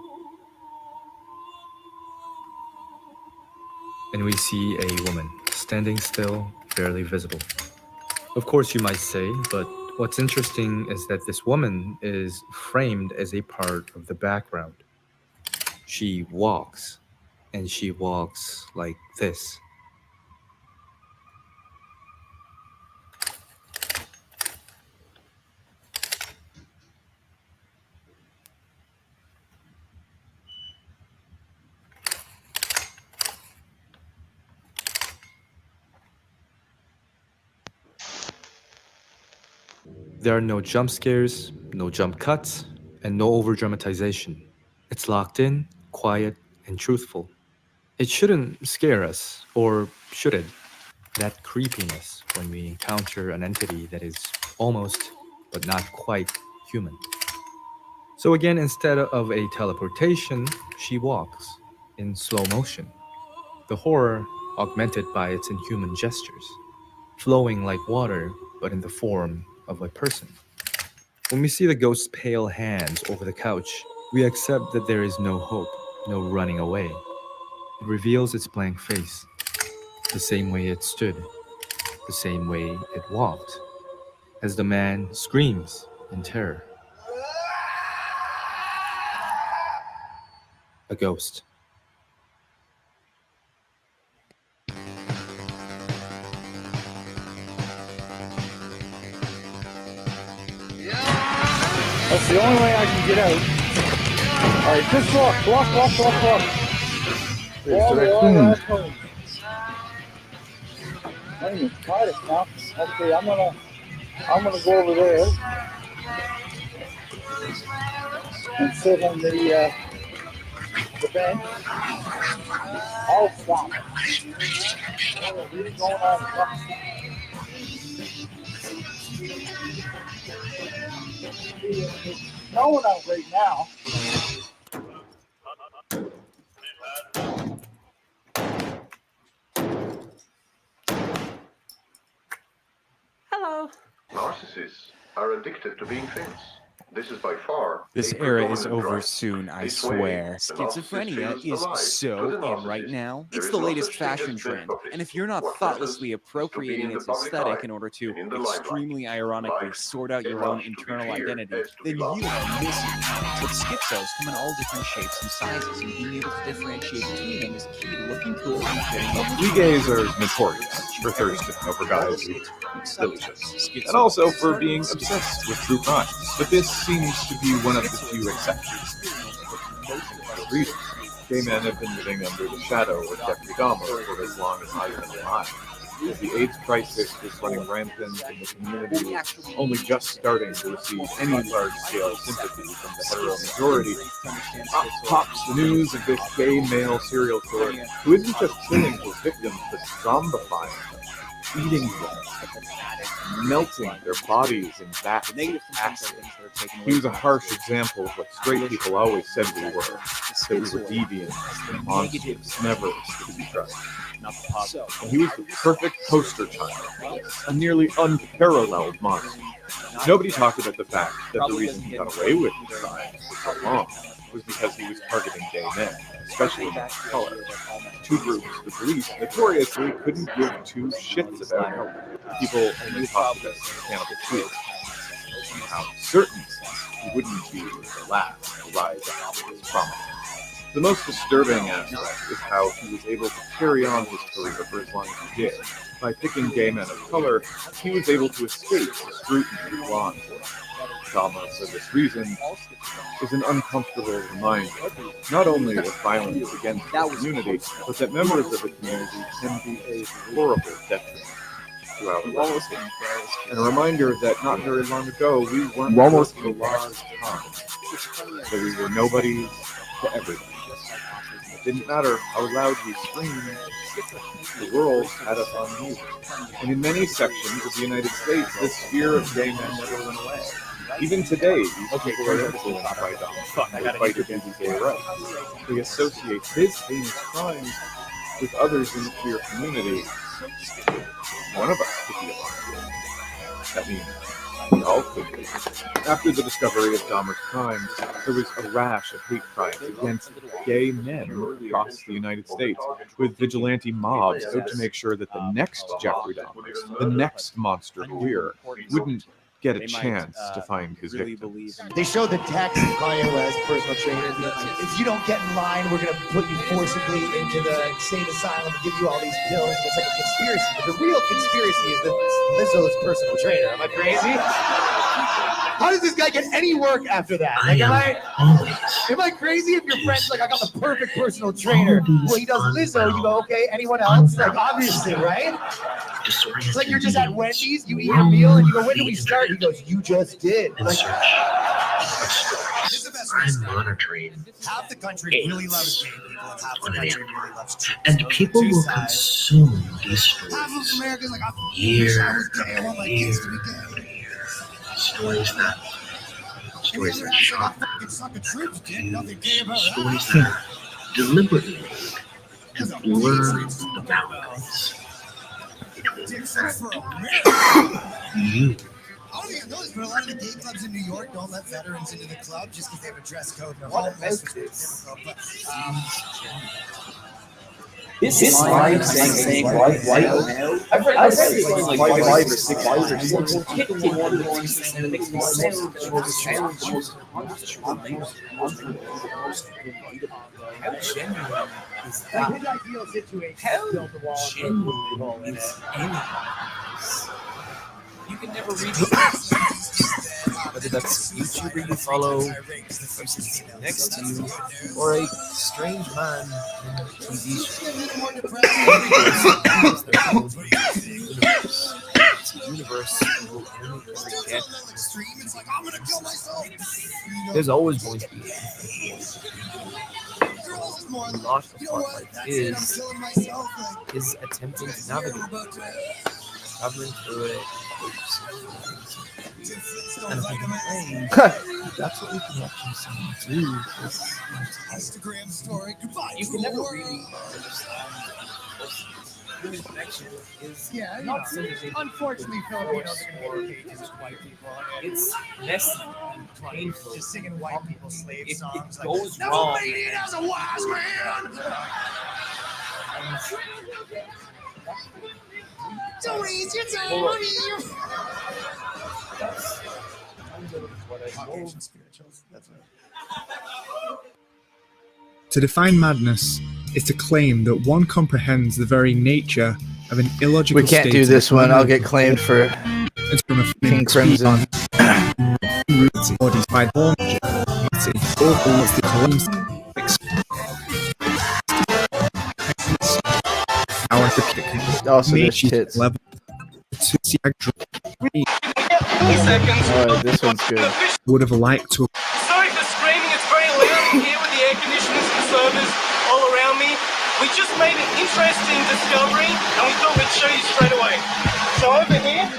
and we see a woman standing still, barely visible. Of course, you might say, but what's interesting is that this woman is framed as a part of the background. She walks, and she walks like this. There are no jump scares, no jump cuts, and no over-dramatization. It's locked in, quiet, and truthful. It shouldn't scare us, or should it? That creepiness when we encounter an entity that is almost, but not quite, human. So again, instead of a teleportation, she walks in slow motion. The horror augmented by its inhuman gestures, flowing like water, but in the form of a person. When we see the ghost's pale hands over the couch, we accept that there is no hope, no running away. It reveals its blank face, the same way it stood, the same way it walked, as the man screams in terror. A ghost. That's the only way I can get out. Alright, just walk. I'm tired now. Okay, I'm gonna go over there and sit on the bench. I'll stop. What's going on? No one out right now. Hello. Narcissists are addicted to being famous. This is by far. This a era is predominant over drive. soon, I This way, swear. the narcissist Schizophrenia feels is alive. To so the in right narcissist, now. there It's is the no latest such thing as fashion great trend. publicity. And if you're not What thoughtlessly matters is to be appropriating in the its public aesthetic eye in order to and in the limelight. extremely ironically Likes, sort out your own enough to be internal feared identity, as to be then you loved. are missing out. But schizos come in all different shapes and sizes, and being able to differentiate between them is key to looking cool and fitting in. We gays are notorious for thirsting over guys who really should, and also for being obsessed with true crime. But this seems to be one of the few exceptions. For reasons, gay men have been living under the shadow of Jeffrey Dahmer for as long as I've been alive. As the AIDS crisis was running rampant and the community was only just starting to receive any large-scale sympathy from the hetero majority, up pops the news of this gay male serial killer who isn't just killing his victims, but zombifying them, eating them, melting their bodies in vats of acid. He was a harsh example of what straight people always said we were, that we were deviant and monsters, never to be trusted. And he was the perfect poster child, a nearly unparalleled monster. Nobody talked about the fact that the reason he got away with his crimes for so long was because he was targeting gay men, especially men of color. Two groups the police notoriously couldn't give two shits about. People only talked about Cannibal 2. And how certain he wouldn't be the last to rise up to his prominence. The most disturbing aspect is how he was able to carry on his career for as long as he did. By picking gay men of color, he was able to escape the scrutiny of law enforcement. Dahmer, for this reason, is an uncomfortable reminder, not only of violence against the community, but that members of the community can be a horrible detriment to our lives. And a reminder that not very long ago, we weren't worth the law's time, that we were nobodies to everybody. It didn't matter how loud we screamed, the world had us on mute. And in many sections of the United States, this fear of gay men never went away. Even today, these people are influenced by the fight against gay rights. They associate his heinous crimes with others in the queer community. One of us could be a monster. That means we all could be. After the discovery of Dahmer's crimes, there was a rash of hate crimes against gay men across the United States, with vigilante mobs out to make sure that the next Jeffrey Dahmer, the next monster queer, wouldn't get a chance to find his victims. They showed the text of Kanye West, personal trainer. If you don't get in line, we're going to put you forcibly into the insane asylum and give you all these pills. It's like a conspiracy. But the real conspiracy is that Lizzo's personal trainer. Am I crazy? How does this guy get any work after that? Like, am I crazy if your friend's like, I got the perfect personal trainer? Well, he does Lizzo. You go, okay, anyone else? Like, obviously, right? It's like you're just at Wendy's, you eat a meal, and you go, when do we start? He goes, you just did. Like, I'm monitoring half the country really loves gay people, and half the country really loves Jews. and people will consume these stories Half of America's like, I year wish I was gay. I want my kids to be gay. stories that shock, It's not the truth, kid. Nothing gay about stories that. that are deliberately made to blur the boundaries between the fact that you I don't even know this, but a lot of the gay clubs in New York don't let veterans into the club just because they have a dress code. And what about this? This line saying white male. I've read this line like 5 or 6 times. Depicting one of the things that makes me sense. How genuine is that? Ideal situation. How genuine is any? You can never read it. Whether that's a YouTuber you follow, the person sitting next to you, or a strange man in a TV show. It's a universe you will only ever get. There's always going to be a lot of what life is attempting to navigate, traveling through it. And I think that's what we can actually do. Instagram story. Goodbye. You can never really understand. Human connection is not something. Unfortunately, Filipinos are going to get cages with white people. It's messy, painful. Just singing white people slave songs. It goes like, wrong. Never made it as a wise man. Don't raise your tone. To define madness is to claim that one comprehends the very nature of an illogical We can't state do this of one. I'll get claimed for King Crimson. Roots embodied by all magic, all forms the claims our Also, there's tits. level to see Alright, this one's good. would have liked to. Sorry for screaming, it's very loud in here with the air conditioners and servers all around me. We just made an interesting discovery and we thought we'd show you straight away. So over here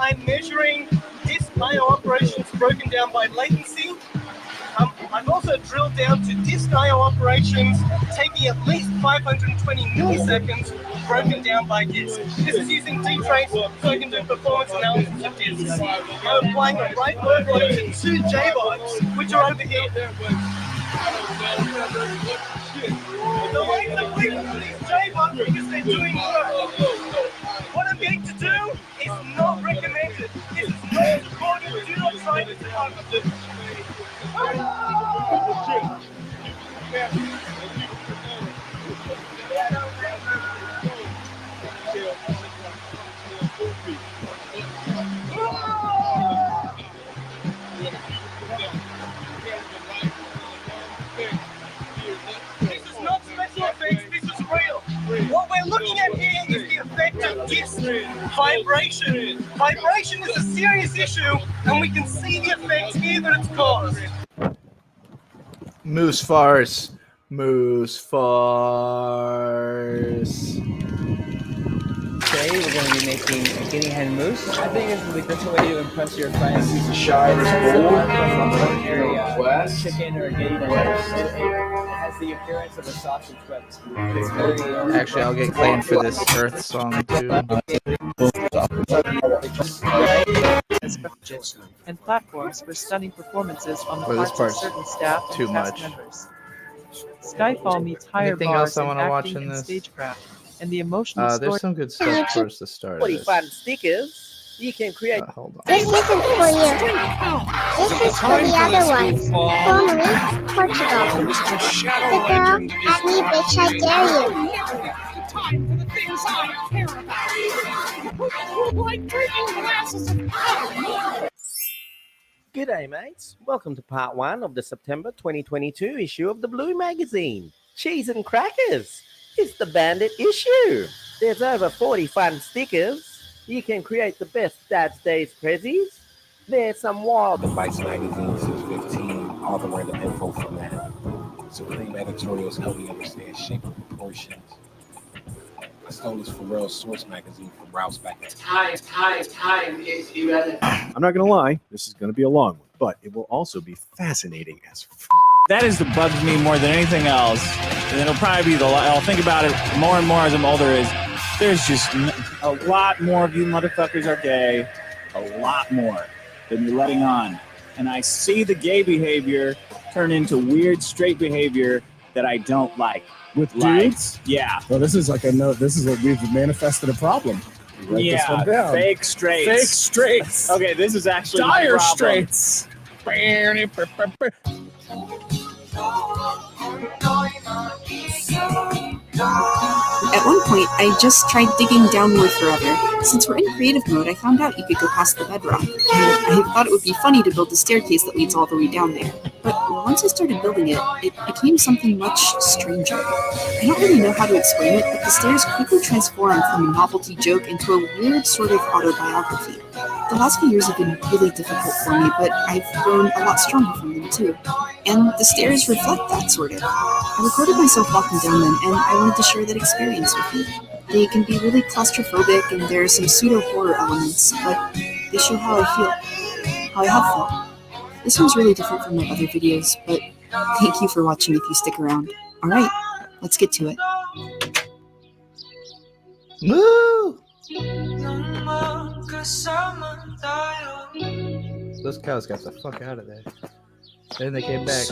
I'm measuring disk I/O operations broken down by latency. I've also drilled down to disk I/O operations taking at least 520 milliseconds broken down by disk. This is using dtrace so I can do performance analysis of disks. I'm applying a write workload to 2 JBots, which are over here. The way to wait for these JBots because they're doing work. What I'm going to do is not recommended. This is not supported. Do not try this at home. This is not special effects, this is real. What we're looking at here is the effect of disk vibration. Vibration is a serious issue, and we can see the effects here that it's caused. Moose farce. Moose farce. Today we're going to be making a guinea hen mousse. I think it's the best way to impress your friends. This is a shy chicken or a guinea hen. It has the appearance of a sausage, but it's very. Actually, I'll get claimed for this Earth song too. And platforms for stunning performances on the Well, this parts of part's certain staff and too cast much. members. Skyfall meets higher Anything bars else I in wanna watch acting in and this? stagecraft, and the emotional story. There's some good stuff towards the start of 40 this. fun stickers. You can create. Hold on. This isn't for you. This is for the other ones. Formerly, Portugal. The girl, at me, bitch, I dare you. Time for the things I care about. Like drinking glasses of powder. G'day, mates. Welcome to part 1 of the September 2022 issue of the Blue Magazine. Cheese and crackers. It's the bandit issue. There's over 40 fun stickers. You can create the best Dad's Days prezzies. There's some wild. The Vice Magazine 615, all the random info format. Supreme editorials help me understand shape and proportions. I stole this Pharrell Source magazine from Rouse back in Time. You rather. I'm not going to lie, this is going to be a long one, but it will also be fascinating as That is what bugs me more than anything else. And it'll probably be I'll think about it more and more as I'm older, is There's just a lot more of you motherfuckers are gay. A lot more than you're letting on. And I see the gay behavior turn into weird straight behavior that I don't like. With dudes? Yeah. Well, this is like this is what we've manifested a problem. Write this one down. Fake straights. Fake straights. Okay, this is actually dire my problem. straights. At one point, I just tried digging downward forever. Since we're in creative mode, I found out you could go past the bedrock. I thought it would be funny to build a staircase that leads all the way down there. But once I started building it, it became something much stranger. I don't really know how to explain it, but the stairs quickly transformed from a novelty joke into a weird sort of autobiography. The last few years have been really difficult for me, but I've grown a lot stronger from them too. And the stairs reflect that, sort of. I recorded myself walking down them, and I wanted to share that experience with you. They can be really claustrophobic, and there are some pseudo-horror elements, but they show how I feel. How I have felt. This one's really different from my other videos, but thank you for watching if you stick around. Alright, let's get to it. Woo! Those cows got the fuck out of there. Then they came back.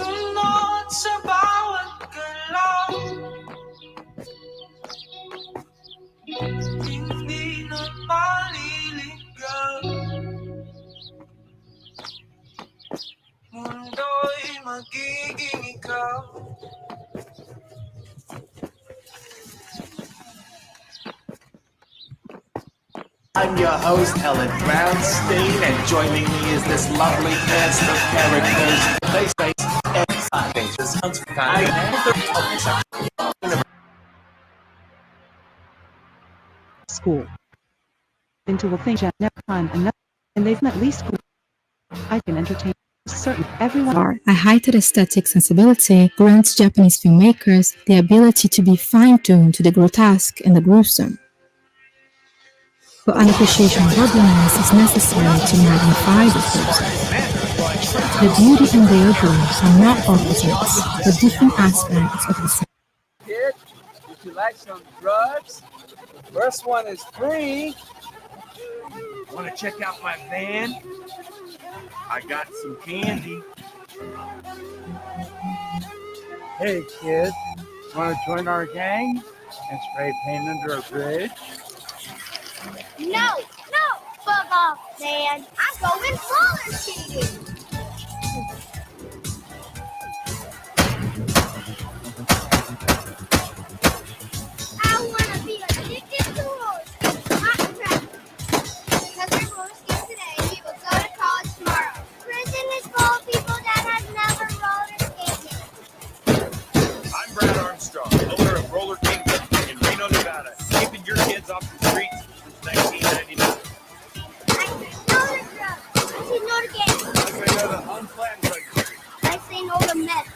I'm your host, Ellen Brownstein, and joining me is this lovely cast of characters. They say exciting. School. Into a thing never time enough, and they've met least school. I can entertain certain everyone. A heightened aesthetic sensibility grants Japanese filmmakers the ability to be fine-tuned to the grotesque and the gruesome. But an appreciation of ugliness is necessary to magnify the gruesome. The beauty and the ugly are not opposites, but different aspects of the same. Kid, would you like some drugs? First one is free. Want to check out my van? I got some candy. Hey, kid, want to join our gang and spray paint under a bridge? No, fuck off, man. I'm going roller skating. I want to be addicted to roller skating, not practice. Because we're roller skating today, we will go to college tomorrow. Prison is full of people that have never roller skated. I'm Brad Armstrong, owner of Roller Kingdom in Reno, Nevada, keeping your kids off the streets since 1999. I say no to drugs. I say no to games. I say no to unplanned drugs. I say no to meth.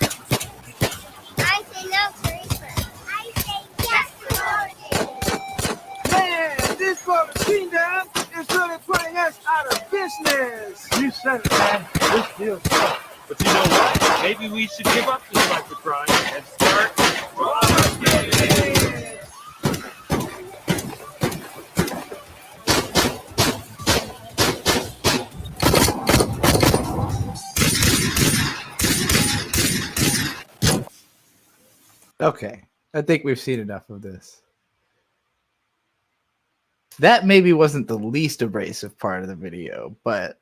I say no to research. I say yes to roller skating. Man, this Roller Kingdom is really putting us out of business. You said it, man. This feels good. But you know what? Maybe we should give up this life of crime and start roller skating. Okay, I think we've seen enough of this. That maybe wasn't the least abrasive part of the video, but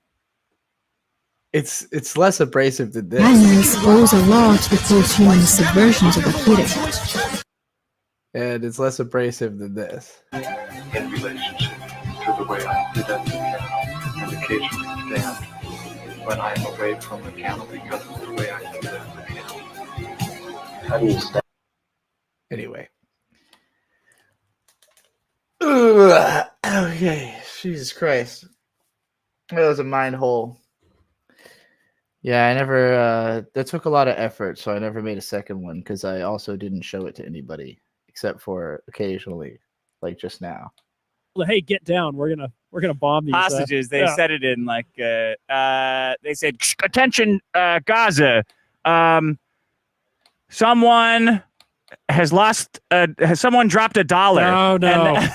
it's less abrasive than this. Manners owes a lot to the post-human subversions of Akira. And it's less abrasive than this. In relationship to the way I present the piano and occasionally stand when I am away from the piano because of the way I present the piano. How do you stand? Anyway. Ugh. Okay, Jesus Christ. That was a mind hole. Yeah, I never, that took a lot of effort, so I never made a second one, because I also didn't show it to anybody, except for occasionally, like just now. Hey, get down. We're gonna bomb these Hostages. They said it in like, they said, attention, Gaza. Someone has lost, has someone dropped $1? No.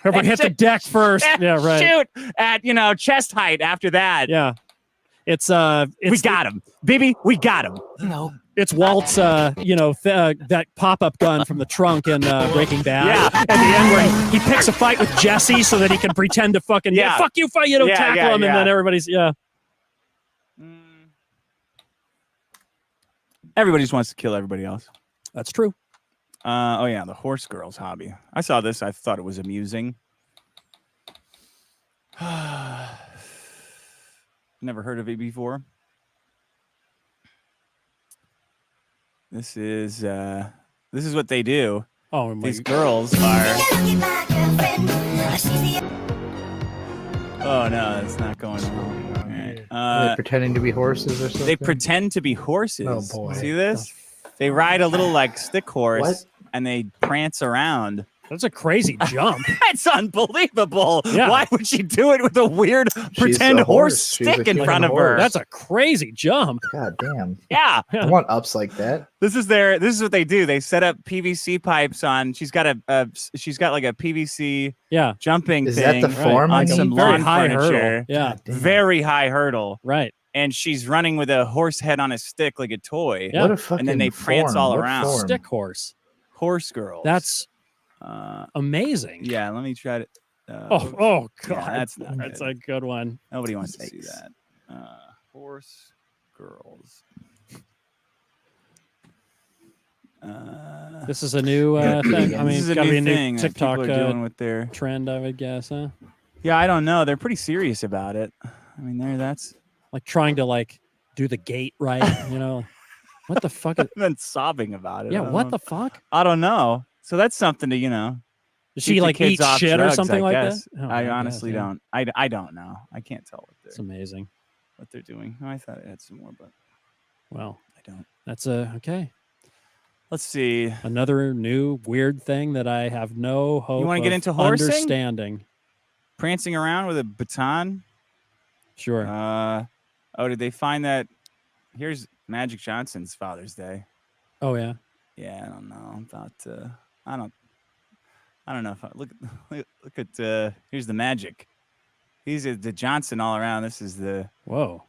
Everybody hit the deck first. Yeah, right. Shoot at chest height after that. Yeah. It's we got him, BB. We got him. It's Walt's, that pop-up gun from the trunk in Breaking Bad. Yeah. At the end where he picks a fight with Jesse so that he can pretend to fucking, fuck you, fight, tackle him, and then everybody's, Everybody just wants to kill everybody else. That's true. The horse girl's hobby. I saw this. I thought it was amusing. Never heard of it before. This is what they do. Oh, these girls are. Oh no, it's not going on. All right. Are they pretending to be horses or something? They pretend to be horses. Oh boy! See this? They ride a little stick horse and they prance around. That's a crazy jump. That's unbelievable. Yeah. Why would she do it with a weird pretend horse stick in front of her? That's a crazy jump. God damn. Yeah. I want ups like that. This is what they do. They set up PVC pipes on. She's got like a PVC jumping Is thing that the form? on some lawn high furniture. hurdle. Yeah. Very high hurdle. Right. And she's running with a horse head on a stick like a toy. Yeah. What a fucking And then they prance form. all What around. form? Stick horse. Horse girls. That's amazing. Yeah, let me try to. Oh God, yeah, that's not that's good. a good one. Nobody wants to see that. Horse girls. This is a new thing. I mean, this is it's a got to be new a thing new that TikTok people are doing with their trend, I would guess, huh? Yeah, I don't know. They're pretty serious about it. I mean, that's like trying to do the gait right. What the fuck? I've been sobbing about it. Yeah, what the fuck? I don't know. So that's something to Does she keep the eat kids off shit or drugs, something I like guess. that? Oh, I I honestly guess, yeah. don't. I don't know. I can't tell It's amazing. what they're doing. Oh, I thought I had some more, but Well, I don't. That's okay. Let's see. Another new weird thing that I have no hope. You want to get of into horsing? Understanding. Prancing around with a baton. Sure. Did they find that? Here's Magic Johnson's Father's Day. Oh yeah. Yeah, I don't know about. I don't know if look at. Here's the Magic. He's the Johnson all around. This is the. Whoa.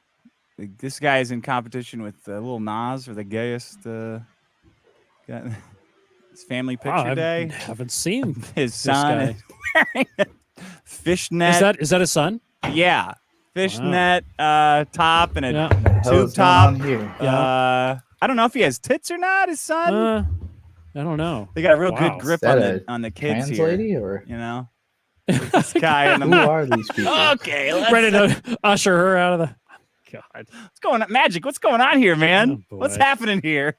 This guy is in competition with Lil Nas for the gayest. Got his family picture day. I haven't seen his son is wearing a fishnet. Is that his son? Yeah, fishnet top and a tube Hell's top. going on here? I don't know if he has tits or not. His son. I don't know. They got a real Wow. good grip Is that on the a kids trans here. lady or this guy in the who are these people? Okay, Ready to usher her out of the. God, what's going on? Magic, what's going on here, man? Oh, What's boy. happening here?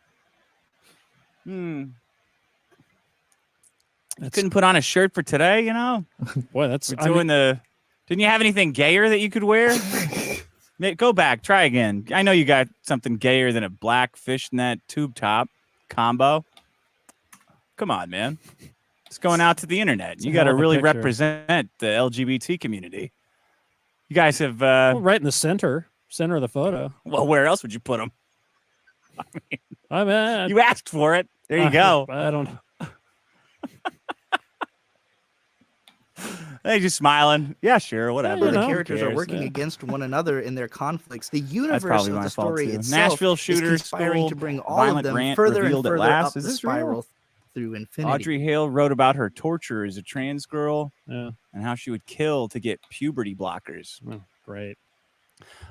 Couldn't put on a shirt for today, Boy, that's. We're doing Didn't you have anything gayer that you could wear? Go back, try again. I know you got something gayer than a black fishnet tube top combo. Come on, man. It's going out to the internet. You got to hell of a really picture. represent the LGBT community. You guys have right in the center of the photo. Well, where else would you put them? I mean, You asked for it. There you go. I don't. Hey, just smiling. Yeah, sure, whatever. Where the Who characters are cares? working against one another in their conflicts. The universe probably of my the fault, story too. itself Nashville is shooter conspiring school, to bring all violent of them rant further and revealed at further last. up Is the this real? spiral through infinity. Audrey Hale wrote about her torture as a trans girl Yeah. and how she would kill to get puberty blockers. Oh, great.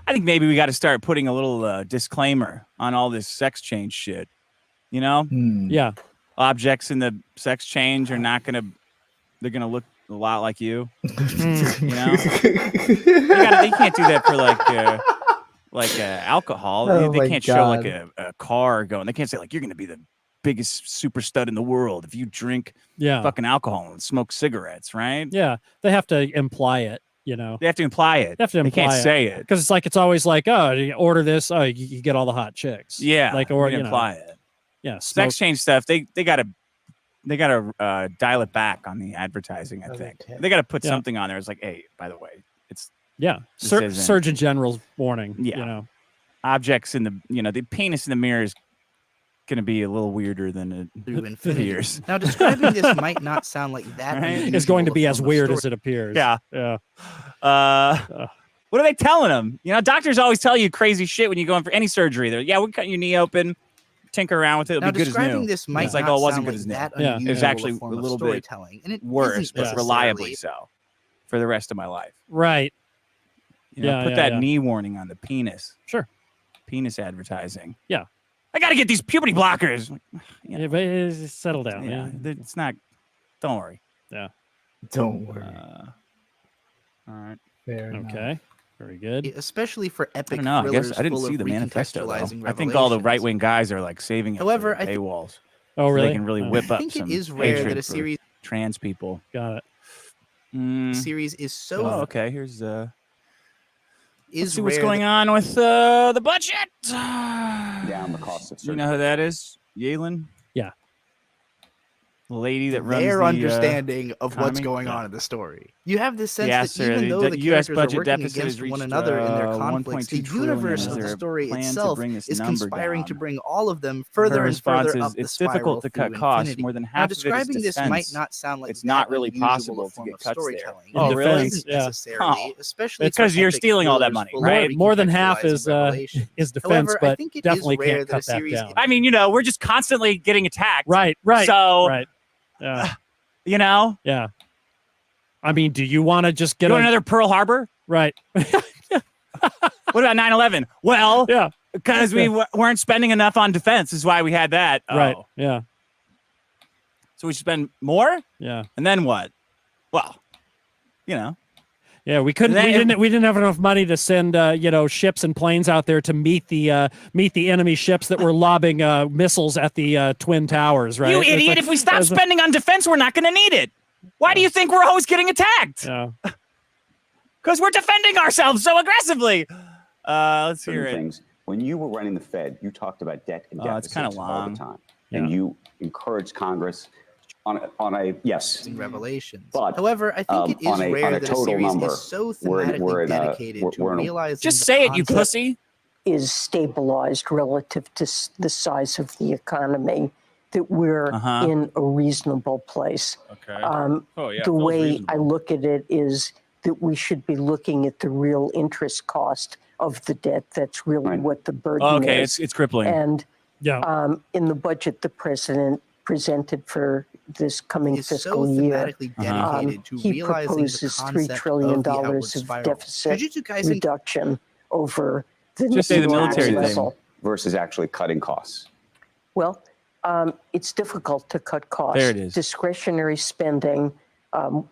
I think maybe we got to start putting a little disclaimer on all this sex change shit. Yeah. Objects in the sex change are not gonna. They're gonna look a lot like you. You can't do that for alcohol. Oh they my can't show God. a car going. They can't say you're gonna be the biggest super stud in the world if you drink fucking alcohol and smoke cigarettes, right? Yeah. They have to imply it. They have to imply it. They have to imply can't say it. because it's always like, oh, you order this, oh, you get all the hot chicks. Yeah, or they imply it. Yeah, Sex change stuff. They gotta dial it back on the advertising. I think they gotta put something on there. It's like, hey, by the way, it's this isn't- Surgeon General's warning. Yeah. Objects in the the penis in the mirror is going to be a little weirder than Through it infinity. appears. Now, describing this might not sound like that. Right? unusual It's going to be a as form of weird story. as it appears. Yeah. Yeah. What are they telling him? You know, doctors always tell you crazy shit when you go in for any surgery. They're, yeah, we're cutting your knee open, tinker around with it. It'll Now, be good as describing new. this might It's like, not oh, it wasn't sound good like as new. that Yeah. unusual It was actually a form a of little bit storytelling, and it worse, isn't but reliably so for the rest of my life. Right. You know, Yeah, put yeah, that yeah. knee warning on the penis. Sure. Penis advertising. Yeah. I got to get these puberty blockers. You know, Yeah, but settle down. yeah, it's not. Don't worry. Yeah. Don't worry. All right. Fair enough. Okay. Very good. Especially for I epic don't know. I thrillers guess I didn't full see of the manifesto. Though. recontextualizing I think all the revelations. right-wing guys are like saving it. However, for I the think- paywalls. Oh, So really? they can really whip I up think it some is rare hatred that a for series trans people. Got it. series is so Oh, okay. Here's let's is see what's rare going on with the budget. Down the cost of You know who that is? Yalen? Yeah. The lady that runs their the understanding of what's economy? going on in the story. You have this sense Yes, that sir, even the though the US characters budget are working deficit has against one reached, another in their conflicts, 1.2 the trillion. universe Is of the there a story plan to itself bring this is number conspiring down? to bring all of them further Her and further response up is, the it's difficult to spiral cut through costs. infinity. More than Now, half of it is describing this defense. might not sound like It's not that really unusual possible a to form get of cuts there. storytelling. Oh, It really? isn't Yeah. necessarily, especially It's because for you're epic stealing all that thrillers money, full of right? More than half recontextualizing is revelations. defense, However, I but think it is definitely rare can't that a cut that series down. I mean, you know, we're just constantly getting attacked. Right. Right. So, right. Yeah. you know, Yeah. I mean, do you want to just get you want another Pearl Harbor? Right. What about 9/11? Well, Yeah. because we weren't spending enough on defense is why we had that. Right. Oh. Yeah. So we should spend more? Yeah. And then what? Well, you know. Yeah, we couldn't. Then- We didn't have enough money to send, ships and planes out there to meet the enemy ships that were lobbing missiles at the Twin Towers. Right? You It's idiot. like- If we stop it's like- spending on defense, we're not going to need it. Why do you think we're always getting attacked? Yeah. Because we're defending ourselves so aggressively. Let's hear certain it. things. When you were running the Fed, you talked about debt and Oh, it's deficits kinda all long. the time, and you encouraged Congress on a yes. Revelations. But however, I think it is on a rare that a total series number, is so we're thematically in a- dedicated to we're in a- realizing Just the say it, you concept pussy. Is stabilized relative to the size of the economy, that we're in a reasonable place. Okay. The way I look at it is that we should be looking at the real interest cost of the debt. That's really what the burden Okay, is. it's crippling. And yeah. In the budget the president presented for this coming is so fiscal year, thematically dedicated to he realizing the proposes $3 concept trillion of the outward of spiral. deficit Jujutsu Kaisen reduction over the Just say the normal military thing. level. versus actually cutting costs. Well, it's difficult to cut costs. There it is. Discretionary spending,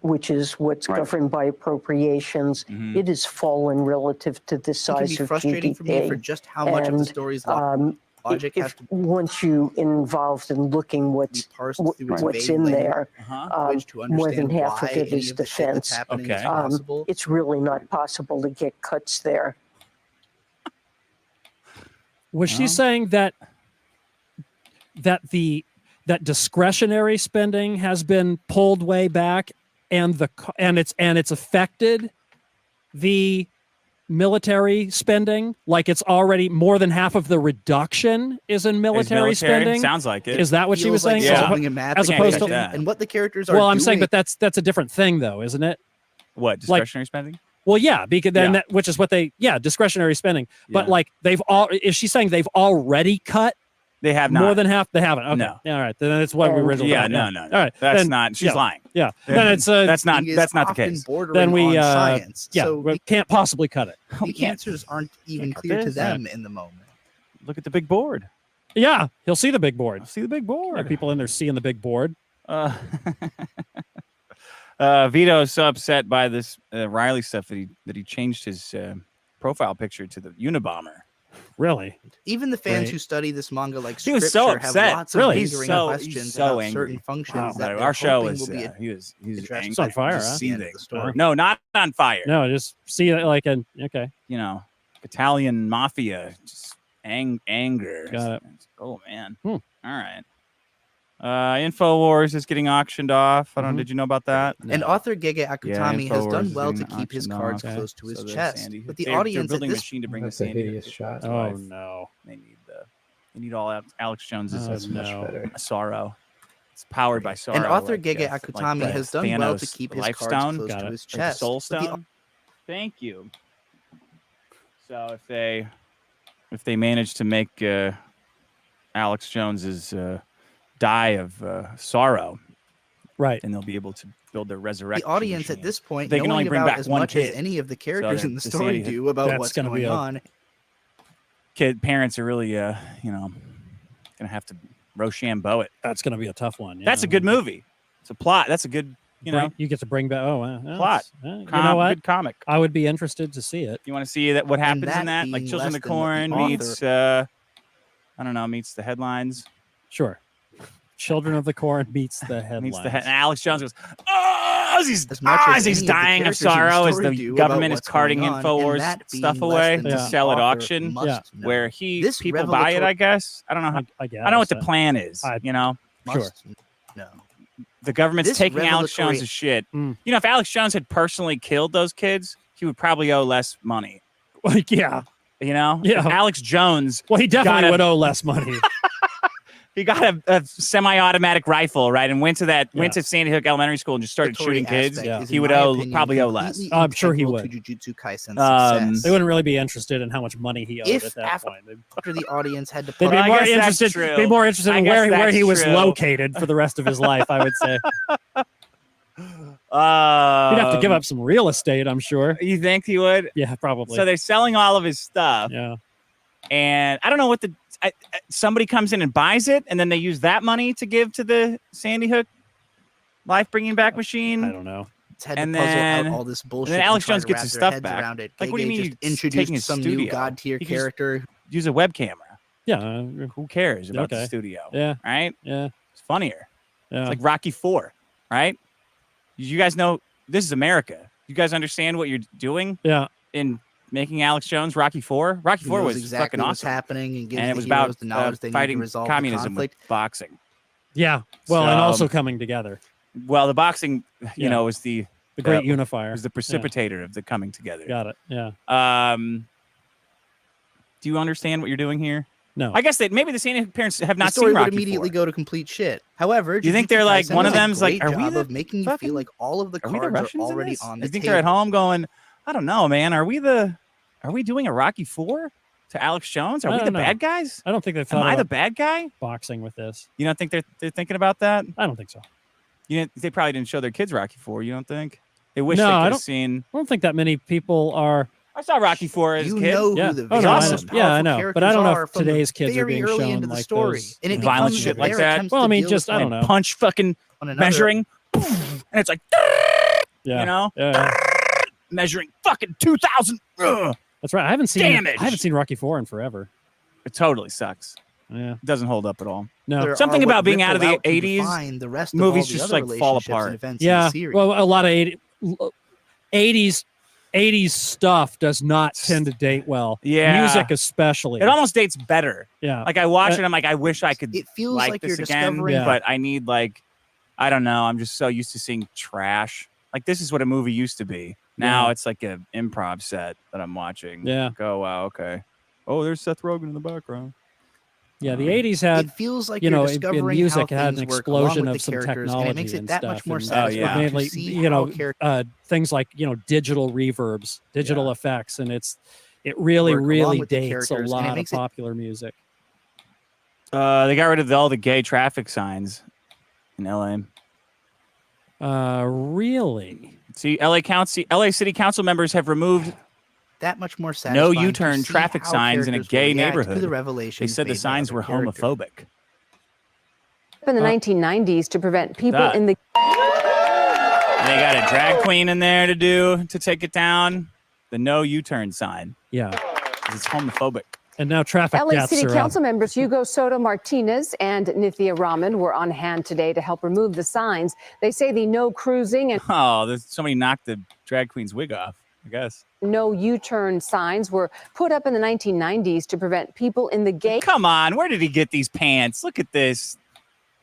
which is what's governed by appropriations, it has fallen relative to the It can size be of frustrating GDP. for me for just how much of the story's logic has to once you involved in looking what's through its what's vague in language, there, language to more than understand half of why it any is of the shit that's defense. happening is possible. It's really not possible to get cuts there. Was she saying that discretionary spending has been pulled way back, and it's affected the military spending? Like it's already more than half of the reduction is in military spending. Sounds like it. Is that what she was Feels like saying? solving a math As opposed to equation. And what the characters are Well, I'm saying, doing- but that's a different thing, though, isn't it? What, discretionary spending? Well, yeah, because then Yeah. which is what discretionary spending. But Yeah. like is she saying they've already cut? They have not. More than half. They haven't. Okay. No. Yeah, all right. Then that's what we originally. Yeah, thought, no, no. All right. That's then- not. She's yeah, lying. Yeah. Then it's that's not. is That's not the often case. bordering then we on science. yeah, So we can't possibly cut it. the answers aren't even cut clear to this. them in the moment. Look at the big board. Yeah, he'll see the big board. See the big board. Yeah, people in there seeing the big board. Vito's so upset by this Riley stuff that he changed his profile picture to the Unabomber. Really? Even the fans Right. who study this manga like He was scripture so have upset. lots of Really? lingering questions he's so about angry. certain functions Wow. that they're Our show hoping is will be he was addressed angry. It's on fire, Just huh? seething. the story. No, not on fire. No, just see it like an okay. You know, Italian mafia, just anger. Got it. Oh man. All right. Infowars is getting auctioned off. I don't know. Did you know about that? And author Gege Akutami has Infowars done is well to getting keep his auctioned cards off. close to his So there's chest. Sandy. But the They're audience at building a this machine to bring That's the a Sandy. hideous shot. Oh no. They need the You need all Alex Jones's Oh, no. sorrow. It's powered by sorrow. And author like, Gege like Akutami the has done well to Thanos keep his Life cards Stone. close Got to it. his Like the chest. Soul But the Stone. Thank you. So if they manage to make Alex Jones's die of sorrow, right, then they'll be able to build their resurrection. The audience machine. at this point, they can only knowing bring about back as one much kid. as any of the characters So in the the story Sandy- do about That's what's gonna be going a- on. Parents are really, gonna have to Rochambeau it. That's going to be a tough one. That's a good movie. It's a plot. That's a good, you get to bring back. Oh, well, plot. you know what? Good comic. I would be interested to see it. You want to see that? What happens in that? Like being Children of less the than what the Corn author- meets, I don't know, meets the headlines. Sure. Children of the Corn meets the headlines. And Alex Jones goes, oh, as he's, As much as he's any of the dying of characters in the sorrow as story the do about government is what's carting going on, and InfoWars that stuff being less away than to the sell at author auction, must know. where This people buy it, revelatory- I guess. I don't know how. I guess. I know what the plan is. You know, Must know. the government's This taking Alex revelatory- Jones's shit. You know, if Alex Jones had personally killed those kids, he would probably owe less money. Like, yeah. You know, Yeah. If Alex Jones. Well, he definitely would owe less money. He got a semi-automatic rifle, right, and went to Sandy Hook Elementary School and just started Regulatory shooting kids. aspect is, He in would my owe opinion, probably owe less. completely I'm sure he integral would. to Jujutsu Kaisen's Um, success. They wouldn't really be interested in how much money he owed If at that after point. the audience had to They'd put be I more guess that's interested. true. Be more interested I in guess where he that's was true. located for the rest of his life. I would say he'd He'd have to give up some real estate. I'm sure. You think he would? Yeah, probably. So they're selling all of his stuff. Yeah. And I don't know what somebody comes in and buys it, and then they use that money to give to the Sandy Hook life bringing back machine. I don't know. Had And to puzzle then- out all this bullshit. and then Alex try Jones to gets wrap his their stuff heads back. around it. Like, what do you Gege mean just he's taking introduced his some studio? new god tier He can just character? Use a web camera. Yeah. Who cares about the Okay. studio? Yeah. Right? Yeah. It's funnier. Yeah. It's like Rocky IV, right? You guys know this is America. You guys understand what you're doing? Yeah. In making Alex Jones Rocky IV? Rocky Who IV knows was exactly fucking what's awesome. happening and gives And it the was heroes about the knowledge they need to fighting resolve the communism with conflict. boxing. Yeah. Well, and So- also coming together. Well, the boxing, you Yeah. know, was the great unifier. Was the Yeah. precipitator of the coming together. Got it. Yeah. Do you understand what you're doing here? No. I guess that maybe the Sandy Hook parents have The not story seen would Rocky immediately IV. go to complete shit. However, Do you think Jujutsu they're like Kaisen one of does a them's like, great are we job the of making you feel like all of the Are we the cards Russians are in already this? on You the think table. they're at home going, I don't know, man. Are we doing a Rocky IV to Alex Jones? Are I we the don't know. bad guys? I don't think they've Am thought I the about bad guy? boxing with this. You don't think they're thinking about that? I don't think so. They probably didn't show their kids Rocky IV. You don't think? They wish No, they I could have don't- seen. I don't think that many people are. I saw Rocky IV as a You kid. know Yeah. who the Oh, very no, I most know. Yeah, I powerful know. But I don't know characters if are from the today's kids are very being early shown into the like story. those, And it violent becomes shit that like their that. attempts Well, I to mean, deal just with I don't know. Punch fucking one another- measuring, and it's like, Yeah. you know, Yeah. measuring fucking 2,000. That's right. I haven't seen. Damage. I haven't seen Rocky IV in forever. It totally sucks. Yeah. It doesn't hold up at all. No. There Something are what about being out of the ripple to 80s, define the rest of movies all the just other like fall relationships and apart. events in Yeah. the series. Well, a lot of 80s stuff does not tend to date well. Yeah. Music especially. It almost dates better. Yeah. Like I watch it, I'm like, I wish I could It feels like like this you're again, discovering- but I need like, I don't know. I'm just so used to seeing trash. Like this is what a movie used to be. Now Yeah. it's like an improv set that I'm watching. Yeah. Like, oh wow, okay. Oh, there's Seth Rogen in the background. Yeah, the 80s had, It feels like you you're know, discovering in music, how it had an things work along explosion with of the some characters, technology and it makes it that much stuff, more and satisfying to mainly, see you know, how characters things like, you know, digital reverbs, digital effects, and it really, work along really with the dates a characters, and it lot of makes it- popular music. They got rid of all the gay traffic signs in LA. Really? See, LA City Council members have removed that much more no satisfying to U-turn see traffic how signs in a characters gay will react to neighborhood. the They revelations said the made by signs other were characters. homophobic. In the 1990s to prevent people that? in the And they got a drag queen in there to take it down. The no U-turn sign. Yeah. 'Cause it's homophobic. And now traffic LA deaths City are Council members Hugo Soto Martinez and Nithya Raman were on hand today to help remove the signs. They say the no cruising and Oh, somebody knocked the drag queen's wig off, I guess. no U-turn signs were put up in the 1990s to prevent people in the gay. Come on, where did he get these pants? Look at this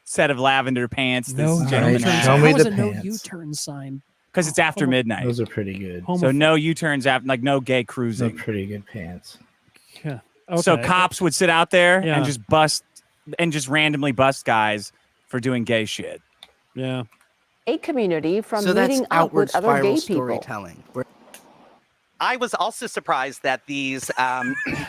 set of lavender pants. This No gentleman U-turn has. sign. me How is the a no pants. U-turn sign? Because it's after midnight. Those are pretty good. So no U-turns after, like no gay Those are cruising. pretty good pants. Yeah. So Okay. cops would sit out there Yeah. and just randomly bust guys for doing gay shit. Yeah. A community from So that's meeting up outward with other spiral gay people. storytelling. I was also surprised that these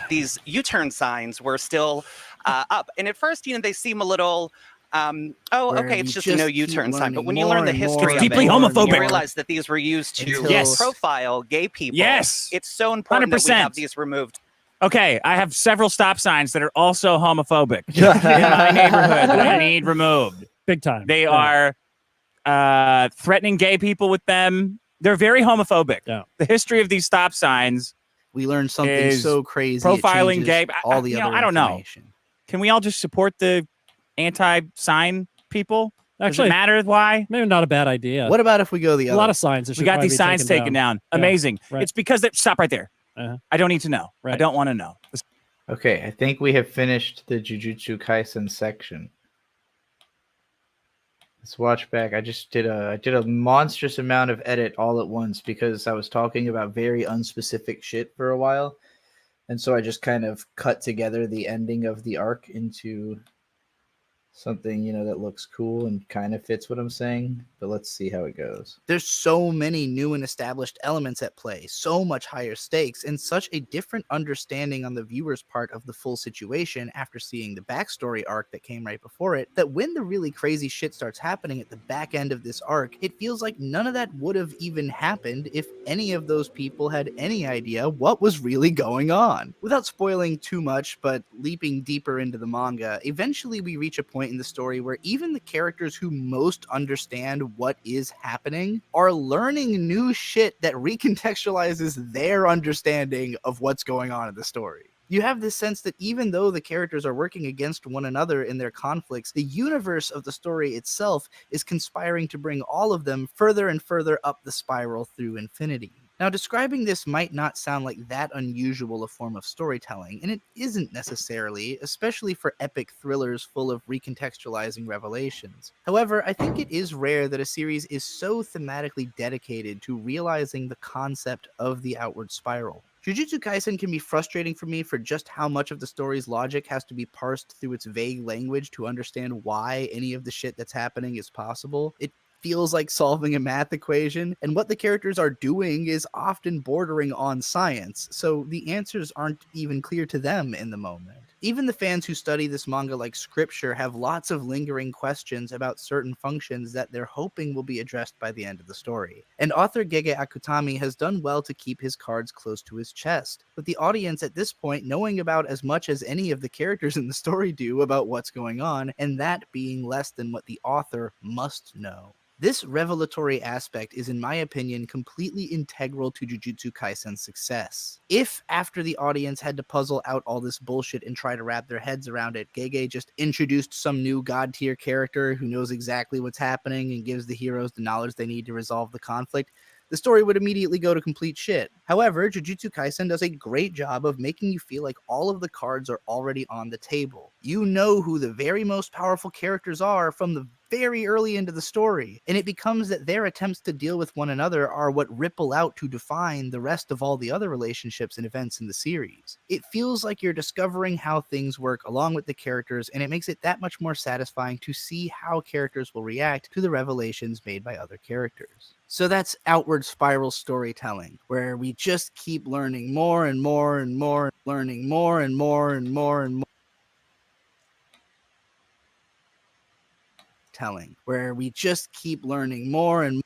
these U-turn signs were still up. And at first, they seem a little, okay, it's just a no U-turn sign. But when you learn the history of deeply it, homophobic. you realize that these were used to Yes. profile gay people. Yes. It's so important that we 100%. have these removed. Okay, I have several stop signs that are also homophobic in my neighborhood that I need removed. Big time. They Yeah. are threatening gay people with them. They're very homophobic. Yeah. The history of these stop signs. We learned something is so crazy. Profiling it gay. changes all the other I don't know. information. Can we all just support the anti-sign people? Does Actually, it matter why? Maybe not a bad idea. What about if we go the A other lot way? of signs. that We should got probably these be signs taken down. Yeah. Amazing. Right. It's because they stop right there. Uh-huh. I don't need to know. I Right. don't want to know. Okay, I think we have finished the Jujutsu Kaisen section. Let's watch back. I did a monstrous amount of edit all at once because I was talking about very unspecific shit for a while. And so I just kind of cut together the ending of the arc into something, that looks cool and kind of fits what I'm saying. But let's see how it goes. There's so many new and established elements at play, so much higher stakes, and such a different understanding on the viewer's part of the full situation after seeing the backstory arc that came right before it, that when the really crazy shit starts happening at the back end of this arc, it feels like none of that would have even happened if any of those people had any idea what was really going on. Without spoiling too much, but leaping deeper into the manga, eventually we reach a point in the story where even the characters who most understand what is happening are learning new shit that recontextualizes their understanding of what's going on in the story. You have this sense that even though the characters are working against one another in their conflicts, the universe of the story itself is conspiring to bring all of them further and further up the spiral through infinity. Now, describing this might not sound like that unusual a form of storytelling, and it isn't necessarily, especially for epic thrillers full of recontextualizing revelations. However, I think it is rare that a series is so thematically dedicated to realizing the concept of the outward spiral. Jujutsu Kaisen can be frustrating for me for just how much of the story's logic has to be parsed through its vague language to understand why any of the shit that's happening is possible. It feels like solving a math equation, and what the characters are doing is often bordering on science, so the answers aren't even clear to them in the moment. Even the fans who study this manga like scripture have lots of lingering questions about certain functions that they're hoping will be addressed by the end of the story. And author Gege Akutami has done well to keep his cards close to his chest, with the audience at this point knowing about as much as any of the characters in the story do about what's going on, and that being less than what the author must know. This revelatory aspect is, in my opinion, completely integral to Jujutsu Kaisen's success. If, after the audience had to puzzle out all this bullshit and try to wrap their heads around it, Gege just introduced some new god-tier character who knows exactly what's happening and gives the heroes the knowledge they need to resolve the conflict, the story would immediately go to complete shit. However, Jujutsu Kaisen does a great job of making you feel like all of the cards are already on the table. You know who the very most powerful characters are from the very early into the story, and it becomes that their attempts to deal with one another are what ripple out to define the rest of all the other relationships and events in the series. It feels like you're discovering how things work along with the characters, and it makes it that much more satisfying to see how characters will react to the revelations made by other characters. So that's outward spiral storytelling, where we just keep learning more and more and more, learning more and more and more and more. Telling, where we just keep learning more and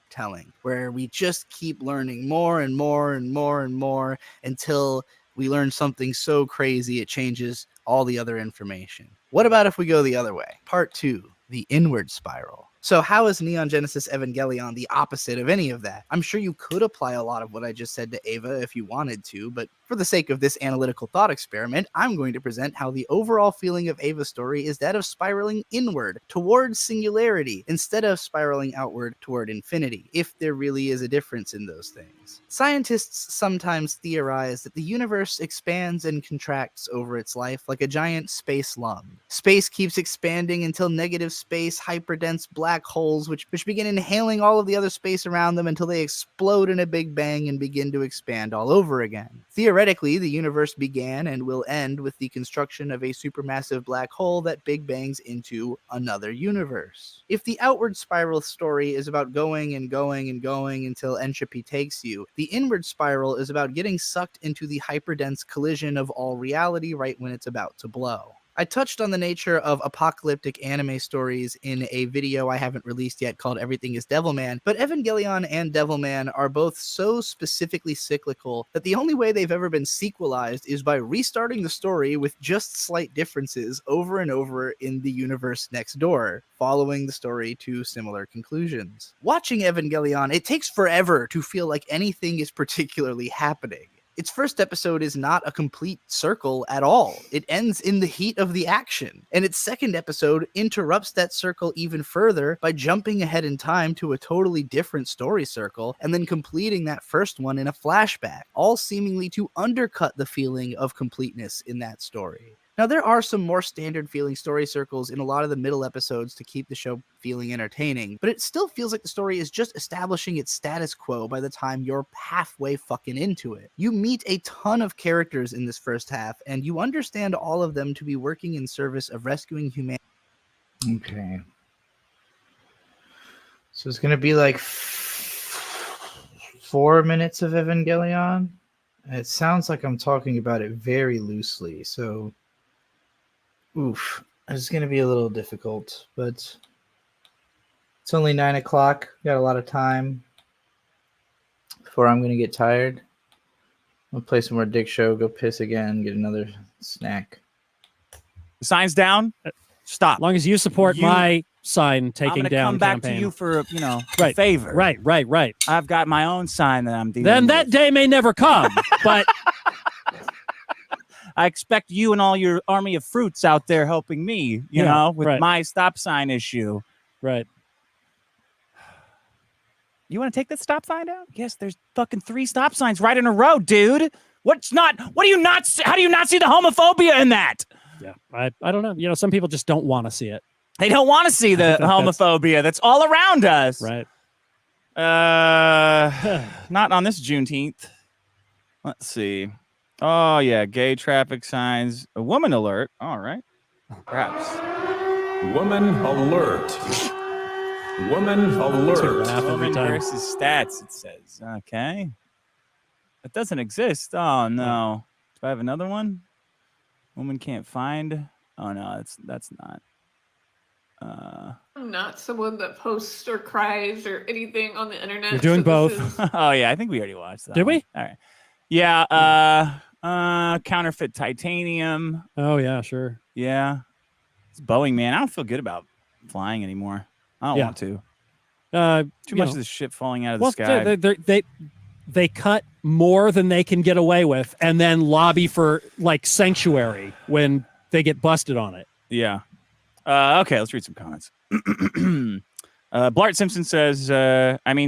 telling, where we just keep learning more and more and more and more until we learn something so crazy it changes all the other information. What about if we go the other way? Part 2, the inward spiral. So how is Neon Genesis Evangelion the opposite of any of that? I'm sure you could apply a lot of what I just said to Ava if you wanted to, but for the sake of this analytical thought experiment, I'm going to present how the overall feeling of Ava's story is that of spiraling inward towards singularity instead of spiraling outward toward infinity, if there really is a difference in those things. Scientists sometimes theorize that the universe expands and contracts over its life like a giant space lung. Space keeps expanding until negative space, hyperdense black holes, which begin inhaling all of the other space around them until they explode in a big bang and begin to expand all over again. Theoretically, Theoretically, the universe began and will end with the construction of a supermassive black hole that big bangs into another universe. If the outward spiral story is about going and going and going until entropy takes you, the inward spiral is about getting sucked into the hyperdense collision of all reality right when it's about to blow. I touched on the nature of apocalyptic anime stories in a video I haven't released yet called Everything is Devilman, but Evangelion and Devilman are both so specifically cyclical that the only way they've ever been sequelized is by restarting the story with just slight differences over and over in the universe next door, following the story to similar conclusions. Watching Evangelion, it takes forever to feel like anything is particularly happening. Its first episode is not a complete circle at all. It ends in the heat of the action. And its second episode interrupts that circle even further by jumping ahead in time to a totally different story circle and then completing that first one in a flashback, all seemingly to undercut the feeling of completeness in that story. Now, there are some more standard feeling story circles in a lot of the middle episodes to keep the show feeling entertaining, but it still feels like the story is just establishing its status quo by the time you're halfway fucking into it. You meet a ton of characters in this first half, and you understand all of them to be working in service of rescuing humanity. Okay. So it's going to be like 4 minutes of Evangelion. It sounds like I'm talking about it very loosely, so oof, it's going to be a little difficult, but it's only 9 o'clock. Got a lot of time before I'm going to get tired. I'll play some more Dick Show, go piss again, get another snack. The sign's down. Stop. As long as you support my sign taking down I'm gonna come campaign. back to you for a Right. favor. Right. I've got my own sign that I'm dealing Then with. that day may never come, but I expect you and all your army of fruits out there helping me, you know, with my stop sign issue. Right. You want to take that stop sign down? Yes, there's fucking 3 stop signs right in a row, dude. What do you not see? How do you not see the homophobia in that? Yeah, I don't know. You know, some people just don't want to see it. They don't want to see the homophobia that's all around us. Right. Not on this Juneteenth. Let's see. Oh, yeah. Gay traffic signs. A woman alert. All right. Perhaps. Woman alert. Woman alert. Woman versus stats, it says. Okay. That doesn't exist. Oh, no. Do I have another one? Woman can't find. Oh, no. That's not. I'm not someone that posts or cries or anything on the internet. You're doing both. Oh, yeah. I think we already watched that. Did we? All right. Yeah. Counterfeit titanium. Oh, yeah, sure. Yeah. It's Boeing, man. I don't feel good about flying anymore. I don't want to. Too much of this shit falling out of the sky. They cut more than they can get away with and then lobby for like sanctuary when they get busted on it. Yeah. Okay, let's read some comments. Blart Simpson says,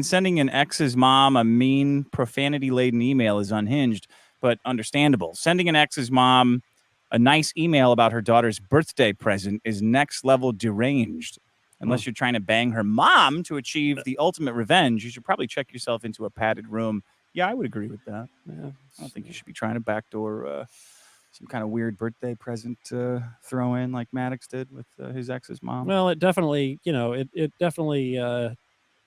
sending an ex's mom a mean, profanity-laden email is unhinged, but understandable. Sending an ex's mom a nice email about her daughter's birthday present is next-level deranged. Unless you're trying to bang her mom to achieve the ultimate revenge, you should probably check yourself into a padded room. Yeah, I would agree with that. Yeah, I don't think you should be trying to backdoor some kind of weird birthday present throw in like Maddox did with his ex's mom. Well, it definitely, it definitely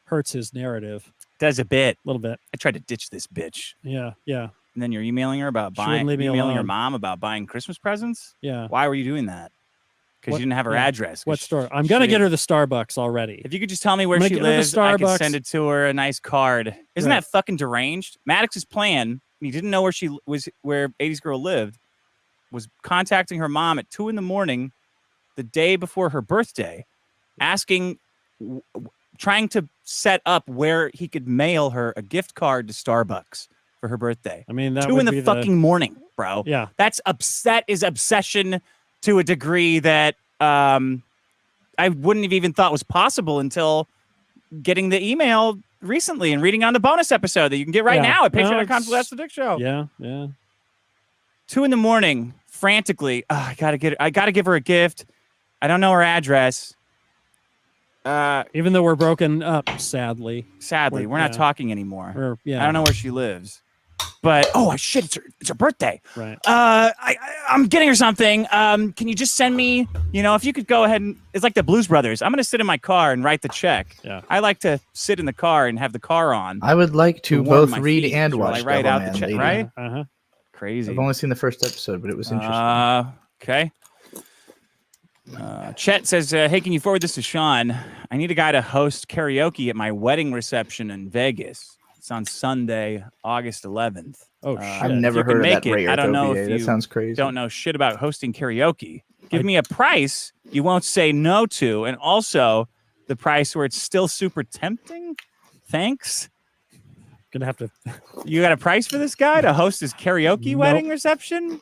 hurts his narrative. Does a bit. A little bit. I tried to ditch this bitch. Yeah. And then you're emailing her about emailing her mom about buying Christmas presents? Yeah. Why were you doing that? Because you didn't have her address. What store? I'm going to get her the Starbucks already. If you could just tell me where she lives, I could send it to her, a nice card. Isn't that fucking deranged? Maddox's plan, he didn't know where 80s Girl lived, was contacting her mom at 2 a.m, the day before her birthday, trying to set up where he could mail her a gift card to Starbucks for her birthday. I mean, that 2 would in be the fucking morning, bro. Yeah. That is obsession to a degree that I wouldn't have even thought was possible until getting the email recently and reading on the bonus episode that you can get right now at patreon.com/The Dick Show. Yeah. 2 a.m, frantically. I gotta give her a gift. I don't know her address. Even though we're broken up, sadly. We're not talking anymore. I don't know where she lives. But shit, it's her birthday. Right. I'm getting her something. Can you just send me, if you could go ahead and it's like the Blues Brothers. I'm gonna sit in my car and write the check. Yeah. I like to sit in the car and have the car on. I would like to warm both my read feet and while I watch write out the Devilman, check. lady. Right? Uh-huh. Crazy. I've only seen the first episode, but it was interesting. Okay. Chet says, hey, can you forward this to Sean? I need a guy to host karaoke at my wedding reception in Vegas. It's on Sunday, August 11th. Oh, shit. I've never heard of that Ray I don't know Ortopia. if That you sounds crazy. don't know shit about hosting karaoke. Give me a price you won't say no to, and also the price where it's still super tempting. Thanks. Gonna have to. You got a price for this guy to host his karaoke Nope. wedding reception?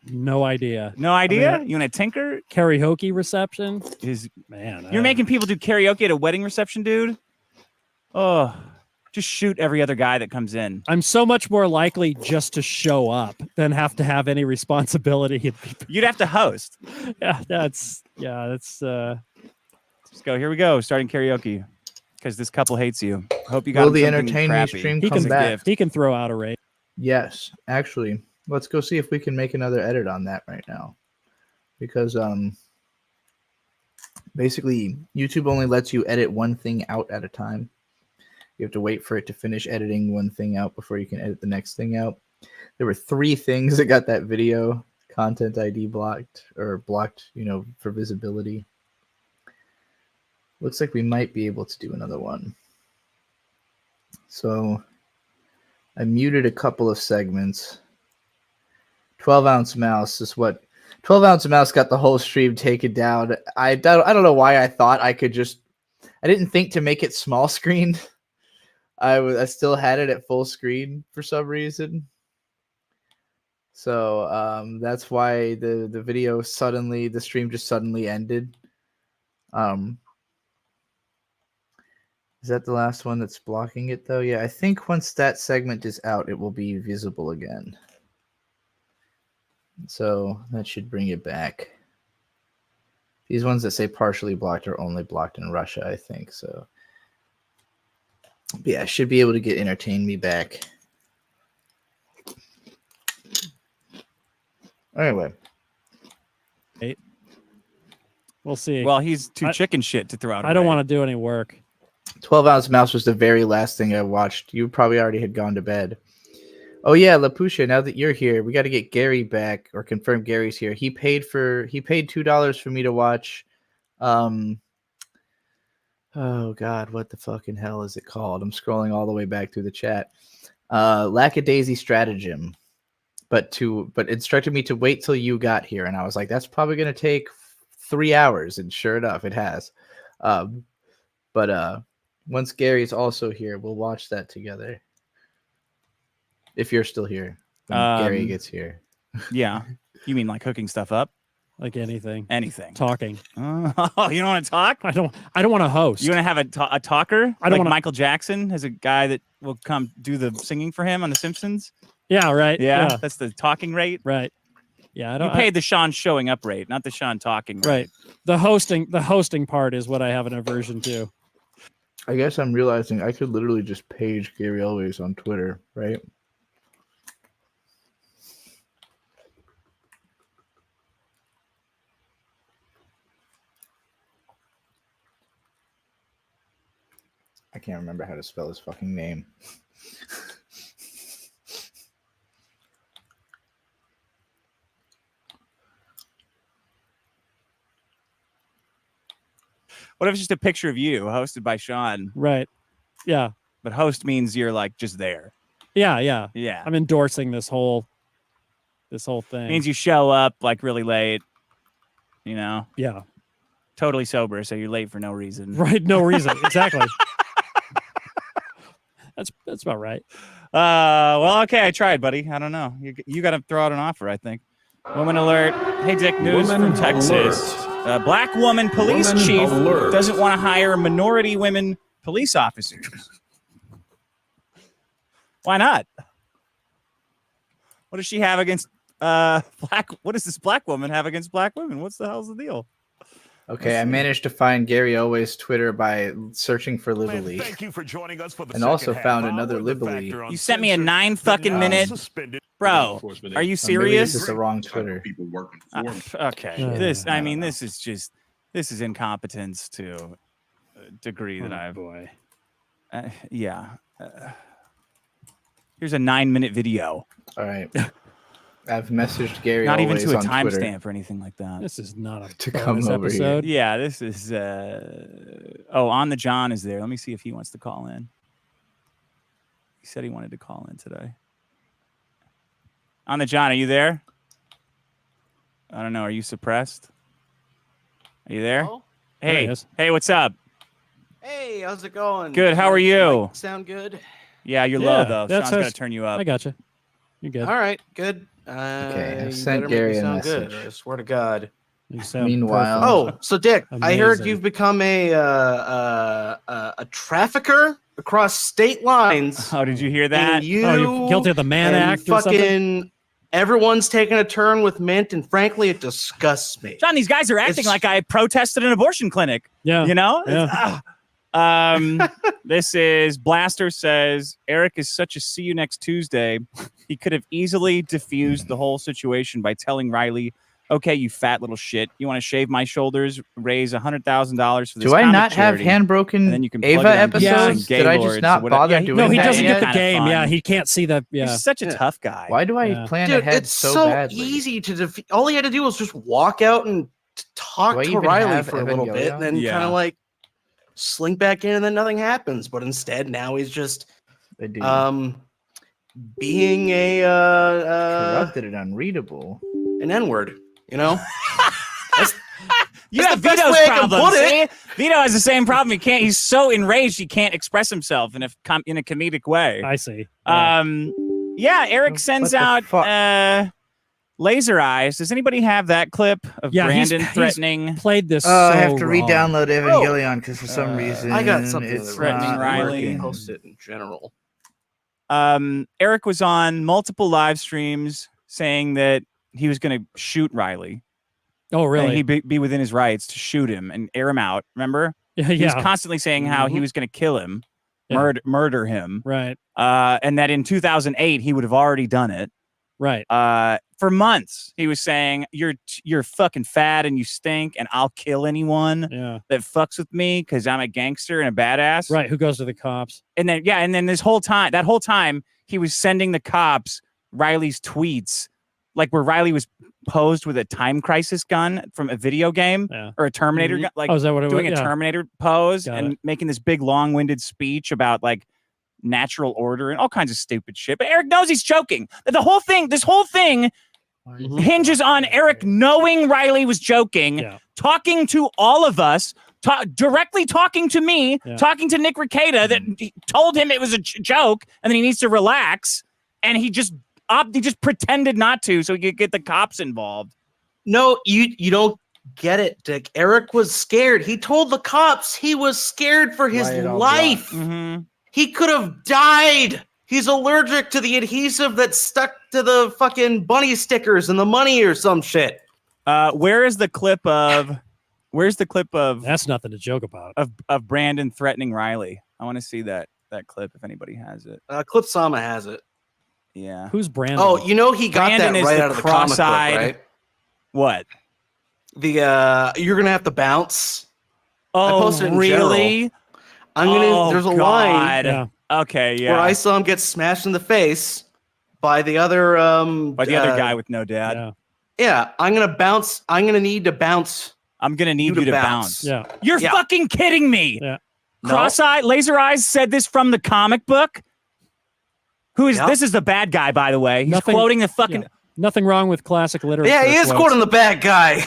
No idea. No idea? I mean, You want to tinker? Karaoke reception? Man, you're making people do karaoke at a wedding reception, dude? Oh, just shoot every other guy that comes in. I'm so much more likely just to show up than have to have any responsibility. You'd have to host. That's Let's go. Here we go. Starting karaoke because this couple hates you. Hope you got Will him the something entertain me crappy stream as come a back? gift. He can throw out a rate. Yes, actually, let's go see if we can make another edit on that right now, because basically YouTube only lets you edit one thing out at a time. You have to wait for it to finish editing one thing out before you can edit the next thing out. There were 3 things that got that video content ID blocked, for visibility. Looks like we might be able to do another one. So I muted a couple of segments. 12-ounce mouse is what 12-ounce mouse got the whole stream taken down. I don't know why I thought I could just. I didn't think to make it small screen. I still had it at full screen for some reason. So that's why the stream just suddenly ended. Is that the last one that's blocking it though? Yeah, I think once that segment is out, it will be visible again. So that should bring it back. These ones that say partially blocked are only blocked in Russia, I think. So but yeah, I should be able to get Entertain Me back. Anyway. We'll see. Well, he's too chicken shit to throw out. I don't want to do any work. 12-ounce mouse was the very last thing I watched. You probably already had gone to bed. Oh yeah, Lapusha, now that you're here, we got to get Gary back or confirm Gary's here. He paid $2 for me to watch oh god, what the fucking hell is it called? I'm scrolling all the way back through the chat. Lackadaisy Stratagem. But instructed me to wait till you got here, and I was like, that's probably gonna take 3 hours, and sure enough, it has. But once Gary's also here, we'll watch that together. If you're still here, when Gary gets here. Yeah. You mean like hooking stuff up? Like anything. Anything. Talking. Oh, you don't want to talk? I don't want to host. You want to have a talker? I don't like wanna... Michael Jackson has a guy that will come do the singing for him on The Simpsons. Yeah, right. Yeah. That's the talking rate. Right. Yeah, I don't. You paid the Sean showing up rate, not the Sean talking rate. Right. The hosting part is what I have an aversion to. I guess I'm realizing I could literally just page Gary Elways on Twitter, right? I can't remember how to spell his fucking name. What if it's just a picture of you hosted by Sean? Right. Yeah. But host means you're like just there. Yeah, yeah. Yeah. I'm endorsing this whole thing. It means you show up like really late, you know? Yeah. Totally sober, so you're late for no reason. Right, no reason. Exactly. That's about right. Well, okay, I tried, buddy. I don't know. You got to throw out an offer, I think. Woman alert. Hey, Dick, news from Texas. Black woman police chief doesn't want to hire minority women police officers. Why not? What does she have against black? What does this black woman have against black women? What's the hell's the deal? Okay, I managed to find Gary Always' Twitter by searching for Libely. Thank you for joining us for the And also second found half another hour. The Libely. factor You sent me a 9 fucking minute. Bro, are you Maybe serious? this is the wrong Twitter. Okay. This is incompetence to a degree that I've. Boy. Yeah. Here's a 9-minute video. All right. I've messaged Gary. Not even Always to a on Twitter timestamp or anything like that. This is not a to come over episode. here. Yeah, this is. On the John is there. Let me see if he wants to call in. He said he wanted to call in today. On the John, are you there? I don't know. Are you suppressed? Are you there? Hello? Hey, what's up? Hey, how's it going? Good. How are you? Sound good? Yeah, you're low though. Sean's got to turn you up. I got you. You're good. All right, good. Okay, I you sent better make Gary me a sound message. good. I swear to God. You sound Meanwhile, perfect. Oh, so Dick, I heard Amazing. you've become a trafficker across state lines. Oh, did you hear that? And you you're guilty of the Mann and Act or something? fucking everyone's taking a turn with Mint, and frankly, it disgusts me. John, these guys are acting like I protested an abortion clinic. Yeah. You know? Yeah. This is Blaster says Eric is such a see you next Tuesday. He could have easily diffused the whole situation by telling Riley, okay, you fat little shit. You want to shave my shoulders, raise $100,000 for this do I comic not have charity, Handbroken and then you can plug Ava it on episodes? gay Did I lords just or not whatever. bother Yeah, doing No, he that doesn't yet? get the game. fun. Yeah, he can't see the. Yeah. He's such a tough guy. Why do I Yeah. plan Dude, ahead it's so badly? easy to defeat. All he had to do was just walk out and talk Do I to even Riley have for a little bit, Evangelion? and then Yeah. kind of like slink back in, and then nothing happens. But instead, now he's just I do. being a Corrupted and unreadable. an N-word. You know, You That's have the best Vito's way I can problem. put it. See? Vito has the same problem. He can't. He's so enraged he can't express himself in a comedic way. I see. Yeah, Eric sends the out fuck? laser eyes. Does anybody have that clip of Yeah, Brandon he's threatening? played this. I so have to wrong. re-download Evangelion because for some reason I got something it's threatening not Riley. working. Post it in general. Eric was on multiple live streams saying that he was going to shoot Riley. Oh, And really? he'd be within his rights to shoot him and air him out. Remember? Yeah. He was Yeah. constantly saying how he was going to kill him, Yeah. murder him, Right. and that in 2008 he would have already done it. Right. For months he was saying, "You're fucking fat and you stink, and I'll kill anyone Yeah. that fucks with me because I'm a gangster and a badass." Right. Who goes to the cops? And then that whole time he was sending the cops Riley's tweets, like where Riley was posed with a time crisis gun from a video game Yeah. or a Terminator gun, like Oh, is that what it doing was? a Yeah. Terminator pose Got and making this big long-winded speech about like natural order and all kinds of stupid shit. But Eric knows he's joking. This whole thing hinges on Eric knowing Riley was joking, Yeah. talking to all of us, directly talking to me, Yeah. talking to Nick Rekieta that he told him it was a joke and then he needs to relax, and he just pretended not to so he could get the cops involved. No, you don't get it, Dick. Eric was scared. He told the cops he was scared for his Riot all life. Mm-hmm. He could have died. He's allergic to the adhesive that stuck to the fucking bunny stickers and the money or some shit. Where's the clip of That's nothing to joke about. of Brandon threatening Riley? I want to see that clip if anybody has it. Clipsama has it. Yeah. Who's Brandon? Oh, you know he got Brandon that is right the out of the comic book, cross-eyed- right? What? The you're gonna have to bounce. I Oh, posted it in really? general. There's a line Yeah. Okay, yeah. where I saw him get smashed in the face by the other By the other guy with no dad. Yeah. Yeah, I'm gonna bounce. I'm gonna need to bounce. I'm gonna need you to bounce. Yeah. You're Yeah. fucking kidding me. Yeah. Cross-eye, Laser Eyes said this from the comic book. This is the bad guy, by the way. He's Nothing- quoting the fucking Yeah. Nothing wrong with classic literature. Yeah, he is quotes. quoting the bad guy.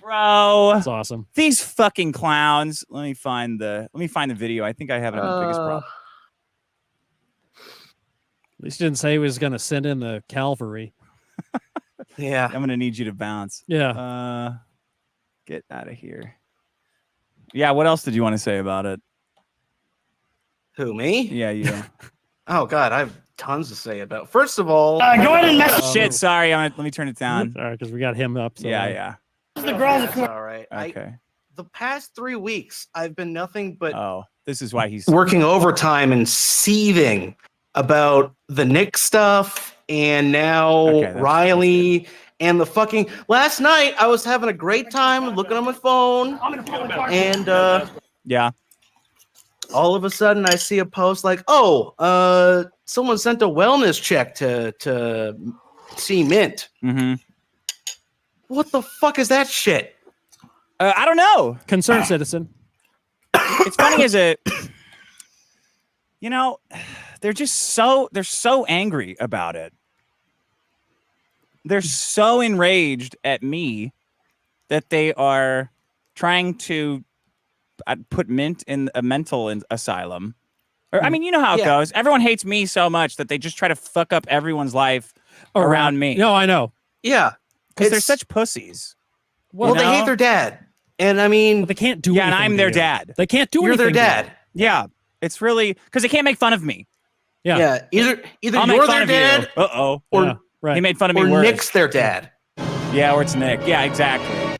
bro. That's awesome. These fucking clowns. Let me find the video. I think I have it on the biggest problem. At least he didn't say he was going to send in the cavalry. Yeah. I'm gonna need you to bounce. Yeah. Get out of here. Yeah, what else did you want to say about it? Who, me? Yeah, you. Oh God, I have tons to say about. First of all, go ahead and message. Shit, sorry. Let me turn it down. All right, because we got him up. So Yeah. the girls. That's all right. Okay. The past 3 weeks, I've been nothing but this is why he's working overtime and seething about the Nick stuff and now Riley and the fucking. Last night, I was having a great time looking on my phone, and yeah. all of a sudden, I see a post like, someone sent a wellness check to see Mint. Mm-hmm. What the fuck is that shit? I don't know. Concerned citizen. It's funny as a, they're so angry about it. They're so enraged at me that they are trying to put Mint in a mental asylum. Or, I mean, you know how it goes. Everyone hates me so much that they just try to fuck up everyone's life around me. No, I know. Yeah. Because they're such pussies. Well, they hate their dad. And I mean, they can't do anything. anything. Yeah, and I'm their dad. They can't do You're anything. their dad. Yeah. It's really because they can't make fun of me. Yeah. Either I'll you're make fun their of dad. you. Uh-oh. Or he made fun of me or worse. Nick's their dad. Yeah, or it's Nick. Yeah, exactly.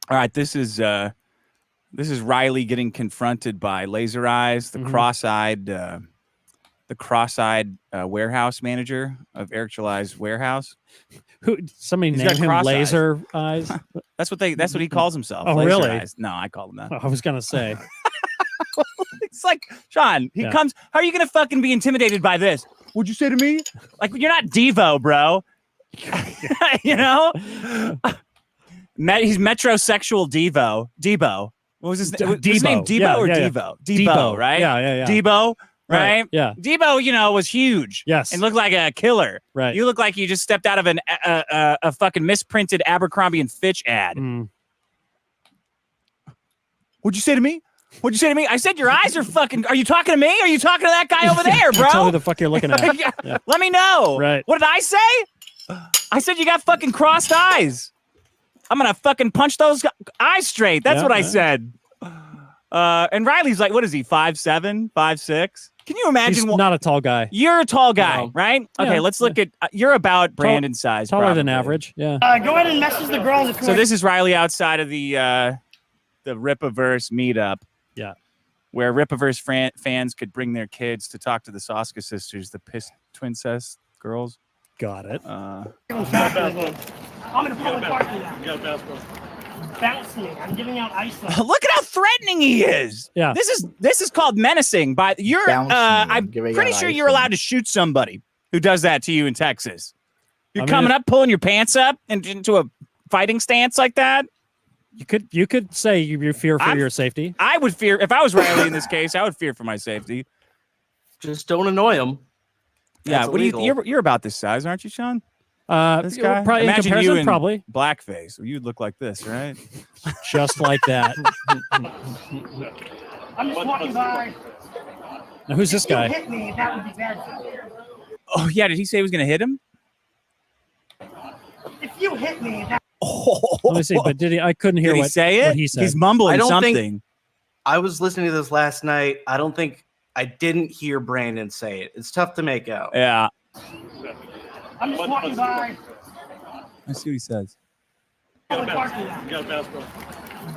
All right, this is Riley getting confronted by Laser Eyes, the cross-eyed warehouse manager of Eric July's warehouse. Who? Somebody He's named got him cross Laser Eyes. That's what he calls himself. Oh, Laser really? Eyes. No, I call him that. I was gonna say. It's like, Sean, he comes. How are you gonna fucking be intimidated by this? What'd you say to me? Like, you're not Devo, bro. He's metrosexual Debo. What was his name? Was his name Debo or Devo? Devo, right? Yeah. Debo, right? Yeah. Debo, was huge. Yes. And looked like a killer. Right. You look like you just stepped out of a fucking misprinted Abercrombie and Fitch ad. What'd you say to me? What'd you say to me? I said your eyes are fucking. Are you talking to me? Are you talking to that guy over there, bro? Tell who the fuck you're looking at. Yeah. Let me know. Right. What did I say? I said you got fucking crossed eyes. I'm gonna fucking punch those eyes straight. That's what I said. And Riley's like, what is he? 5'7", 5'6"? Can you imagine? He's not a tall guy. You're a tall guy, right? Okay, Yeah, let's look at. You're about Brandon's size. Taller than probably. average. Yeah. Go ahead and message the girls. If you So want. this is Riley outside of the Ripaverse meetup. Yeah. Where Ripaverse fans could bring their kids to talk to the Soska sisters, the Twincest girls. Got it. I'm in a public parking lot. Bounce me. I'm giving out ice. Look at how threatening he is. Yeah. This is called menacing. But you're I'm pretty sure you're allowed to shoot somebody who does that to you in Texas. You're coming up, pulling your pants up into a fighting stance like that. You could say you fear for your safety. I would fear if I was Riley in this case. I would fear for my safety. Just don't annoy him. Yeah, what do you're about this size, aren't you, Sean? This guy? Probably in Imagine comparison, you in probably blackface. You'd look like this, right? Just like that. I'm just walking by. Now, who's this If you guy? hit me, that would be bad for you. Oh yeah, did he say he was going to hit him? If you hit me, that. Let me see. But did he? I couldn't hear Did he what, say it? what he said. He's mumbling I don't something. think I was listening to this last night. I didn't hear Brandon say it. It's tough to make out. Yeah. I'm just walking by. Let's see what he says. Public parking lot.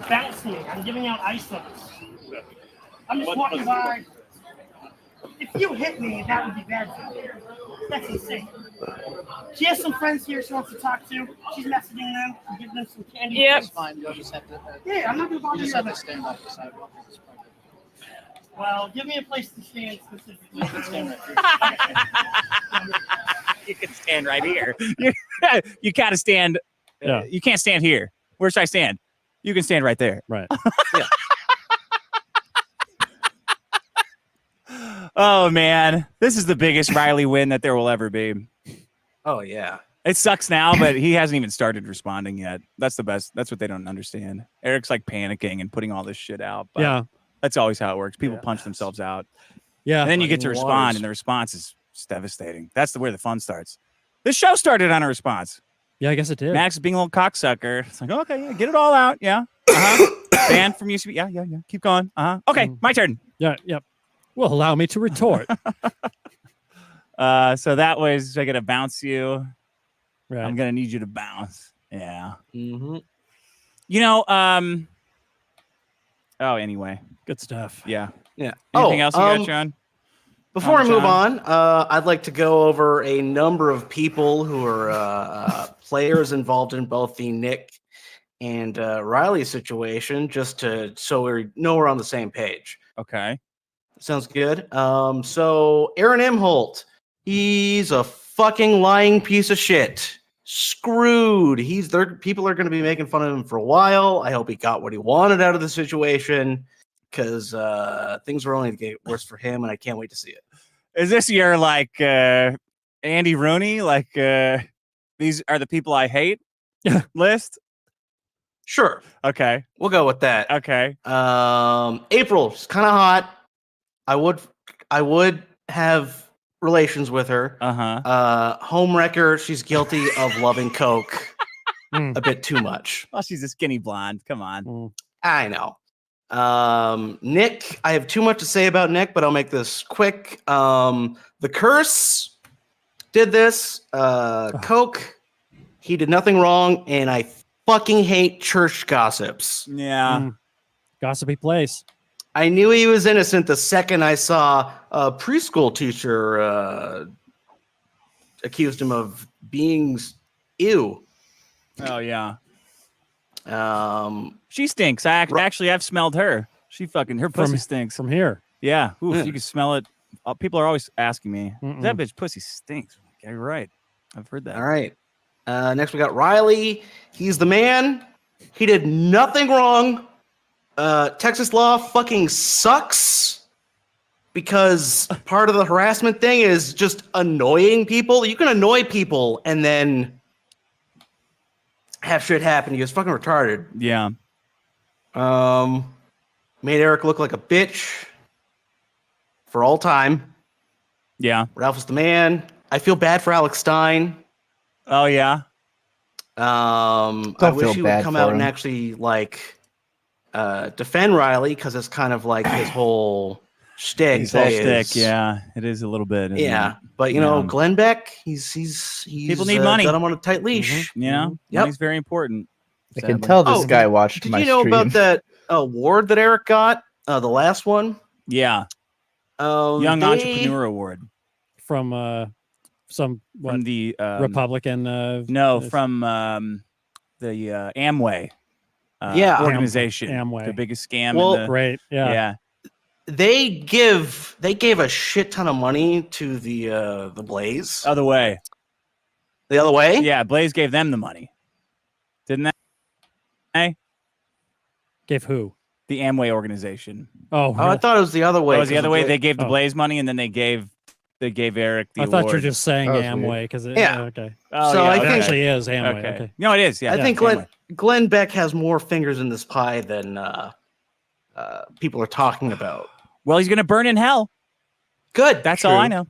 Bounce me. I'm giving out ice levels. I'm just walking by. If you hit me, that would be bad for you. That's insane. She has some friends here she wants to talk to. She's messaging them, giving them some candy. Yep. That's fine. You'll just have to. Yeah, I'm not going to bother you. Just have to stand off the sidewalk. Well, give me a place to stand specifically. You can stand right here. You can stand right here. You gotta stand. Yeah. You can't stand here. Where should I stand? You can stand right there. Right. Oh man, this is the biggest Riley win that there will ever be. Oh yeah. It sucks now, but he hasn't even started responding yet. That's the best. That's what they don't understand. Eric's like panicking and putting all this shit out. But Yeah. that's always how it works. People punch themselves out. Yeah. And then you get to respond, and the response is devastating. That's where the fun starts. This show started on a response. Yeah, I guess it did. Max being a little cocksucker. It's like, okay, yeah, get it all out. Yeah. Banned from UCB. Yeah. Keep going. Okay, my turn. Yeah. Yep. Well, allow me to retort. So that was, I got to bounce you. Right. I'm going to need you to bounce. Yeah. Mm-hmm. You know, anyway. Good stuff. Yeah. Yeah. Anything else you got, John? Before I move John? on, I'd like to go over a number of people who are players involved in both the Nick and Riley situation, just so we know we're on the same page. Okay. Sounds good. So Aaron Imholt, he's a fucking lying piece of shit. Screwed. People are going to be making fun of him for a while. I hope he got what he wanted out of the situation, because things were only to get worse for him, and I can't wait to see it. Is this your like Andy Rooney? Like these are the people I hate list? Sure. Okay. We'll go with that. Okay. April's kind of hot. I would have relations with her. Homewrecker, she's guilty of loving coke a bit too much. Oh, she's a skinny blonde. Come on. I know. Nick, I have too much to say about Nick, but I'll make this quick. The Curse did this. Coke, he did nothing wrong, and I fucking hate church gossips. Yeah. Gossipy place. I knew he was innocent the second I saw a preschool teacher accused him of being ew. Oh yeah. She stinks. Actually, I've smelled her. Her pussy stinks from here. Yeah. Oof, Yeah. you can smell it. People are always asking me, that bitch pussy stinks. Okay, you're right. I've heard that. All right. Next we got Riley. He's the man. He did nothing wrong. Texas law fucking sucks, because part of the harassment thing is just annoying people. You can annoy people and then have shit happen. He was fucking retarded. Yeah. Made Eric look like a bitch for all time. Yeah. Ralph is the man. I feel bad for Alex Stein. Oh yeah. I wish feel he bad would come for out him. and actually defend Riley, because it's kind of like his whole shtick. His whole shtick, yeah. It is a little bit. isn't Yeah, it? but you know, Glenn Beck, he's People need money. got him on a tight leash. You know, Yep. money's very important. I can sadly. tell this guy watched Did my you know stream. about that award that Eric got? The last one. Yeah. Young They- Entrepreneur Award From some from the Republican. No, from the Amway. Yeah. Organization. Amway. The biggest scam. Well, in the, Right. Yeah. Yeah. They gave a shit ton of money to the Blaze. Other way. The other way? Yeah. Blaze gave them the money. Didn't they? Gave who? The Amway organization. Oh, I thought it was the other way. Oh, it was the 'cause other way. Bla- They gave the Oh. Blaze money, and then they gave Eric the I award. thought you were just saying That was Amway because Yeah. Okay. Oh, So yeah, I It think- actually is Amway. Okay. No, it is. Yeah. I think Amway. Glenn Beck has more fingers in this pie than people are talking about. Well, he's gonna burn in hell. Good. That's True. all I know.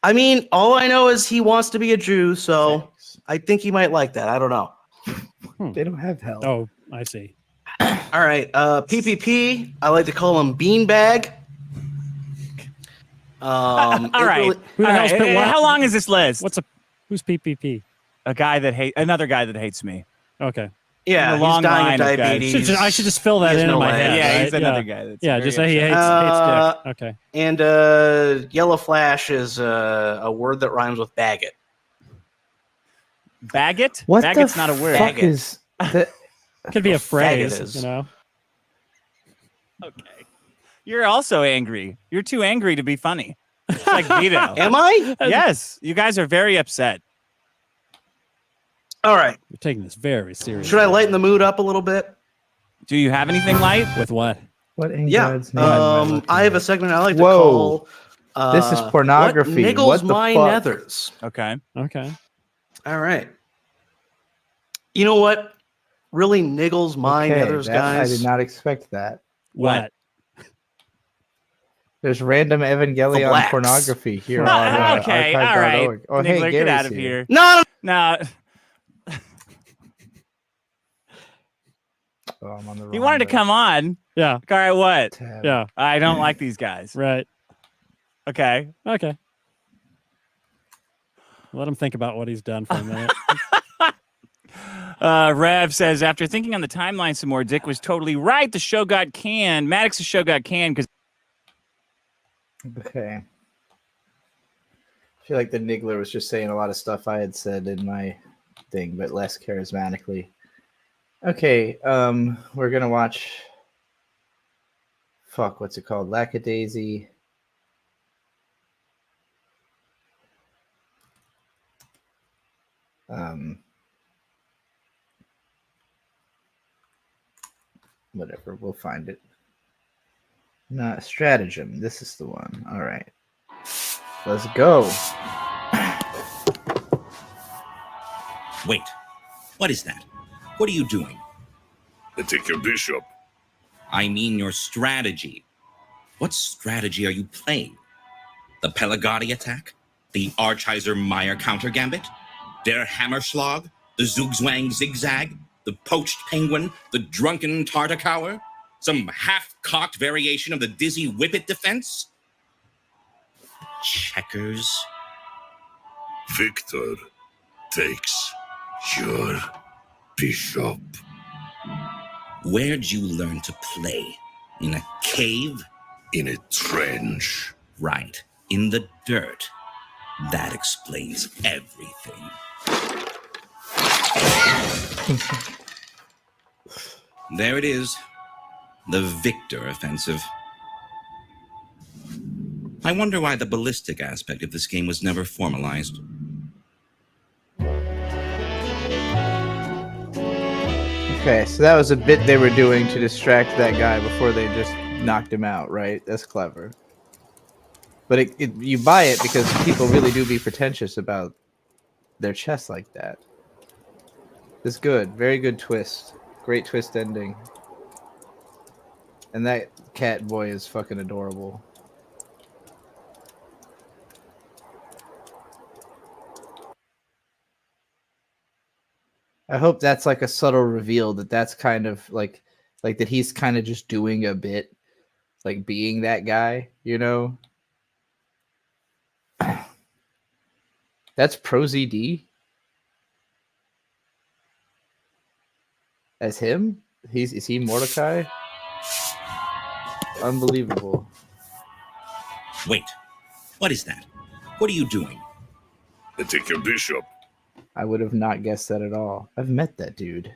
I mean, all I know is he wants to be a Jew, so I think he might like that. I don't know. They don't have hell. Oh, I see. All right. PPP, I like to call him Beanbag. All right. Who the All hell's right. put what? How long is this list? Who's PPP? Another guy that hates me. Okay. Yeah, The he's long dying line of of guys. diabetes. I should just fill that He has in no my legs. head. Yeah, right? he's another guy that's yeah. very Just say he upset. hates dick. Okay. And Yellow Flash is a word that rhymes with baggot. Baggot? What Baggot's the not a word. fuck is that? Could be a phrase. is. You know. Okay. You're also angry. You're too angry to be funny. It's like Vito. Am I? Yes. You guys are very upset. All right. You're taking this very seriously. Should I lighten the mood up a little bit? Do you have anything light? With what? What in Yeah. God's name? am I looking I have a at? segment I like to Whoa. call. This is pornography. What niggles What the my fuck? nethers? Okay. Okay. All right. You know what really niggles my Okay, nethers, I guys? did not expect that. What? There's random The Evangelion blacks. pornography here on Okay. All right. archive.org. Oh, hey, Niggler, get Gary's out of here. No. No. Oh, I'm on the He wrong wanted to list. come on. Yeah. All right. What? Tab. Yeah. I don't like these guys. Right. Okay. Okay. Let him think about what he's done for a minute. Rev says, after thinking on the timeline some more, Dick was totally right. The show got canned. Maddox's show got canned because. Okay. I feel like the Niggler was just saying a lot of stuff I had said in my thing, but less charismatically. Okay, we're gonna watch. Fuck, what's it called? Lackadaisy. Whatever, we'll find it. Not stratagem. This is the one. All right, let's go. Wait, what is that? What are you doing? Take your bishop. I mean your strategy. What strategy are you playing? The Pelagati attack? The Archheiser-Meyer counter gambit? Der Hammerschlag? The Zugzwang zigzag? The poached penguin? The drunken Tartakower? Some half-cocked variation of the dizzy whippet defense? Checkers? Victor takes your bishop. Where'd you learn to play? In a cave? In a trench. Right, in the dirt. That explains everything. There it is. The Victor offensive. I wonder why the ballistic aspect of this game was never formalized. Okay, so that was a bit they were doing to distract that guy before they just knocked him out, right? That's clever. But you buy it because people really do be pretentious about their chess like that. It's good. Very good twist. Great twist ending. And that cat boy is fucking adorable. I hope that's like a subtle reveal that that's kind of like that he's kind of just doing a bit, like being that guy, you know? That's Pro ZD as him? Is he Mordecai? Unbelievable. Wait, what is that? What are you doing? Take your bishop. I would have not guessed that at all. I've met that dude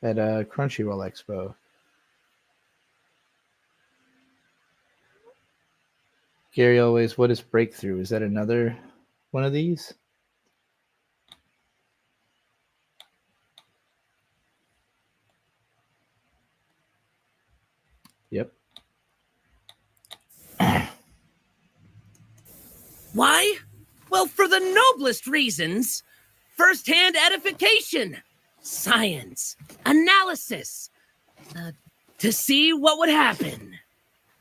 at a Crunchyroll Expo. Gary always, what is Breakthrough? Is that another one of these? Yep. Why? Well, for the noblest reasons. First-hand edification, science, analysis, to see what would happen.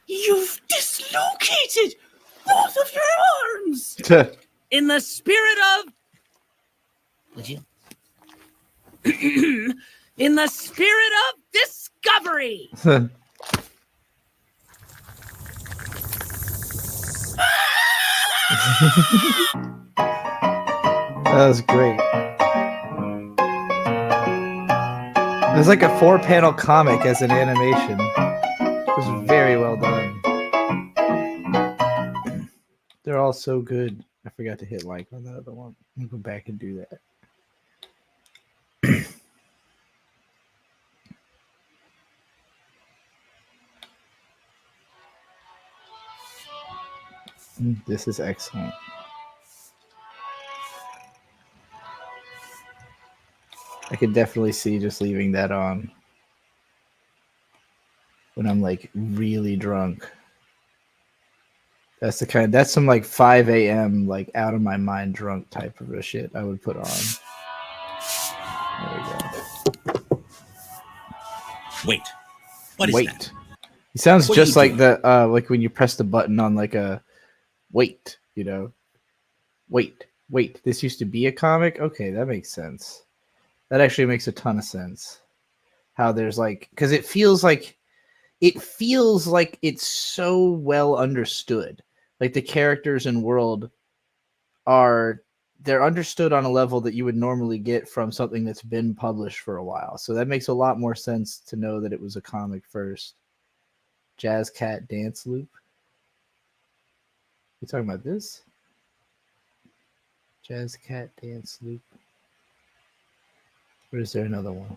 You've dislocated both of your arms! In the spirit of... Would you? In the spirit of discovery! That was great. It was like a 4-panel comic as an animation. It was very well done. They're all so good. I forgot to hit like on the other one. I'll go back and do that. This is excellent. I could definitely see just leaving that on when I'm like really drunk. That's the kind. That's some like 5 a.m. like out of my mind drunk type of a shit I would put on. There we go. Wait, what is that? He sounds What just are you like the like when you press the button on like a wait, you know. Wait. This used to be a comic? Okay, that makes sense. That actually makes a ton of sense. How there's like, because it feels like it's so well understood. Like the characters and world are they're understood on a level that you would normally get from something that's been published for a while. So that makes a lot more sense to know that it was a comic first. Jazz Cat Dance Loop. You talking about this? Jazz Cat Dance Loop. Or is there another one?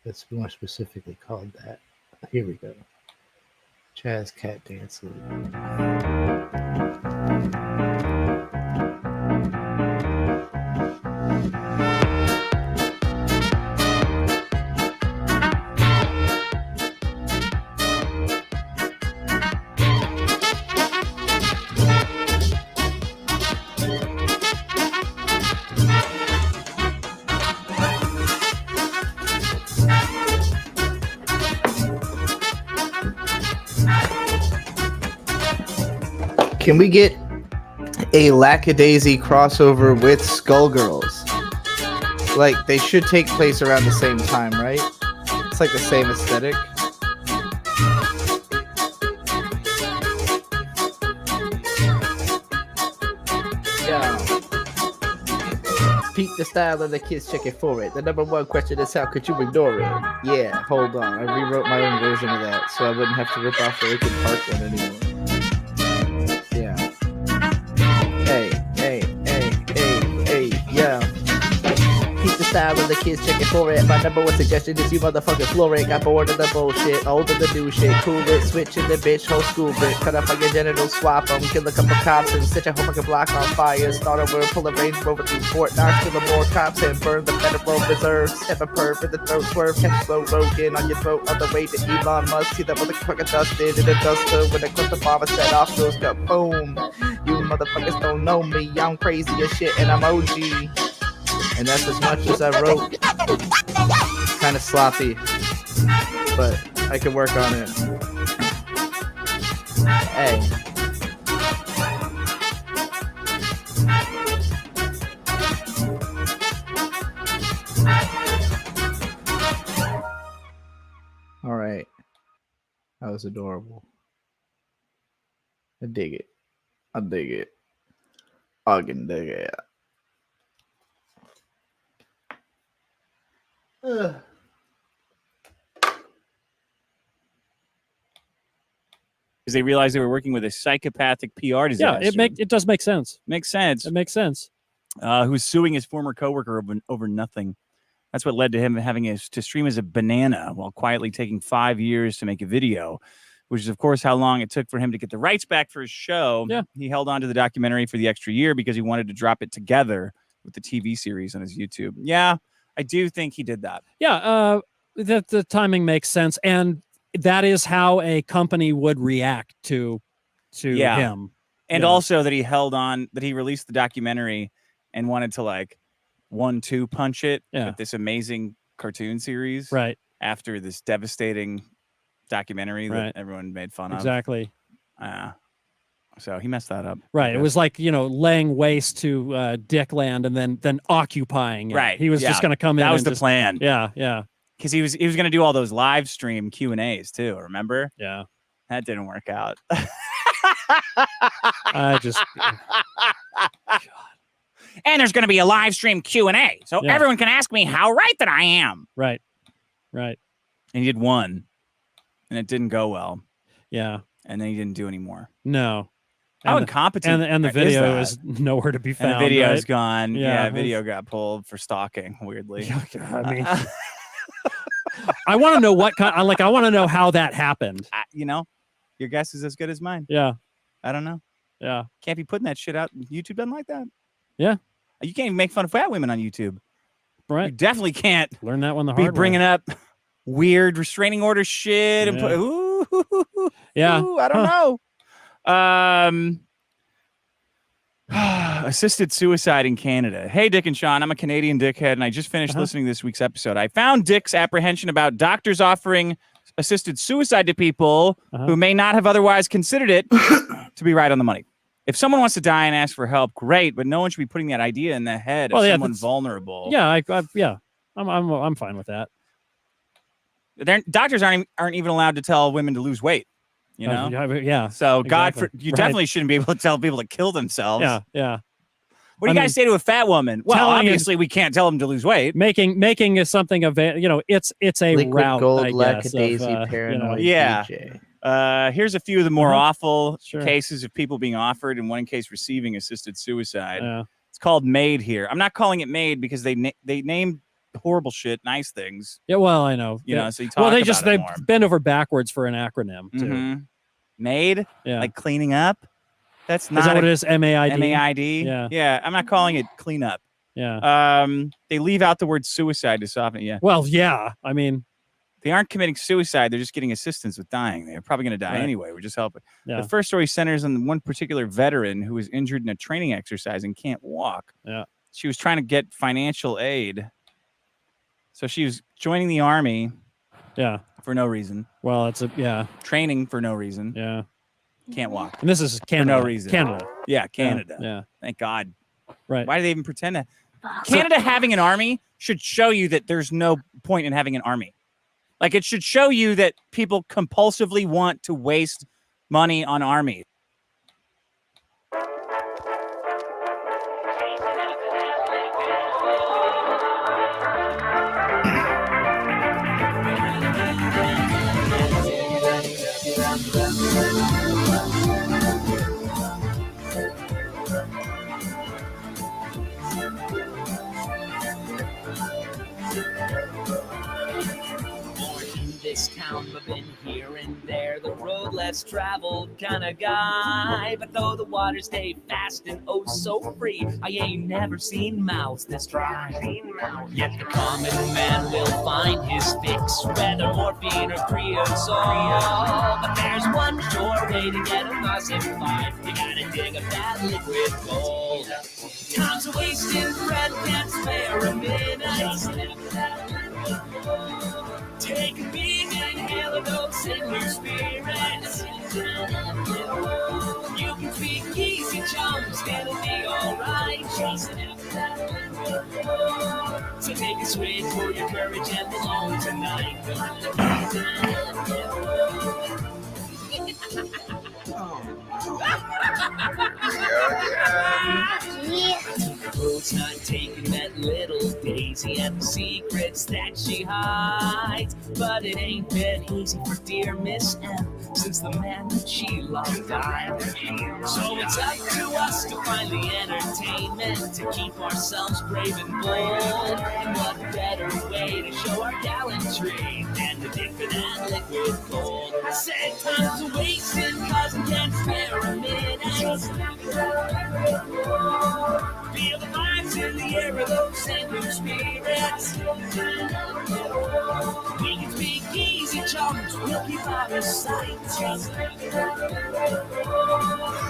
That's more specifically called that. Here we go. Jazz Cat Dance Loop. Can we get a Lackadaisy crossover with Skullgirls? Like, they should take place around the same time, right? It's like the same aesthetic. Yeah. Peep the style of the kids checking for it. The number one question is, how could you ignore it? Yeah, hold on. I rewrote my own version of that so I wouldn't have to rip off the Linkin Park one anymore. Yeah. Hey, yeah. Keep the style of the kids checking for it. My number one suggestion is you motherfucking floor it. Got bored of the bullshit, old of the new shit. Cool it, switch in the bitch, whole school bit. Cut off all your genitals, swap them. Kill a couple cops and set your whole fucking block on fire. Start over, pull a Range Rover through Fort Knox. Kill more cops and burn the federal reserve. Step a perp with the throat swerve. Catch slow Rogan on your throat on the way to Elon Musk. See that motherfucker dusted in the duster when the cluster bomber set off. Goes go boom. You motherfuckers don't know me. I'm crazy as shit and I'm OG. And that's as much as I wrote. Kind of sloppy, but I can work on it. Hey. All right. That was adorable. I dig it. I dig it. I can dig it. Because they realized they were working with a psychopathic PR disaster. Yeah, it does make sense. Makes sense. It makes sense. Who's suing his former coworker over nothing. That's what led to him having to stream as a banana while quietly taking 5 years to make a video, which is, of course, how long it took for him to get the rights back for his show. Yeah. He held on to the documentary for the extra year because he wanted to drop it together with the TV series on his YouTube. Yeah, I do think he did that. Yeah, the timing makes sense. And that is how a company would react to him. And also that he held on, that he released the documentary and wanted to like 1-2 punch it with this amazing cartoon series. Right. After this devastating documentary that everyone made fun of. Exactly. So he messed that up. Right. It was like, laying waste to Dickland and then occupying it. Right. He was just going to come in. That was and the just, plan. Yeah. Yeah. Because he was going to do all those live stream Q&As too. Remember? Yeah. That didn't work out. I just. And there's going to be a live stream Q&A. So everyone can ask me how right that I am. Right. Right. And he did one. And it didn't go well. Yeah. And then he didn't do any more. No. How incompetent and the video is nowhere to be found. And the video's right? gone. Yeah, video got pulled for stalking, weirdly. I mean, I want to know what kind. I want to know how that happened. Your guess is as good as mine. Yeah. I don't know. Yeah. Can't be putting that shit out. YouTube doesn't like that. Yeah. You can't even make fun of fat women on YouTube. Right. You definitely can't learn that one the hard way. Be bringing up weird restraining order shit and put. Yeah. I don't know. Assisted suicide in Canada. Hey, Dick and Sean, I'm a Canadian dickhead, and I just finished listening to this week's episode. I found Dick's apprehension about doctors offering assisted suicide to people who may not have otherwise considered it to be right on the money. If someone wants to die and ask for help, great, but no one should be putting that idea in the head of someone vulnerable. Yeah, I'm fine with that. Doctors aren't even allowed to tell women to lose weight. You know? Yeah. So exactly. you Right. definitely shouldn't be able to tell people to kill themselves. Yeah. Yeah. What do you guys say to a fat woman? Well, telling obviously we can't tell them to lose weight. Making is something of it's a Liquid route. gold, I guess, lackadaisy, of, paranoid Yeah. DJ. Here's a few of the more awful Sure. cases of people being offered, in one case receiving assisted suicide. Yeah. It's called MAID here. I'm not calling it MAID because they named horrible shit nice things. Yeah, well, I know. You know, so you talk well, they about just it they more. bend over backwards for an acronym too. Mhm. MAID, Yeah. like cleaning up. That's not Is that what it is? MAID. MAID. Yeah. Yeah. I'm not calling it cleanup. Yeah. They leave out the word suicide to soften it. Yeah. Well, yeah. I mean, they aren't committing suicide. They're just getting assistance with dying. They're probably going to die Right. anyway. We're just helping. Yeah. The first story centers on one particular veteran who was injured in a training exercise and can't walk. Yeah. She was trying to get financial aid. So she was joining the army. Yeah. For no reason. Well, training for no reason. Yeah. Can't walk. And this is Canada. For no reason. Canada. Yeah, Canada. Yeah. Thank God. Right. Why do they even pretend to? Canada having an army should show you that there's no point in having an army. Like, it should show you that people compulsively want to waste money on armies. This town, but been here and there, the road less traveled kind of guy. But though the waters stay fast and oh so free, I ain't never seen mouths this dry. Yet the common man will find his fix, whether morphine or creosol. But there's one sure way to get a ossified. You gotta dig up that liquid gold. Time's a wasting breath, can't spare a minute. Take a big inhale of those in your spirits. You can speak easy, chums, it'll be alright. So take a swig for your courage and belong tonight. Road's not taking that little Daisy and the secrets that she hides. But it ain't been easy for dear Miss M since the man that she loved died. So it's up to us to find the entertainment to keep ourselves brave and bold. And what better way to show our gallantry than to dig for that liquid gold? I said time's a wasting cause we can't spare a minute. Feel the vibes in the air of those St. Louis spirits. We can speak easy, chums, we'll keep out of sight.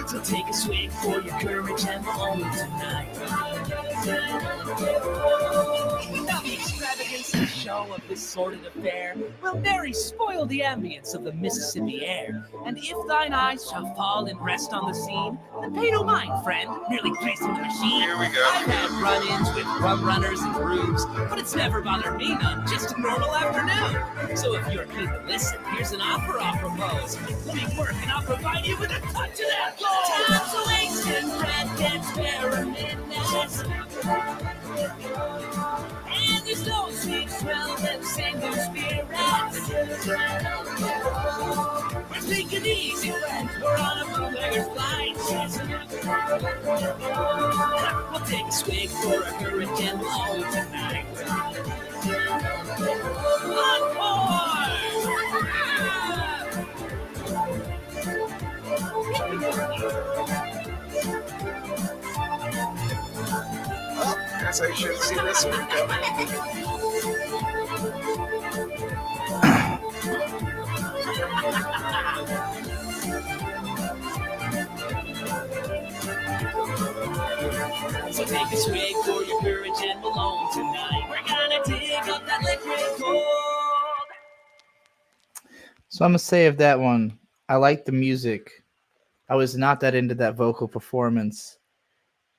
So take a swig for your courage and home tonight. Now the extravagance and show of this sort of affair will very spoil the ambience of the Mississippi air. And if thine eyes shall fall and rest on the scene, then pay no mind, friend, merely tracing the machine. Here we go. I've had run-ins with rum runners and grooves, but it's never bothered me none, just a normal afternoon. So if you're keen to listen, here's an opera I'll propose. Let me work and I'll provide you with a touch of that gold. Time's a wasting, breath can't spare a minute. And there's no sweet smell of them single spirits. We're taking easy, friends, we're on a bootlegger's flight. We'll take a swig for our courage and we'll hold tonight. Oh, guess I should have seen this one coming. So take a swig for your courage and belong tonight. We're gonna dig up that liquid gold. So I'm gonna say of that one, I like the music. I was not that into that vocal performance,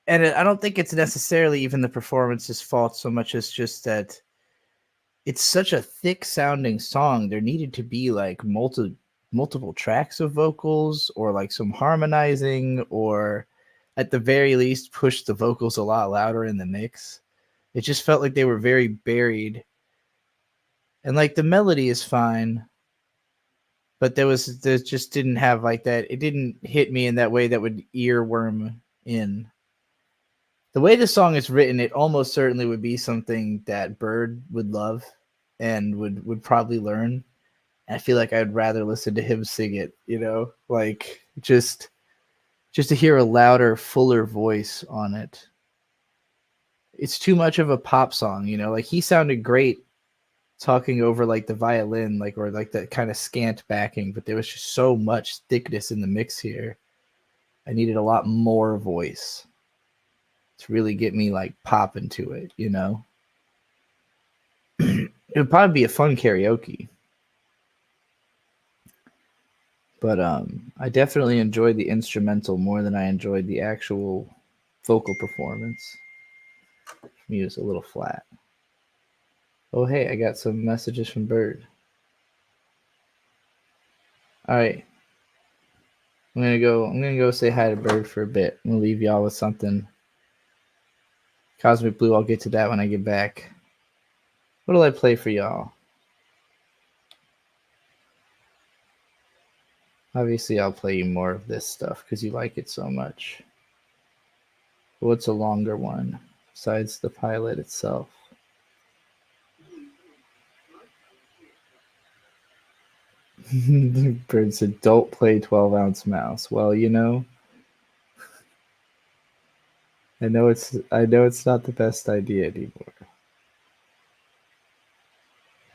and I don't think it's necessarily even the performance's fault so much as just that it's such a thick sounding song. There needed to be like multiple tracks of vocals or like some harmonizing, or at the very least push the vocals a lot louder in the mix. It just felt like they were very buried. And like the melody is fine, but there just didn't have like that. It didn't hit me in that way that would earworm in. The way the song is written, it almost certainly would be something that Bird would love and would probably learn. I feel like I'd rather listen to him sing it, like just to hear a louder, fuller voice on it. It's too much of a pop song, like he sounded great talking over like the violin, or like that kind of scant backing, but there was just so much thickness in the mix here. I needed a lot more voice to really get me like popping to it, It would probably be a fun karaoke. But I definitely enjoyed the instrumental more than I enjoyed the actual vocal performance. Me was a little flat. Oh hey, I got some messages from Bird. Alright. I'm gonna go say hi to Bird for a bit. I'm gonna leave y'all with something. Cosmic Blue, I'll get to that when I get back. What'll I play for y'all? Obviously, I'll play you more of this stuff because you like it so much. But what's a longer one besides the pilot itself? Bird said, "Don't play 12-ounce mouse." Well, I know it's not the best idea anymore.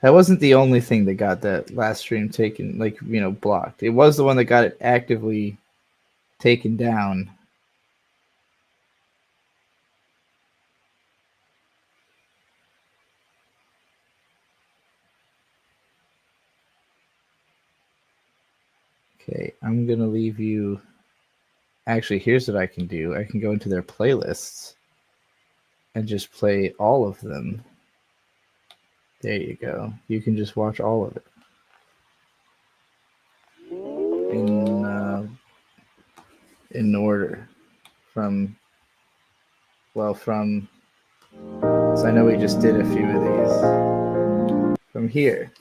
That wasn't the only thing that got that last stream taken, blocked. It was the one that got it actively taken down. Okay, I'm going to leave you. Actually, here's what I can do. I can go into their playlists and just play all of them. There you go. You can just watch all of it. In order. So I know we just did a few of these. From here.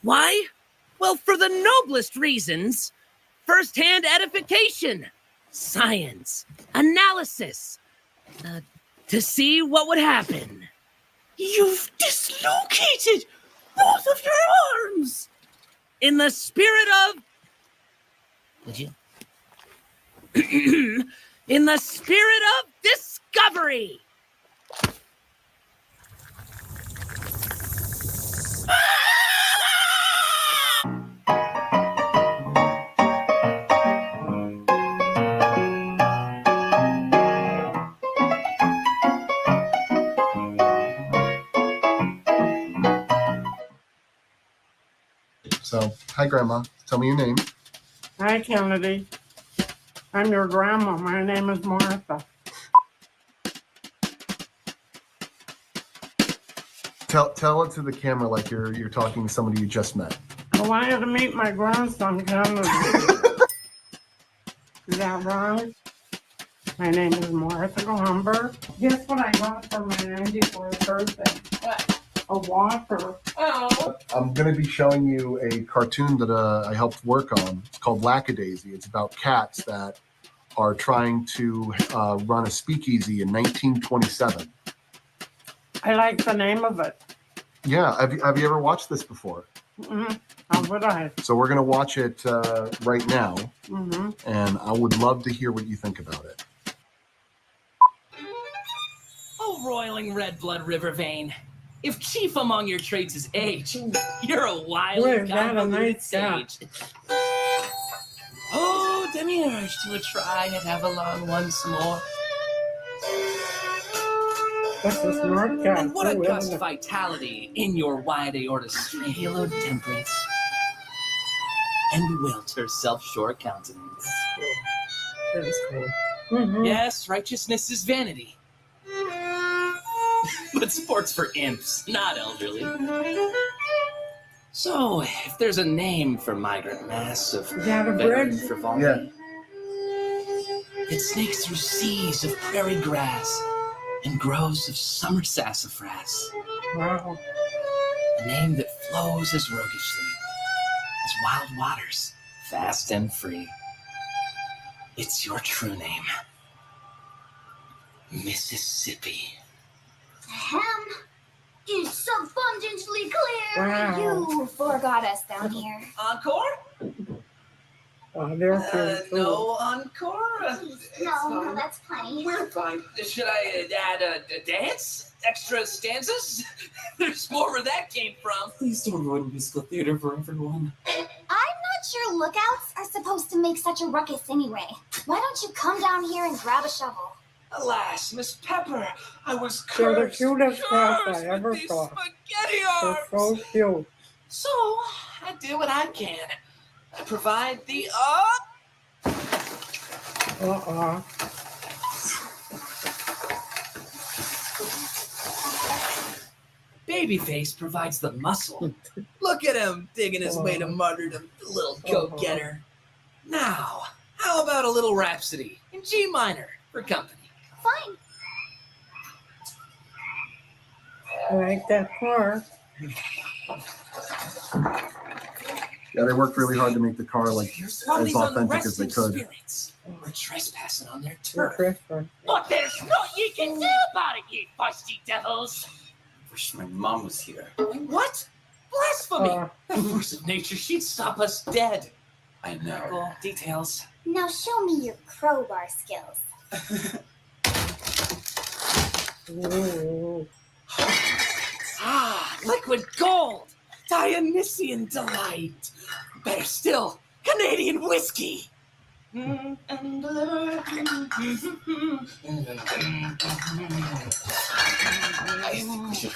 Why? Well, for the noblest reasons. First-hand edification, science, analysis, to see what would happen. You've dislocated both of your arms! In the spirit of... Would you? In the spirit of discovery! So, hi, Grandma. Tell me your name. Hi, Kennedy. I'm your grandma. My name is Martha. Tell it to the camera like you're talking to somebody you just met. I want you to meet my grandson, Kennedy. Is that right? My name is Martha Gomber. Guess what I got for my 94th birthday? What? A Whopper. Oh. I'm going to be showing you a cartoon that I helped work on. It's called Lackadaisy. It's about cats that are trying to run a speakeasy in 1927. I like the name of it. Yeah, have you ever watched this before? Mm-hmm. How would I? So we're going to watch it right now, Mm-hmm. and I would love to hear what you think about it. Oh, roiling red blood river vein. If chief among your traits is age, you're a wily, convoluted sage. Oh, demiurge to a try at Avalon once more. That's a smart cat. And what a gust of vitality in your wide aorta haloed temperance and welter self-sure countenance. That is cool. Mm-hmm. Yes, righteousness is vanity. But sports for imps, not elderly. So, if there's a name for migrant mass of veteran frivolity, it snakes through seas of prairie grass and groves of summer sassafras. Wow. A name that flows as roguishly as wild waters, fast and free. It's your true name, Mississippi. Hem is abundantly clear. Wow. You forgot us down here. Encore? No encore? No, that's plenty. We're fine. Should I add a dance? Extra stanzas? There's more where that came from. Please don't ruin musical theater for everyone. I'm not sure lookouts are supposed to make such a ruckus anyway. Why don't you come down here and grab a shovel? Alas, Miss Pepper, I was They're the cursed. cutest cats I Cursed ever with these saw. spaghetti They're arms. so cute. So, I do what I can. I provide the Babyface provides the muscle. Look at him digging his way to martyrdom, the little go-getter. Now, how about a little Rhapsody in G minor for company? Fine. I like that car. Yeah, they worked really hard to make the car like as authentic as they could. Spirits. We're trespassing on their turf. But there's naught you can do about it, you feisty devils! Wish my mom was here. What? Blasphemy! The force of nature, she'd stop us dead. I know. Well, details. Now show me your crowbar skills. Liquid gold! Dionysian delight! Better still, Canadian whiskey!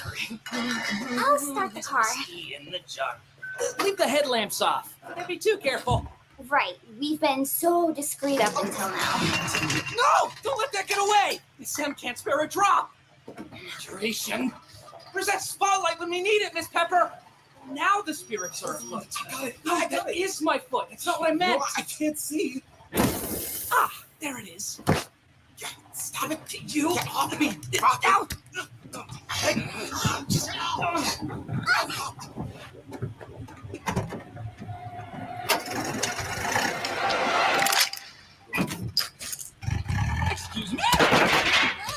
I'll start the car. In the jar. Leave the headlamps off. Don't be too careful. Right, we've been so discreet up until now. No! Don't let that get away! The Sam can't spare a drop! Duration. Where's that spotlight when we need it, Miss Pepper? Now the spirits are afloat. I got it. That is my foot. That's not what I meant. No, I can't see. Ah, there it is. Stop it. You off me. Now. Excuse me.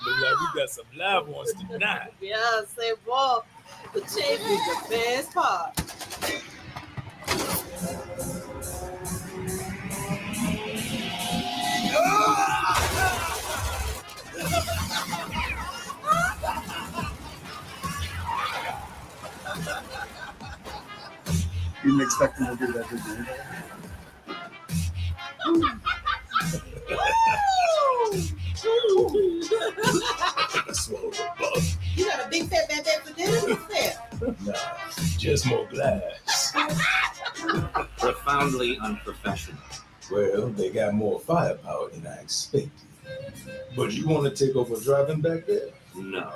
Look like we got some live ones tonight. Yeah, say Bob, the chief is the best part. You didn't expect him to do that, did you? Swallow the bug. You got a big fat back there for dinner? What's that? Nah, just more glass. Profoundly unprofessional. Well, they got more firepower than I expected. But you want to take over driving back there? No.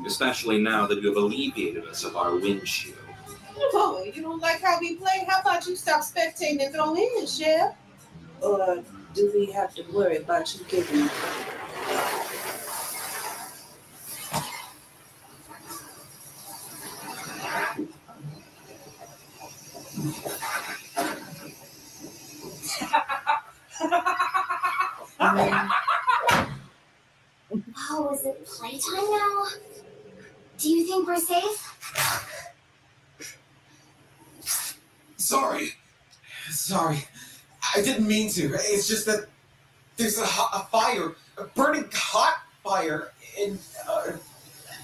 Especially now that you have alleviated us of our windshield. Oh, you don't like how we play? How about you stop spectating and throw in, Chef? Or do we have to worry about you giving? Oh, is it playtime now? Do you think we're safe? Sorry. I didn't mean to. It's just that there's a fire, a burning hot fire, and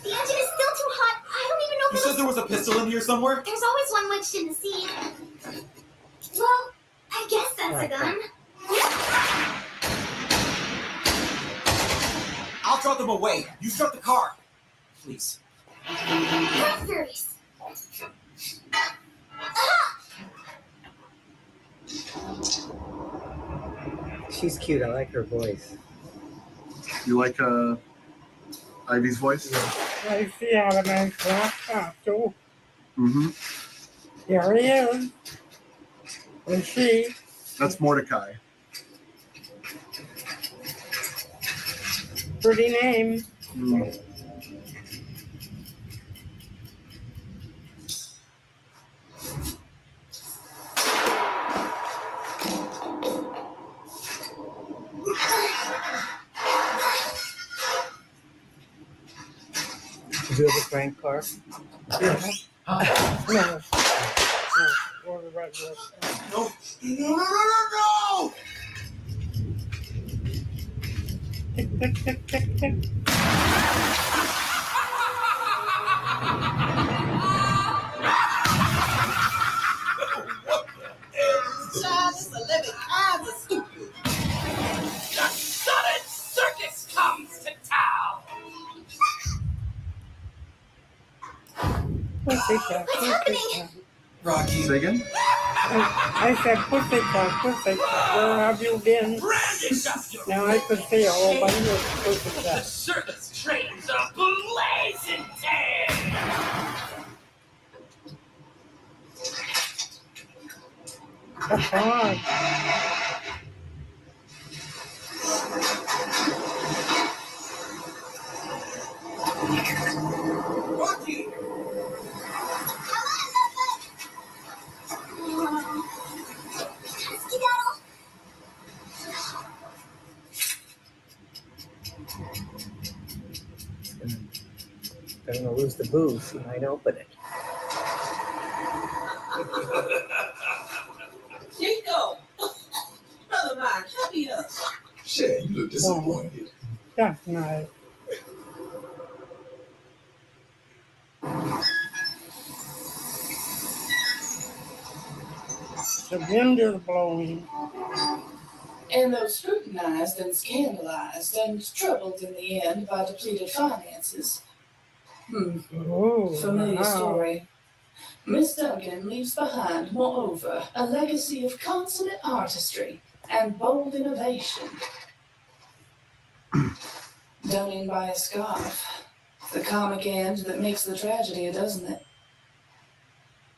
The engine is still too hot. I don't even know if you said there was a pistol in here somewhere? There's always one wedged in the seat. Well, I guess that's a gun. I'll draw them away. You start the car. Please. Breakthroughs. She's cute. I like her voice. You like Ivy's voice? I see how the man's laptop too. Mm-hmm. Here he is. And she. That's Mordecai. Pretty name. Mm. Do you have a crank car? Yeah. No. Or the right No. No. Tick, tick, tick, tick, tick. Child, it's 11 kinds of stupid. The sudden circus comes to town. Pussycat, pussycat. Rocky. Say again? I said pussycat, pussycat. Where have you been? Now I could see a whole bunch of The pussycats. circus trains are blazing tan. Come on. Rocky. Skedaddle. I'm gonna lose the booze. You might open it. Chico! Brother mine, happy up. Shit, you look disappointed. That's nice. The wind is blowing. And though scrutinized and scandalized and troubled in the end by depleted finances. Familiar story. Miss Duncan leaves behind, moreover, a legacy of consummate artistry and bold innovation. Done in by a scarf. The comic end that makes the tragedy, doesn't it?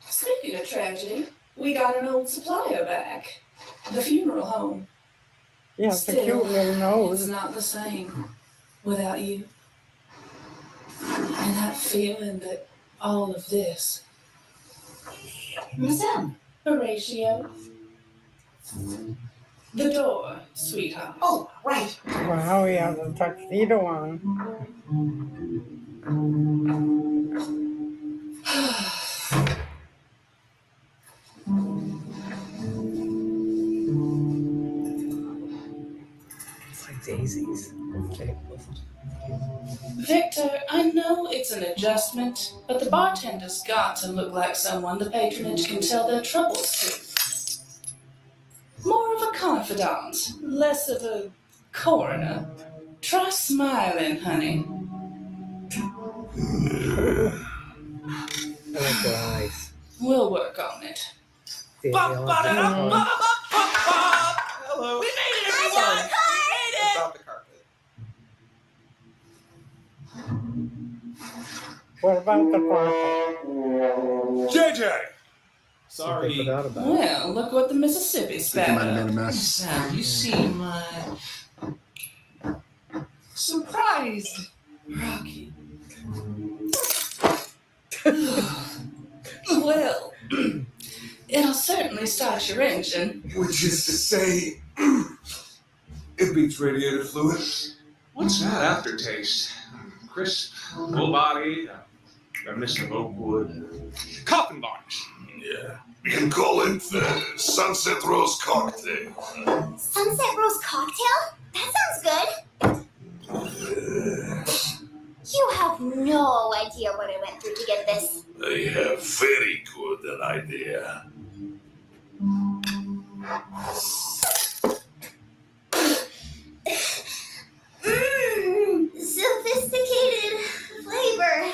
Speaking of tragedy, we got an old supplier back. The funeral home. Yeah, it's a cute little nose. It's not the same without you. And that feeling that all of this. Madame. Horatio. The door, sweetheart. Oh, right. Wow, he has a tuxedo on. It's like daisies. Okay. Victor, I know it's an adjustment, but the bartender's got to look like someone the patronage can tell their troubles to. More of a confidant, less of a coroner. Try smiling, honey. I like their eyes. We'll work on it. Hello. We made it, everyone! We made it! Drop the carpet. What about the purple? JJ! Sorry. Well, look what the Mississippi I think spat you might have out. made a mess. Now you seem surprised, Rocky. Well, it'll certainly start your engine. Which is to say, it beats radiator fluid. What's that aftertaste? Crisp, full body, reminiscent of oak wood. Coffin varnish. Yeah. We can call it the Sunset Rose Cocktail. Sunset Rose Cocktail? That sounds good. You have no idea what I went through to get this. I have very good idea. Sophisticated flavor.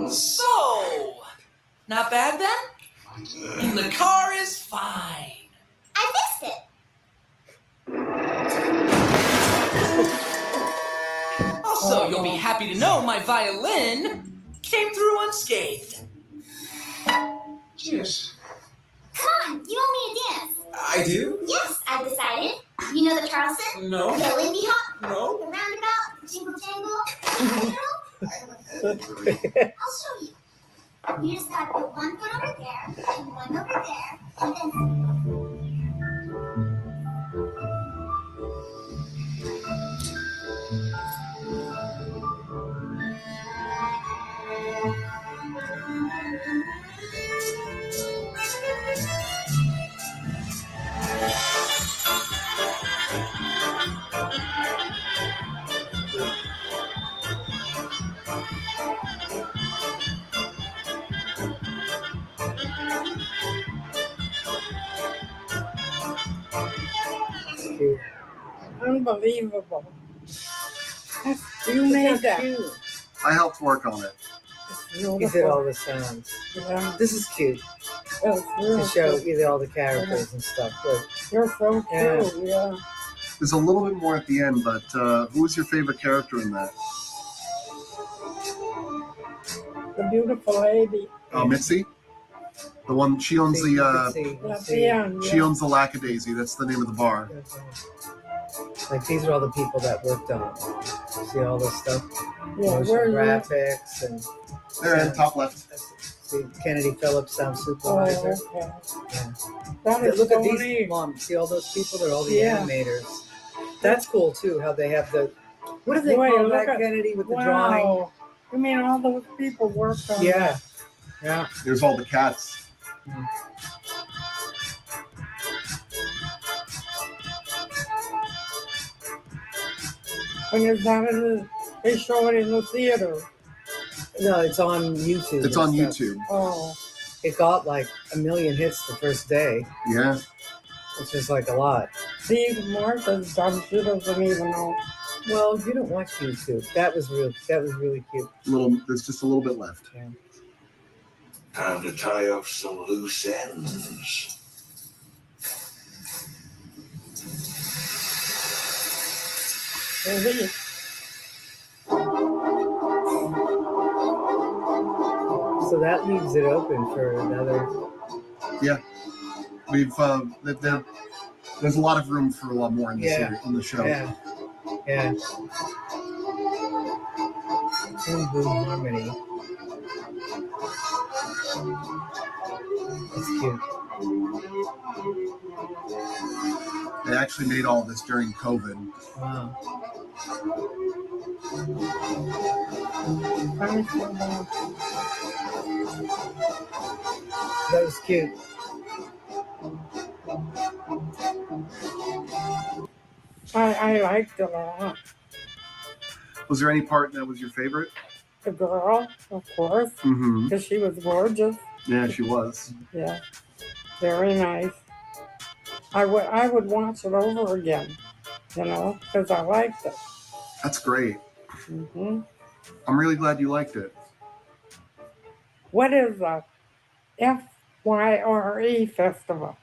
So, not bad then? And the car is fine. I fixed it. Also, you'll be happy to know my violin came through unscathed. Cheers. Come on, you owe me a dance. I do? Yes, I've decided. You know the Charleston? No. The Lindy Hop? No. The roundabout? The jingle jangle? I'll show you. You just gotta put one foot over there, and one over there, and then... Unbelievable. You made that. I helped work on it. You did all the sounds. Yeah. This is cute. That's real To show cute. you all the characters and stuff. But You're so Yeah. cute, yeah. There's a little bit more at the end, but who was your favorite character in that? The beautiful lady. Mitzi? The one, she owns the, At the end, she owns the Lackadaisy. That's the name of the bar. like these are all the people that worked on it. See all this stuff? Yeah, Motion where are you? graphics and There, in top left. see Kennedy Phillips, sound supervisor. Oh, okay. Yeah. That is Look so at these, neat. Mom. See all those people? They're all the Yeah. animators. That's cool too. How they have the what do they Wait, call look that, at- Kennedy, with the wow. drawing? You mean all those people worked on Yeah. that? Yeah. There's all the cats. And is that in the, they show it in the theater? No, it's on YouTube. It's and on stuff. YouTube. Oh, It got like 1 million hits the first day, Yeah. which is like a lot. see, Martha's done. She doesn't even know. Well, you don't watch YouTube. That was really cute. There's just a little bit left. Yeah. Time to tie up some loose ends. Maybe. So that leaves it open for another. Yeah. We've there's a lot of room for a lot more in the series, in the show. Yeah. Yeah. Boom Boom Harmony. That's cute. They actually made all this during COVID. Wow. That was cute. I liked it a lot. Was there any part that was your favorite? The girl, of course, Mm-hmm. because she was gorgeous. Yeah, she was. Yeah, very nice. I would watch it over again, you know, because I liked it. That's great. Hmm. I'm really glad you liked it. What is a FYRE festival?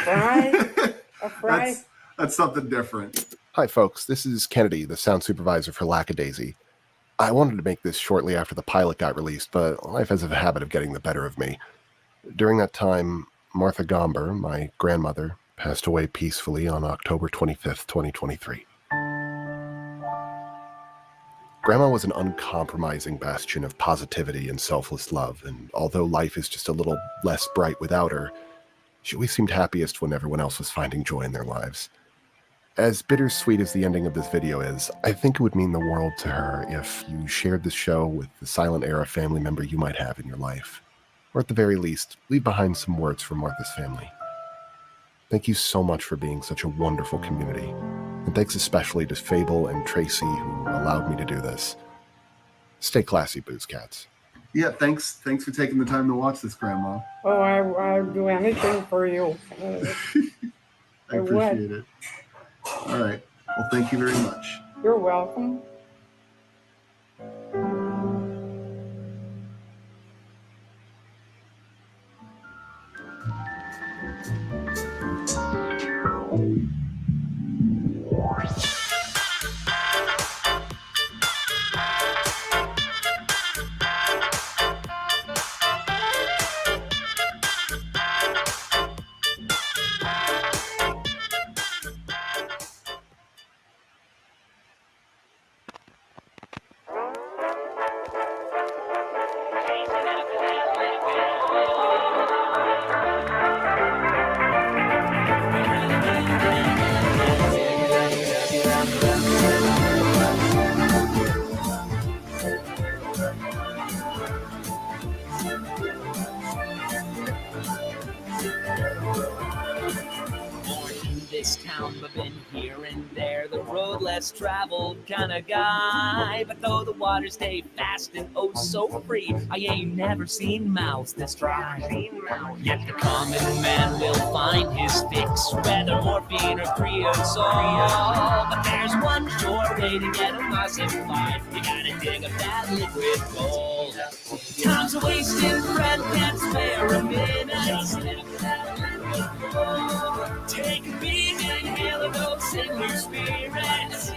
Fry? A fry? That's something different. Hi, folks. This is Kennedy, the sound supervisor for Lackadaisy. I wanted to make this shortly after the pilot got released, but life has a habit of getting the better of me. During that time, Martha Gomber, my grandmother, passed away peacefully on October 25th, 2023. Grandma was an uncompromising bastion of positivity and selfless love, and although life is just a little less bright without her, she always seemed happiest when everyone else was finding joy in their lives. As bittersweet as the ending of this video is, I think it would mean the world to her if you shared this show with the silent era family member you might have in your life. Or at the very least, leave behind some words from Martha's family. Thank you so much for being such a wonderful community. And thanks especially to Fable and Tracy who allowed me to do this. Stay classy, Booze Cats. Yeah, thanks for taking the time to watch this, Grandma. Oh, I'd do anything for you. I appreciate it. All right. Well, thank you very much. You're welcome. This town, but been here and there, the road less traveled kind of guy. But though the waters stay fast and oh so free, I ain't never seen mouths this dry. Yet the common man will find his fix, whether morphine or creosol. But there's one sure way to get a ossified. You gotta dig up that liquid gold. Time's a wasting, friend can't spare a minute. Take a big inhale of those single spirits.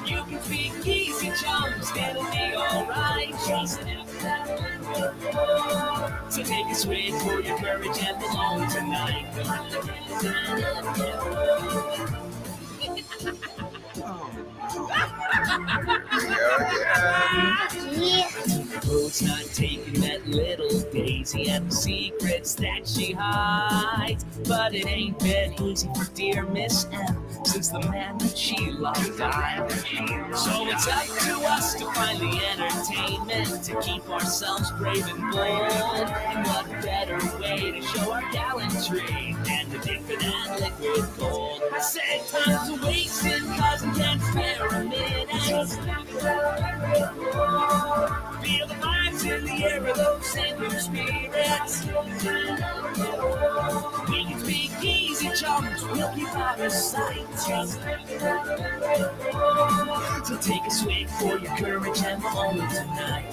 You can speak easy, chums, it'll be alright. So take a swig for your courage and belong tonight. Road's not taking that little daisy and the secrets that she hides. But it ain't been easy for dear Miss M since the man that she loved died. So it's up to us to find the entertainment to keep ourselves brave and bold. And what better way to show our gallantry than to dig for that liquid gold? I said time's a wasting cause I can't spare a minute. Feel the vibes in the air of those same blue spirits. We can speak easy, chums, we'll keep out of sight. So take a swig for your courage and moment tonight.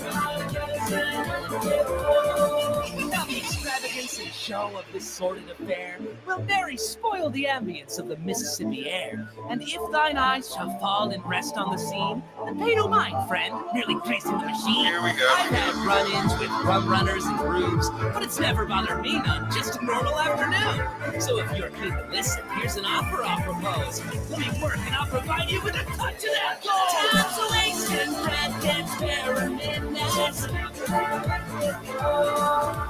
Now the extravagance and show of this sordid affair will very spoil the ambience of the Mississippi air. And if thine eyes shall fall and rest on the scene, then pay no mind, friend, merely tracing the machine. Here we go. I've had run-ins with rum runners and grooves, but it's never bothered me none, just a normal afternoon. So if you're keen to listen, here's an opera I'll propose. Let me work and I'll provide you with a touch of that gold. Time's a wasting, friend can't spare a minute.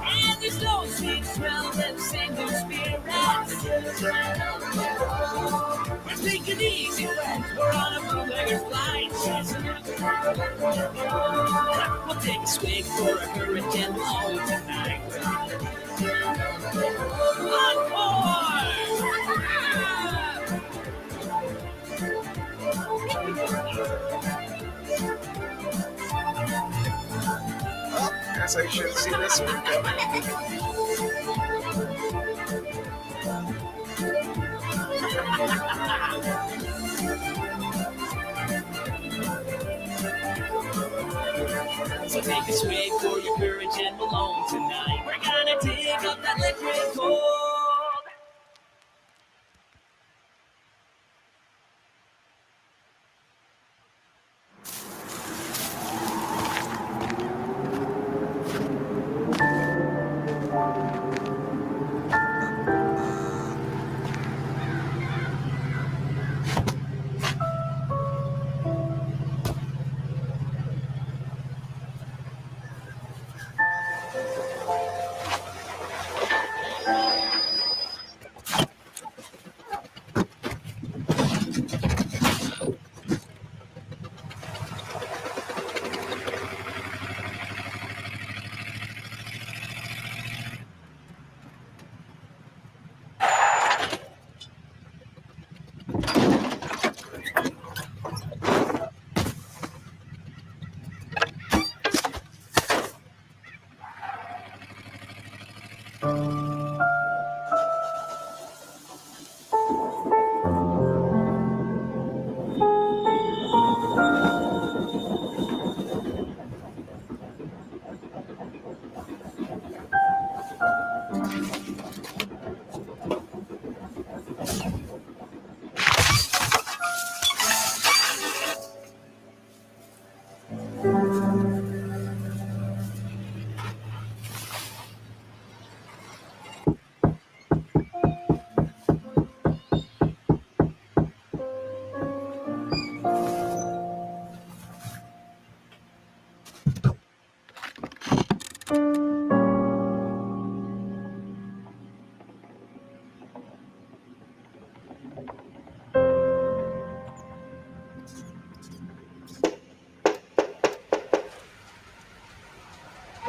And there's no sweet smell of them single spirits. We're taking easy, friends, we're on a bootlegger's flight. We'll take a swig for a courage and all tonight. Oh, guess I should have seen this one coming. So take a swig for your courage and belong tonight. We're gonna dig up that liquid gold.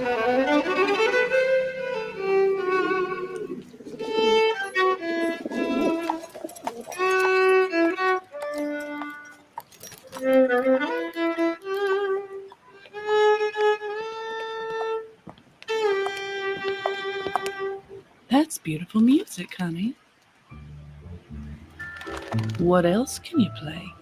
That's beautiful music, honey. What else can you play?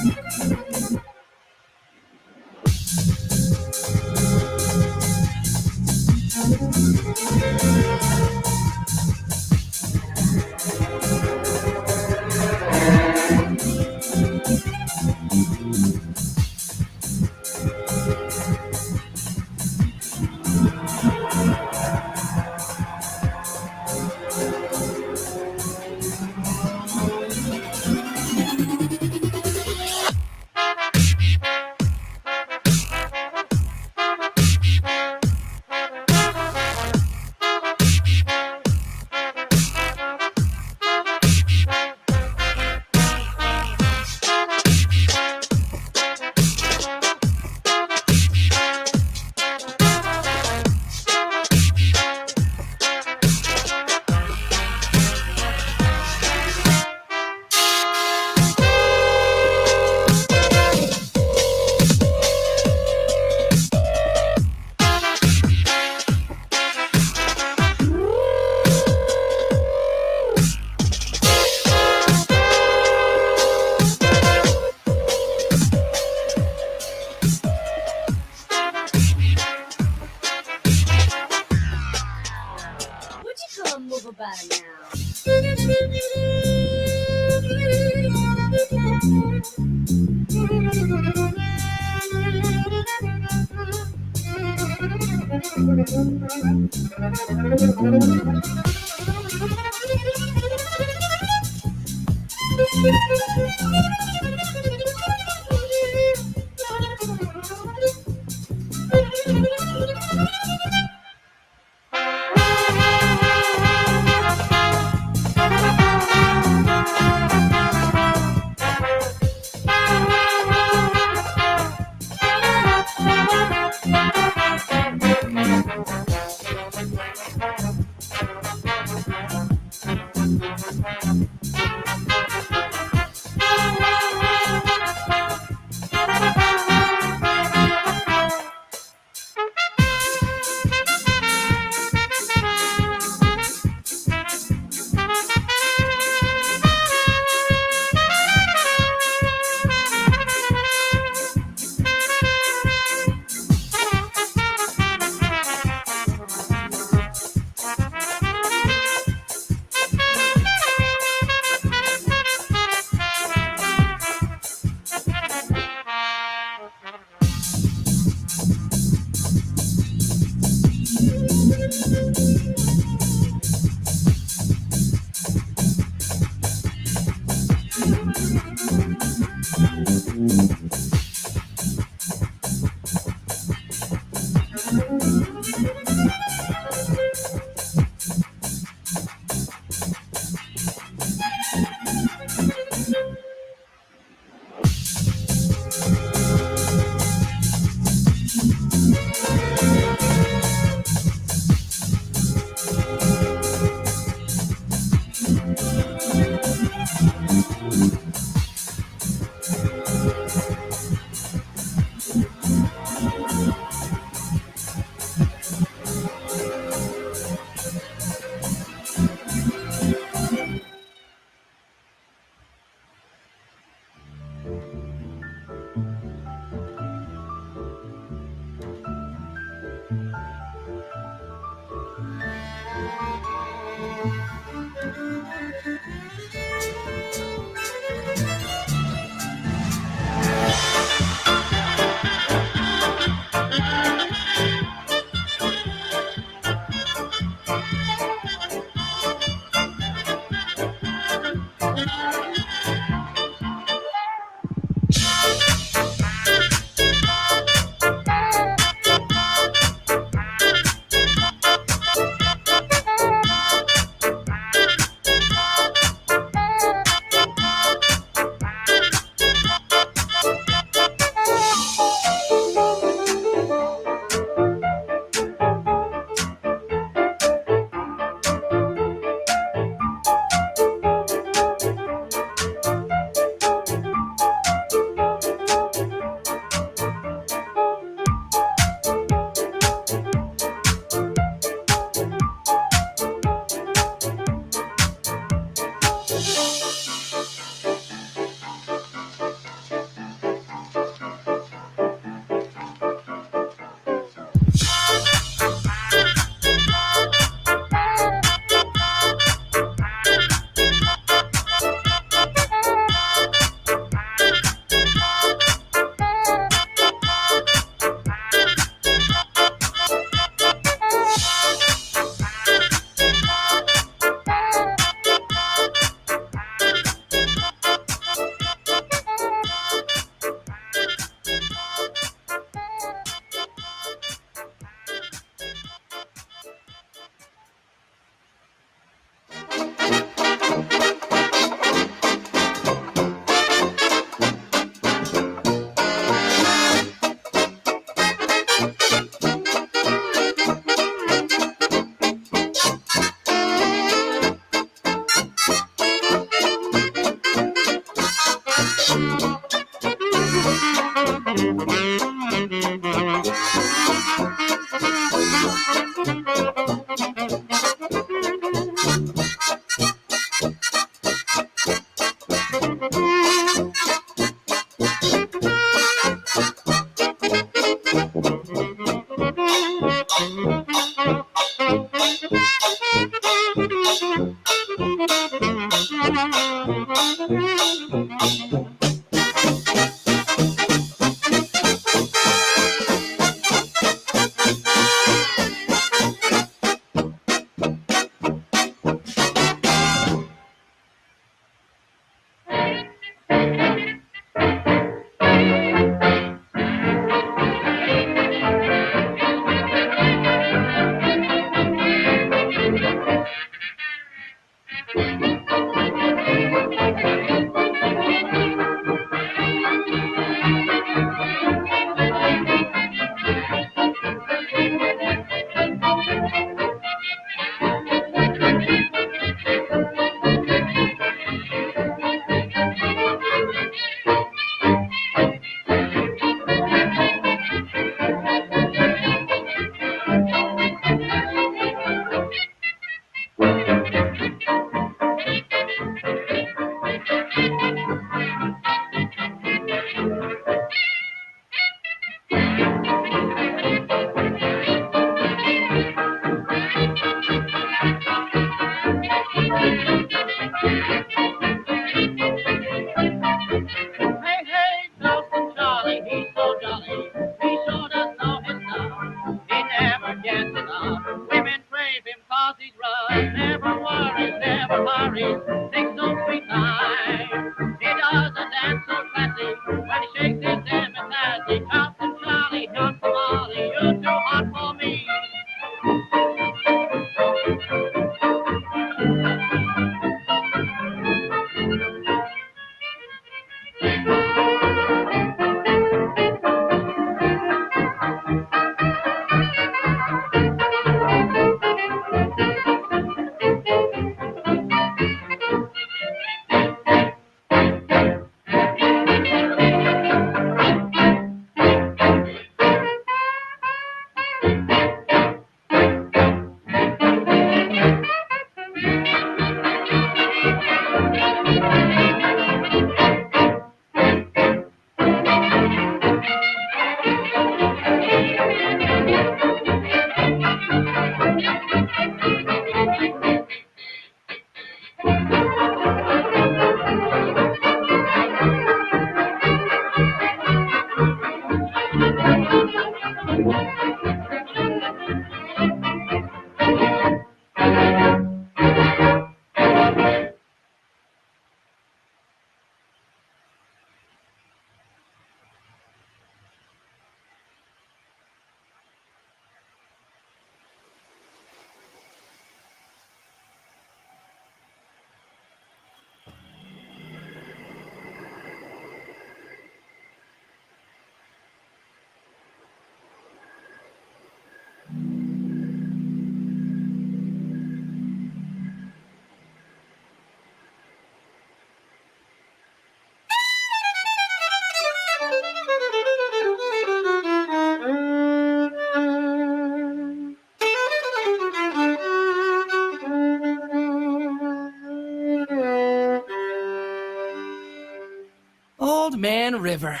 Old Man River.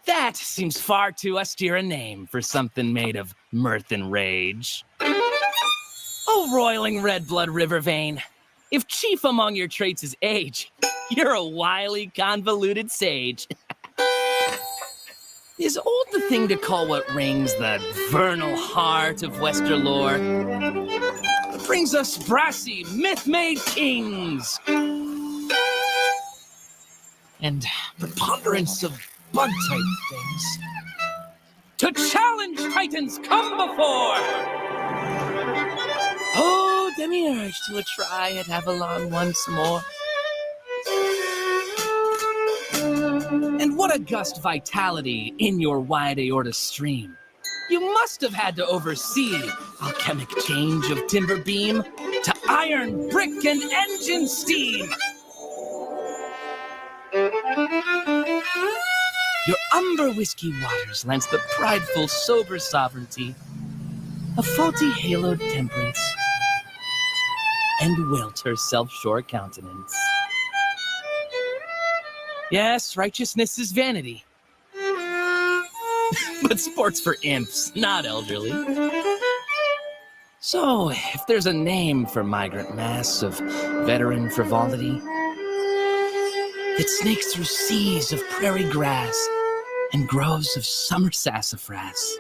That seems far too austere a name for something made of mirth and rage. Oh, roiling red blood river vein, if chief among your traits is age, you're a wily, convoluted sage. Is old the thing to call what rings the vernal heart of Wester lore? Brings us brassy, myth-made kings! And preponderance of bug-type things. To challenge titans come before! Oh, demiurge to a try at Avalon once more. And what a gust vitality in your wide aorta stream. You must have had to oversee alchemic change of timber beam to iron, brick, and engine steam. Your umber whiskey waters lends the prideful, sober sovereignty of faulty haloed temperance and wilt her self-sure countenance. Yes, righteousness is vanity. But sports for imps, not elderly. So, if there's a name for migrant mass of veteran frivolity, it snakes through seas of prairie grass and groves of summer sassafras.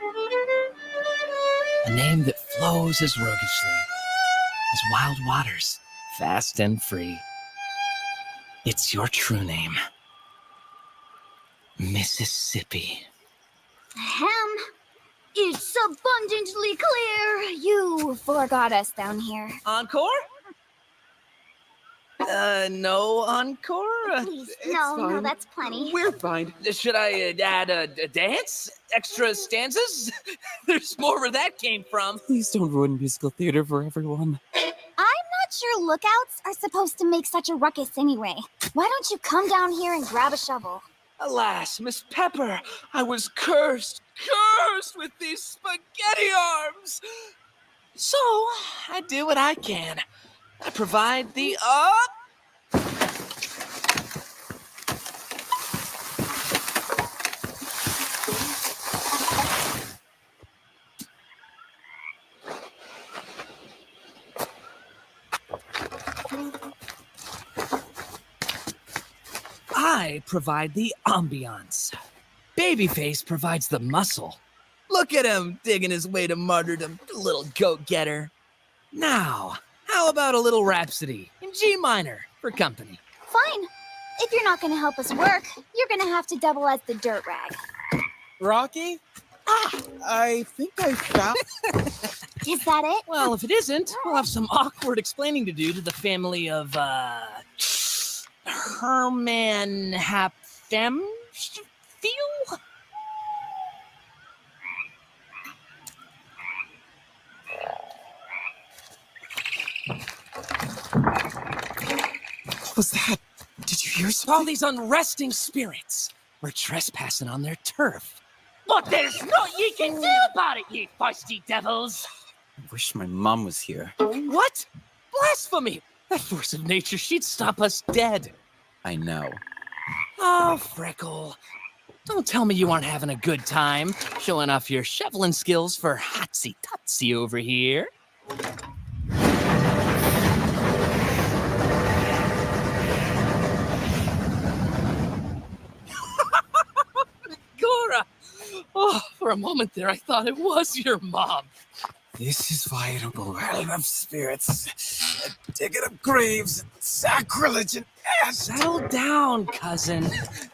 A name that flows as roguishly as wild waters, fast and free. It's your true name. Mississippi. Ahem. It's abundantly clear you forgot us down here. Encore? No encore? Please, It's no, fine. that's plenty. We're fine. Should I add a dance? Extra stanzas? There's more where that came from. Please don't ruin musical theater for everyone. I'm not sure lookouts are supposed to make such a ruckus anyway. Why don't you come down here and grab a shovel? Alas, Miss Pepper, I was cursed with these spaghetti arms. So, I do what I can. I provide the I provide the ambiance. Babyface provides the muscle. Look at him digging his way to martyrdom, little goat-getter. Now, how about a little rhapsody in G minor for company? Fine. If you're not going to help us work, you're going to have to double as the dirt rag. Rocky? I think I found... Is that it? Well, if it isn't, we'll have some awkward explaining to do to the family of, Herman Hapfem? Feel? What was that? Did you hear something? All these unresting spirits were trespassing on their turf. But there's naught ye can do about it, ye feisty devils! I wish my mom was here. What? Blasphemy! That force of nature, she'd stop us dead. I know. Oh, Freckle. Don't tell me you aren't having a good time showing off your shoveling skills for Hotsy-Totsy over here. Gora! Oh, for a moment there, I thought it was your mom. This is why I don't go around of spirits, digging up graves, and sacrilege and ass. Settle down, cousin.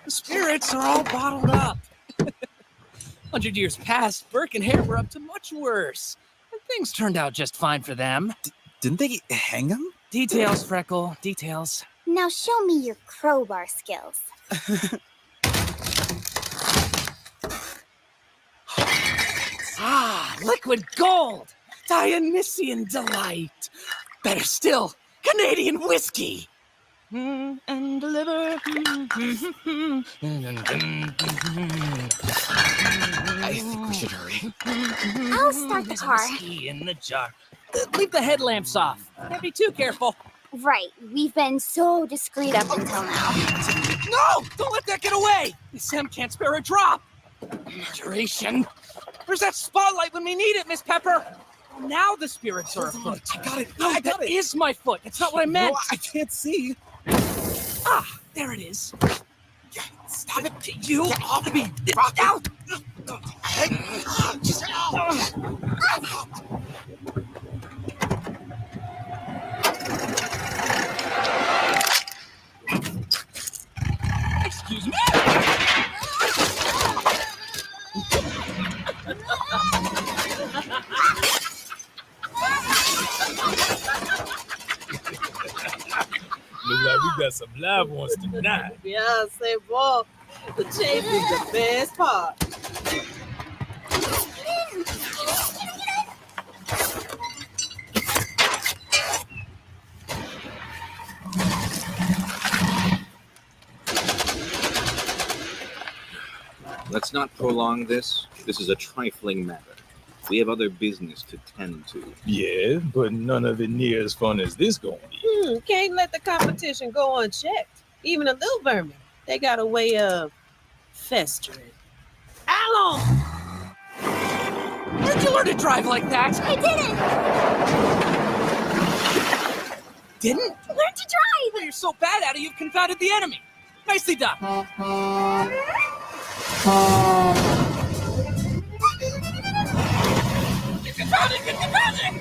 The spirits are all bottled up. 100 years past, Burke and Hare were up to much worse. And things turned out just fine for them. Didn't they hang him? Details, Freckle, details. Now show me your crowbar skills. Ah, liquid gold! Dionysian delight! Better still, Canadian whiskey! And deliver. I think we should hurry. I'll start the car. Whiskey in the jar. Leave the headlamps off. Can't be too careful. Right, we've been so discreet up until now. No! Don't let that get away! Sam can't spare a drop! Duration. Where's that spotlight when we need it, Miss Pepper? Now the spirits are afoot. I got it. No, I got that it. is my foot. That's not what I meant. No, I can't see. Ah, there it is. Stop it. You ought to be out. Excuse me. Look like we got some live ones tonight. Yeah, say, boy, the chase is the best part. Let's not prolong this. This is a trifling matter. We have other business to tend to. Yeah, but none of it near as fun as this gonna be. Can't let the competition go unchecked. Even a little vermin, they got a way of festering. How long? Where'd you learn to drive like that? I Didn't? Learn to drive! Well, you're so bad at it, you've confounded the enemy. Nicely done. Get confounded! Get confounded!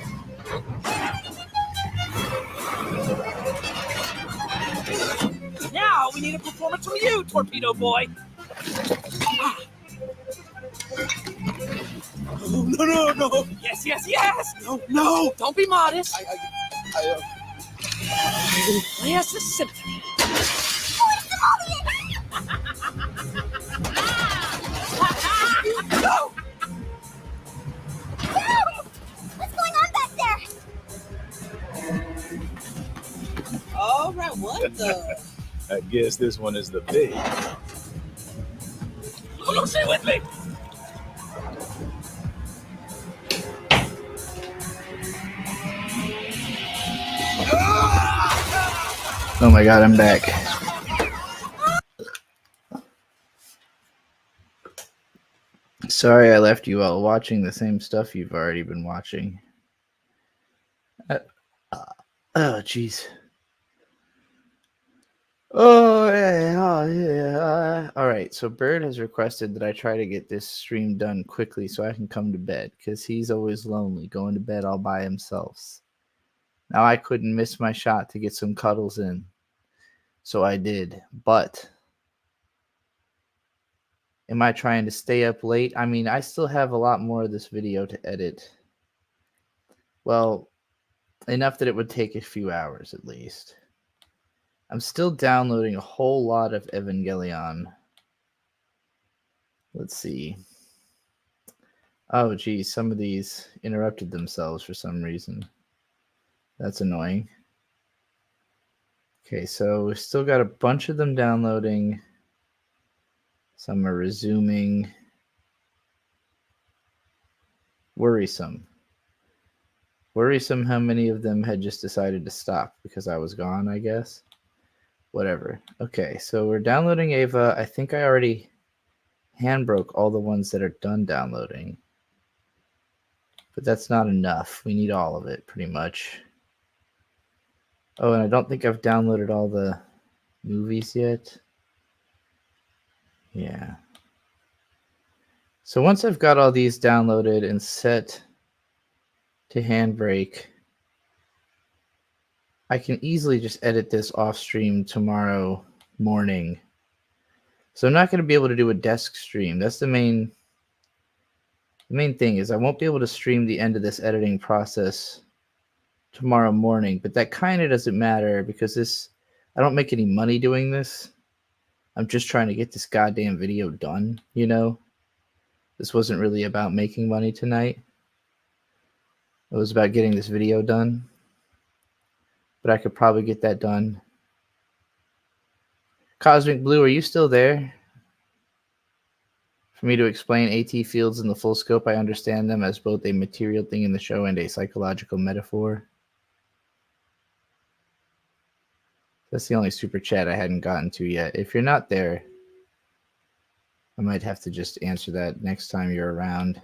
Now we need a performance from you, Torpedo Boy. Oh, no. Yes, yes, yes. No. Don't be modest. Play us a symphony. No! What's going on back there? All right, what the? I guess this one is the big. Oh, no, stay with me. Oh my god, I'm back. Sorry I left you all watching the same stuff you've already been watching. Oh, jeez. Oh, yeah. All right, so Bird has requested that I try to get this stream done quickly so I can come to bed, because he's always lonely, going to bed all by himself. Now I couldn't miss my shot to get some cuddles in, so I did. But am I trying to stay up late? I mean, I still have a lot more of this video to edit. Well, enough that it would take a few hours at least. I'm still downloading a whole lot of Evangelion. Let's see. Oh, geez, some of these interrupted themselves for some reason. That's annoying. Okay, so we've still got a bunch of them downloading. Some are resuming. Worrisome. Worrisome how many of them had just decided to stop because I was gone, I guess. Whatever. Okay, so we're downloading Ava. I think I already handbroke all the ones that are done downloading. But that's not enough. We need all of it, pretty much. Oh, and I don't think I've downloaded all the movies yet. Yeah. So once I've got all these downloaded and set to handbrake, I can easily just edit this off stream tomorrow morning. So I'm not going to be able to do a desk stream. That's the main thing is I won't be able to stream the end of this editing process tomorrow morning, but that kind of doesn't matter because I don't make any money doing this. I'm just trying to get this goddamn video done, you know? This wasn't really about making money tonight. It was about getting this video done. But I could probably get that done. Cosmic Blue, are you still there? For me to explain AT fields in the full scope, I understand them as both a material thing in the show and a psychological metaphor. That's the only super chat I hadn't gotten to yet. If you're not there, I might have to just answer that next time you're around.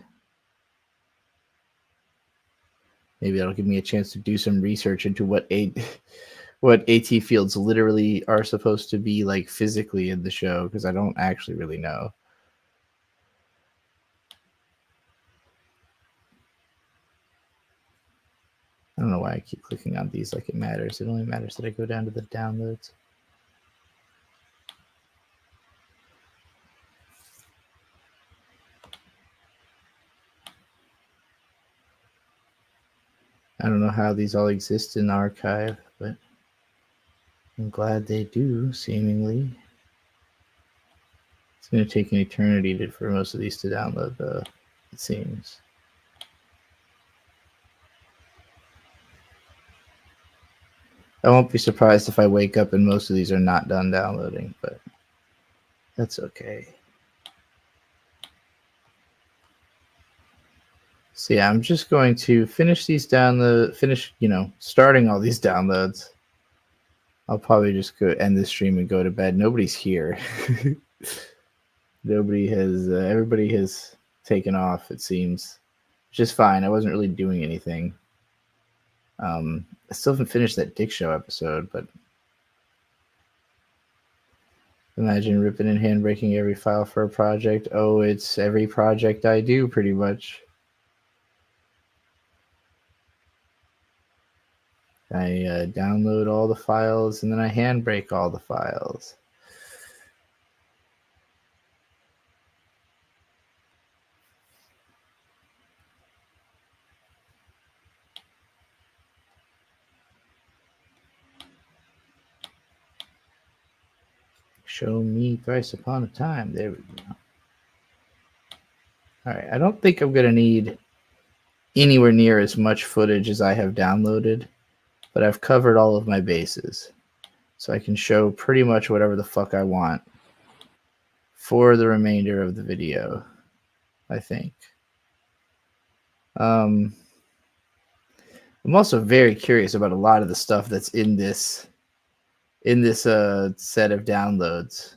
Maybe that'll give me a chance to do some research into what AT fields literally are supposed to be like physically in the show, because I don't actually really know. I don't know why I keep clicking on these like it matters. It only matters that I go down to the downloads. I don't know how these all exist in the archive, but I'm glad they do, seemingly. It's going to take an eternity for most of these to download, though, it seems. I won't be surprised if I wake up and most of these are not done downloading, but that's okay. So yeah, I'm just going to finish these starting all these downloads. I'll probably just go end the stream and go to bed. Nobody's here. Everybody has taken off, it seems. which is fine. I wasn't really doing anything. I still haven't finished that Dick Show episode, but imagine ripping and handbraking every file for a project. Oh, it's every project I do, pretty much. I download all the files and then I handbrake all the files. Show me thrice upon a time. There we go. All right, I don't think I'm going to need anywhere near as much footage as I have downloaded, but I've covered all of my bases. So I can show pretty much whatever the fuck I want for the remainder of the video, I think. I'm also very curious about a lot of the stuff that's in this set of downloads.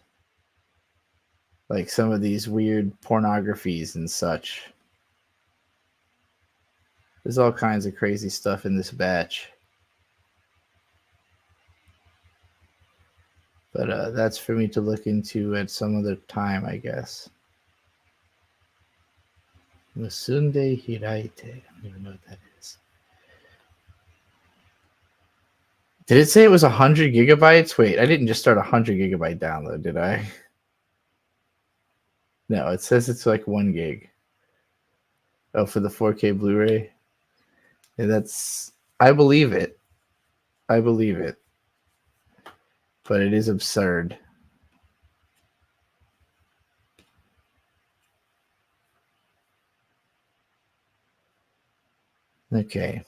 Like some of these weird pornographies and such. There's all kinds of crazy stuff in this batch. But that's for me to look into at some other time, I guess. Musunde Hiraite. I don't even know what that is. Did it say it was 100 gigabytes? Wait, I didn't just start a 100 gigabyte download, did I? No, it says it's like 1 gig. Oh, for the 4K Blu-ray? Yeah, that's... I believe it. I believe it. But it is absurd. Okay.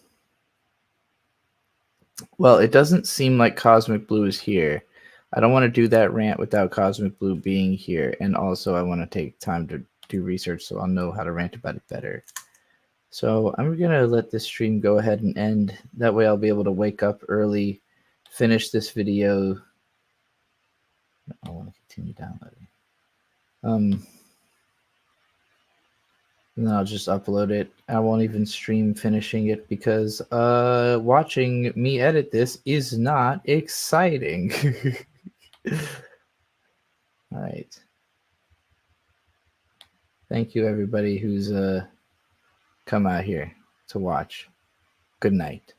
Well, it doesn't seem like Cosmic Blue is here. I don't want to do that rant without Cosmic Blue being here. And also, I want to take time to do research so I'll know how to rant about it better. So I'm going to let this stream go ahead and end. That way I'll be able to wake up early, finish this video. I want to continue downloading. And then I'll just upload it. I won't even stream finishing it because watching me edit this is not exciting. All right. Thank you, everybody who's come out here to watch. Good night.